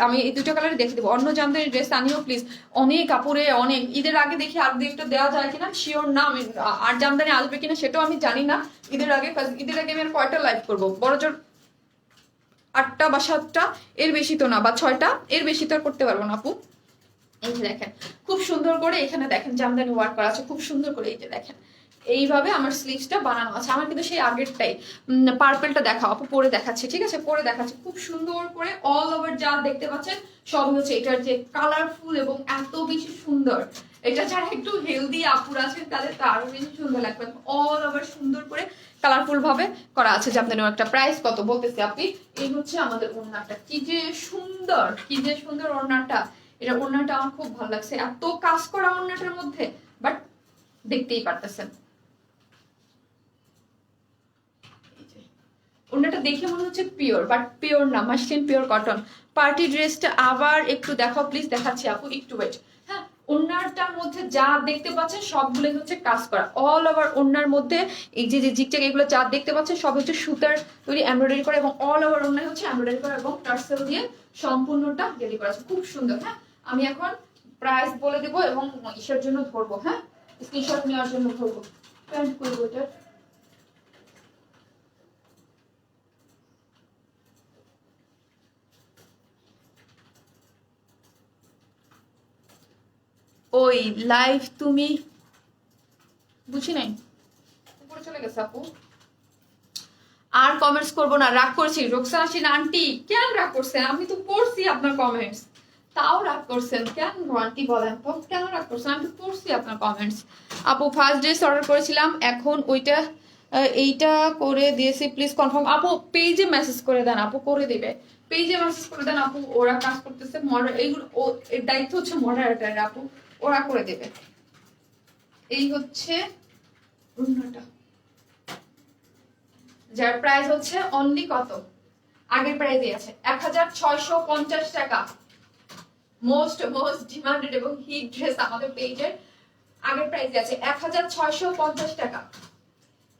আমি এই দুটো কালারে দেখে দেবো। অন্য জামদানি ড্রেস আনিও প্লিজ, অনেক কাপড়ে অনেক, ঈদের আগে দেখি আর দুইটা দেওয়া যায় কিনা শিওর না, আমি আর জামদানি আসবে কিনা সেটাও আমি জানি না ঈদের আগে। ঈদের আগে আমি আর কয়টা লাইভ করবো, বড় জোর 8টা বা 7টা, এর বেশি তো না, বা 6টা, এর বেশি তো আর করতে পারবো না আপু। এই যে দেখেন খুব সুন্দর করে এখানে দেখেন জামদানি ওয়ার্ক করা আছে খুব সুন্দর করে, এই যে দেখেন এইভাবে আমার স্লিভসটা বানানো আছে। আমার কিন্তু সেই আগেরটাই, পার্পেলটা দেখাও আপু, পরে দেখাচ্ছি, ঠিক আছে পরে দেখাচ্ছি। খুব সুন্দর করে অল ওভার যা দেখতে পাচ্ছেন সব হচ্ছে এটার যে কালারফুল এবং এত বেশি সুন্দর। এটা যারা একটু হেলদি আপুর আছেন তাদের তো আরো বেশি সুন্দর লাগবে, অল ওভার সুন্দর করে কালারফুল ভাবে করা আছে জামদানি ওয়ার্কটা। প্রাইস কত বলতেছি আপনি, এই হচ্ছে আমাদের ওড়নাটা, কি যে সুন্দর, কি যে সুন্দর ওড়নাটা। এটা ওড়নাটা আমার খুব ভালো লাগছে, এত কাজ করা ওড়নাটার মধ্যে, বাট দেখতেই পারতেছেন ওড়নাটা দেখে মনে হচ্ছে পিওর, বাট পিওর না, মাসলিন পিওর কটন। পার্টি ড্রেসটা আবার একটু দেখাও প্লিজ, দেখাচ্ছি আপু একটু ওয়েট। হ্যাঁ ওড়নাটার মধ্যে যা দেখতে পাচ্ছেন সবগুলো হচ্ছে কাজ করা, অল ওভার ওড়নার মধ্যে এই যে জিগজ্যাগ এগুলো যা দেখতে পাচ্ছেন সব হচ্ছে সুতার তৈরি এমব্রয়ডারি করা, এবং অল ওভার ওড়নায় হচ্ছে এমব্রয়ডারি করা এবং টার্সেল দিয়ে সম্পূর্ণটা রেডি করা আছে, খুব সুন্দর। হ্যাঁ, আমি এখন প্রাইস বলে দেবো এবং ইসের জন্য ধরবো, হ্যাঁ স্ক্রিনশট নেওয়ার জন্য ধরবো। প্যান্ট করবো এটা, ওই লাইভ তুমি বুঝি নাই, উপরে চলে গেছে আপু। আর কমেন্টস করবো না, রাগ করছি। রোকসানা সিন আন্টি কেন রাগ করছেন? আমি তো পড়ছি আপনার কমেন্টস, তাও রাগ করছেন কেন আন্টি? বলেন তো কেন রাগ করছেন? আমি তো পড়ছি আপনার কমেন্টস। আপু ফার্স্ট ড্রেস অর্ডার করেছিলাম, এখন ওইটা এইটা করে দিয়েছি, প্লিজ কনফার্ম। আপু পেজে মেসেজ করে দেন, আপু করে দিবে, পেজে মেসেজ করে দেন আপু, ওরা কাজ করতেছে। এইগুলো এর দায়িত্ব হচ্ছে মডারেটার আপু, ওরা করে দেবে। এই হচ্ছে ওড়নাটা, যার প্রাইস হচ্ছে অনলি কত, আগের প্রাইসে আছে 1650 টাকা। মোস্ট ডিমান্ডেড এবং হিট ড্রেস আমাদের পেজের আগের প্রাইসে আছে 1650 টাকা।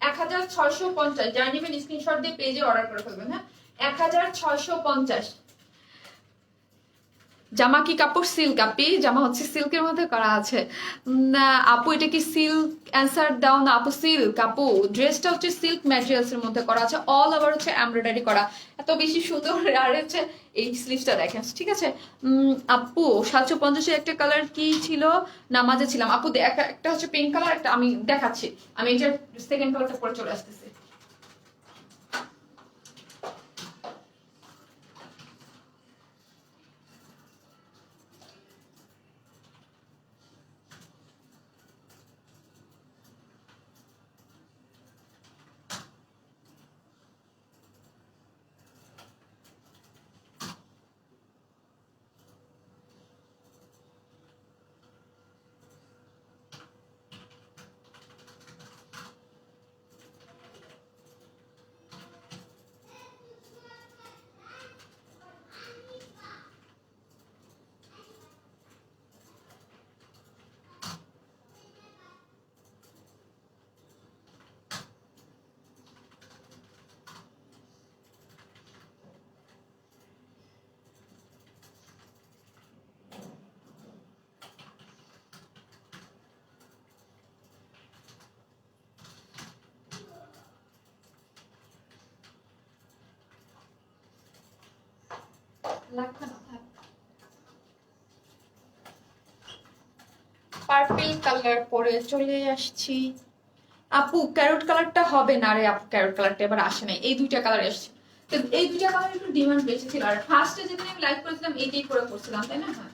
1650, যারা নেবেন স্ক্রিনশট দিয়ে পেজে অর্ডার করে ফেলবেন। হ্যাঁ, 1650। জামা কি কাপড়? সিল্ক আপি, জামা হচ্ছে সিল্কের মধ্যে করা আছে। না আপু এটা কি সিল্ক? অ্যান্সার দাও না আপু। সিল্ক আপু, ড্রেসটা হচ্ছে সিল্ক ম্যাটেরিয়ালস এর মধ্যে করা আছে, অল ওভার হচ্ছে এমব্রয়ডারি করা, এত বেশি সুন্দর। আর হচ্ছে এই স্লিভসটা দেখেন, ঠিক আছে। আপু 750 একটা কালার কি ছিল? নামাজে ছিলাম আপু। একটা হচ্ছে পিঙ্ক কালার, একটা আমি দেখাচ্ছি, আমি এটা সেকেন্ড কালারটা পরে চলে আসতেছি। পার্পল কালার পরে চলে আসছি। আপু ক্যারট কালারটা হবে না রে আপু, ক্যারট কালারটা এবার আসে নাই, এই দুইটা কালার আসছে। তো এই দুইটা কালার একটু ডিমান্ড বেশি ছিল, আর ফার্স্টে যেদিন আমি লাইভ করেছিলাম এইটাই করে করছিলাম, তাই না? হ্যাঁ,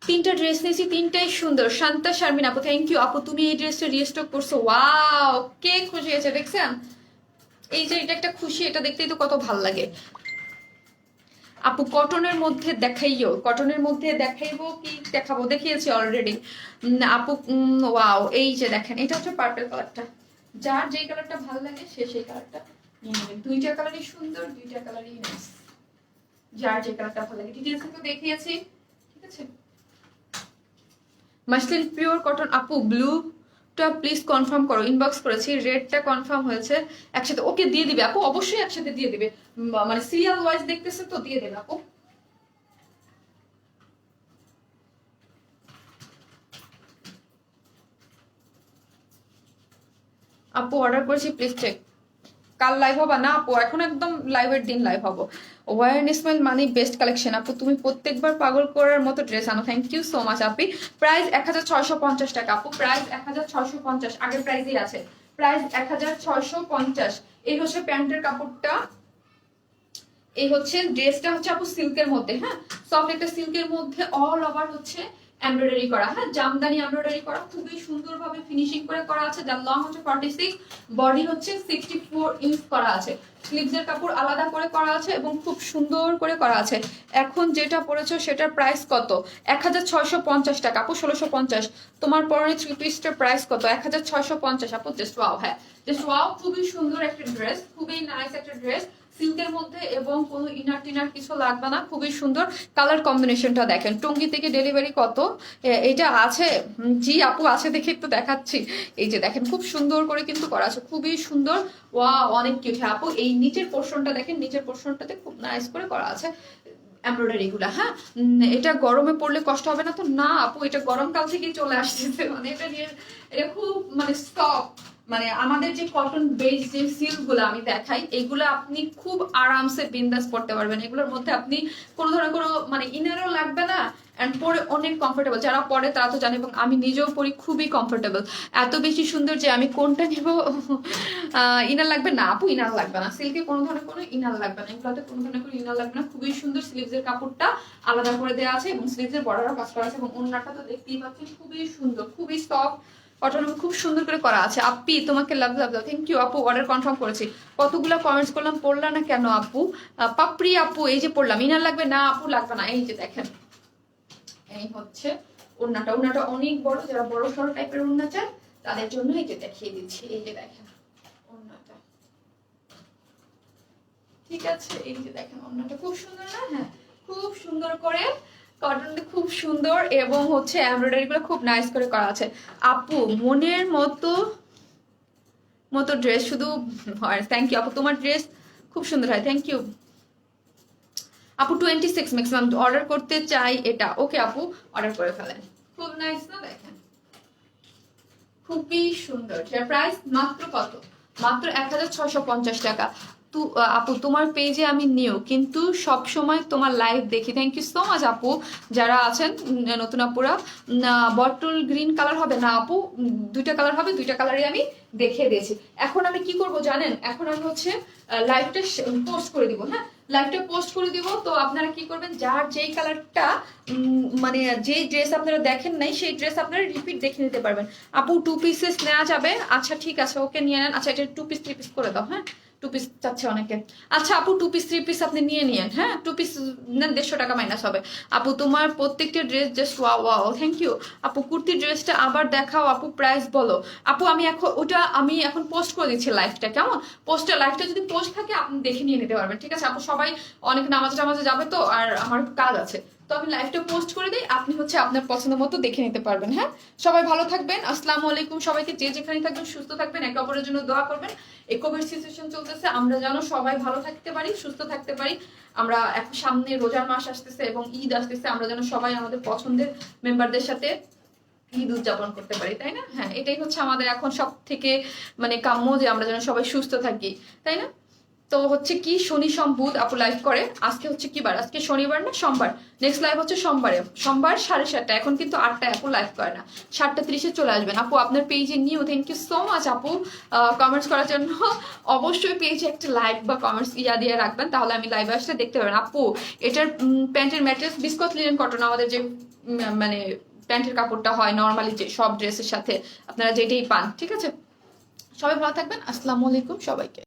তিনটা ড্রেস নিয়েছি, তিনটাই সুন্দর। শান্তা শারমিন আপু থ্যাংক ইউ আপু, তুমি এই ড্রেসটা রিস্টক করছো, ওয়াও কে খুশি হয়েছে দেখছেন? এই যে এটা একটা খুশি, এটা দেখতেই তো কত ভাল লাগে। আপু কটনের মধ্যে দেখাইও, কটনের মধ্যে দেখাইবো কি দেখাবো? দেখিয়েছি অলরেডি আপু। ওয়াও, এই যে দেখেন এটা হচ্ছে পার্পল কালারটা, যার যেই কালারটা ভালো লাগে সে সেই কালারটা নিয়ে নেবেন। দুইটা কালারই সুন্দর, দুইটা কালারই নাইস, যার যে কালারটা ভালো লাগে। ডিটেইলস তো দেখিয়েছি, ঠিক আছে। মাসলিন পিওর কটন আপু, ব্লুটা প্লিজ কনফার্ম করো, ইনবক্স করেছি, রেডটা কনফার্ম হয়েছে একসাথে। ওকে দিয়ে দিবে আপু, অবশ্যই একসাথে দিয়ে দিবে, মানে সিরিয়াল ওয়াইজ দেখতেছে তো দিয়ে দেবে আপু। আপু অর্ডার করেছি, প্লিজ চেক। কাল লাইভ হবা না আপু? এখন একদম লাইভের দিন লাইভ হবো। ওয়ার স্মাইল মানে বেস্ট কালেকশন আপু, তুমি প্রত্যেকবার পাগল করার মতো ড্রেস আনো, thank you so much Api. Price 1650 টাকা আপু, প্রাইস 1650, আগের প্রাইসই আছে, প্রাইস 1650। এই হচ্ছে প্যান্টের কাপড়টা, এই হচ্ছে ড্রেসটা হচ্ছে আপু সিল্কের মধ্যে, হ্যাঁ সফট একটা সিল্কের মধ্যে অল ওভার হচ্ছে এমব্রয়ডারি করা, হ্যাঁ জামদানি এমব্রয়ডারি করা, খুবই সুন্দরভাবে ফিনিশিং করে করা আছে। যার লং হচ্ছে 46, বডি হচ্ছে 64 ইঞ্চ করা আছে, স্লিভসের কাপড় আলাদা করে করা আছে এবং খুব সুন্দর করে করা আছে। এখন যেটা পড়েছো সেটার প্রাইস কত? 1650 টাকা আপু, 1650। তোমার পরনে থ্রি পিসটার প্রাইস কত? 1650 আপু, জাস্ট ওয়াও। হ্যাঁ জাস্ট ওয়াও, খুবই সুন্দর একটা ড্রেস, খুবই নাইস একটা ড্রেস। সিল্কের মধ্যে এবং কোনো ইনার টিনার কিছু লাগবে না, খুবই সুন্দর। কালার কম্বিনেশনটা দেখেন, টঙ্গী থেকে ডেলিভারি কত এটা আছে? জি আপু আছে, দেখে একটু দেখাচ্ছি। এই যে দেখেন খুব সুন্দর করে কিন্তু করা আছে, খুবই সুন্দর। ওয়া অনেক কিউট আপু। এই নিচের পোর্শনটা দেখেন, নিচের পোর্শনটাতে খুব নাইস করে করা আছে এমব্রয়ডারি গুলা। হ্যাঁ, এটা গরমে পড়লে কষ্ট হবে না তো? না আপু, এটা গরমকাল থেকেই চলে আসতেছে। মানে এটা নিয়ে এটা খুব মানে সফট, মানে আমাদের যে কটন বেস যে সিল্ক গুলো আমি দেখাই, এগুলো আপনি খুব আরামসে বিন্দাস পড়তে পারবেন। এগুলোর মধ্যে আপনি কোনো ধরনের কোনো মানে ইনারও লাগবে না, এন্ড পরে অনেক কমফোর্টেবল। যারা পরে তারা তো জানে, এবং আমি নিজেও পরি, খুবই কমফোর্টেবল। এত বেশি সুন্দর যে আমি কোনটা নিব। ইনার লাগবে না আপু, ইনার লাগবে না, সিল্কে কোনো ধরনের কোনো ইনার লাগবে না, এগুলোতে কোনো ধরনের কোনো ইনার লাগবে না। খুবই সুন্দর, স্লিভসের কাপড়টা আলাদা করে দেওয়া আছে এবং স্লিভসের বর্ডারও কাজ করা আছে, এবং ওন্নাটা তো দেখতেই পাচ্ছেন খুবই সুন্দর, খুবই সফট কটন, খুব সুন্দর করে করা আছে। আপি তোমাকে লাভ লাভ লাভ, থ্যাংক ইউ আপু। অর্ডার কনফার্ম করেছি। কতগুলো কমেন্টস করলাম, পড়লা না কেন আপু? পাপড়ি আপু এই যে পড়লাম। ইনার লাগবে না আপু, লাগবে না। এই যে দেখেন, এই হচ্ছে ওড়নাটা। ওড়নাটা অনেক বড়, যারা বড় সড়ো টাইপের ওড়না চান তাদের জন্য এই যে দেখিয়ে দিচ্ছি। এই যে দেখেন ওড়নাটা, ঠিক আছে? এই যে দেখেন ওড়নাটা খুব সুন্দর না? হ্যাঁ, খুব সুন্দর করে কটনটা, খুব সুন্দর, এবং হচ্ছে এমব্রয়ডারি গুলো খুব নাইস করে করা আছে। আপু মনের মতো মতো ড্রেস শুধু হয়। থ্যাংক ইউ আপু, তোমার ড্রেস খুব সুন্দর হয়, থ্যাংক ইউ আপু। 26 ম্যাক্সিমাম অর্ডার করতে চাই এটা। ওকে আপু, অর্ডার করে ফেলেন। খুব নাইস না? দেখেন খুবই সুন্দর। এর প্রাইস মাত্র কত? মাত্র 1650 টাকা। আপু তোমার পেজে আমি নিউ, কিন্তু সব সময় তোমার লাইভ দেখি। থ্যাংক ইউ সো মাচ আপু। যারা আছেন নতুন আপুরা, বটল গ্রিন কালার হবে না আপু? দুইটা কালার হবে, দুইটা কালারই আমি দেখিয়ে দিয়েছি। এখন আমি কি করব জানেন? এখন আমি হচ্ছে লাইভটা পোস্ট করে দিব। হ্যাঁ, লাইভটা পোস্ট করে দিব। তো আপনারা কি করবেন, যার যেই কালারটা মানে যেই ড্রেস আপনারা দেখেন নাই, সেই ড্রেস আপনারা রিপিট দেখে নিতে পারবেন। আপু 2 পিসেস নেওয়া যাবে? আচ্ছা ঠিক আছে, ওকে নিয়ে নেন। আচ্ছা, এটা 2 পিস 3 পিস করে দাও। হ্যাঁ, 2 পিস চাচ্ছে অনেকে। আচ্ছা আপু 2 পিস 3 পিস আপনি নিয়ে নিয়েন। হ্যাঁ, 2 পিস নেন, 150 টাকা মাইনাস হবে। আপু তোমার প্রত্যেকটা dress just wow wow, thank you আপু। কুর্তির ড্রেসটা আবার দেখাও আপু, প্রাইস বলো। আপু আমি এখন ওটা আমি এখন পোস্ট করে দিচ্ছি লাইভটা, কেমন? লাইভটা যদি পোস্ট থাকে আপনি দেখে নিয়ে নিতে পারবেন, ঠিক আছে আপু? সবাই অনেক নামাজে টামাজে যাবে তো, আর আমার কাজ আছে, তো আমি লাইভটা পোস্ট করে দিই, আপনি হচ্ছে আপনার পছন্দ মতো দেখে নিতে পারবেন। হ্যাঁ, সবাই ভালো থাকবেন। আসসালামু আলাইকুম সবাইকে। যে যেখানে থাকবেন সুস্থ থাকবেন, একে অপরের জন্য দোয়া করবেন। এই কোভিড সিচুয়েশন চলতেছে, আমরা যেন সবাই ভালো থাকতে পারি, সুস্থ থাকতে পারি। আমরা এখন সামনে রোজার মাস আসতেছে এবং ঈদ আসতেছে, আমরা যেন সবাই আমাদের পছন্দের মেম্বারদের সাথে ঈদ উদযাপন করতে পারি, তাই না? হ্যাঁ, এটাই হচ্ছে আমাদের এখন সব থেকে মানে কাম্য, যে আমরা যেন সবাই সুস্থ থাকি, তাই না? তো হচ্ছে কি, শনি সোম বুধ আপু লাইভ করে। আজকে হচ্ছে কি বার? আজকে শনিবার না সোমবার? নেক্সট লাইভ হচ্ছে সোমবারে, সোমবার 7:30। এখন কিন্তু 8টায় আপু লাইভ করে না, 7:30 চলে আসবেন আপু। আপনার পেজে new, thank you so much আপু কমেন্টস করার জন্য। অবশ্যই পেজে একটা লাইক বা কমেন্টস দিয়ে রাখবেন, তাহলে আমি লাইভে আসলে দেখতে পাবেন। আপু এটার প্যান্টের ম্যাটেরিয়ালস বিস্কট লিনেন কটন, আমাদের যে মানে প্যান্টের কাপড়টা হয় নর্মালি যে সব ড্রেসের সাথে আপনারা যেটাই পান, ঠিক আছে? সবাই ভালো থাকবেন। আসসালামু আলাইকুম সবাইকে।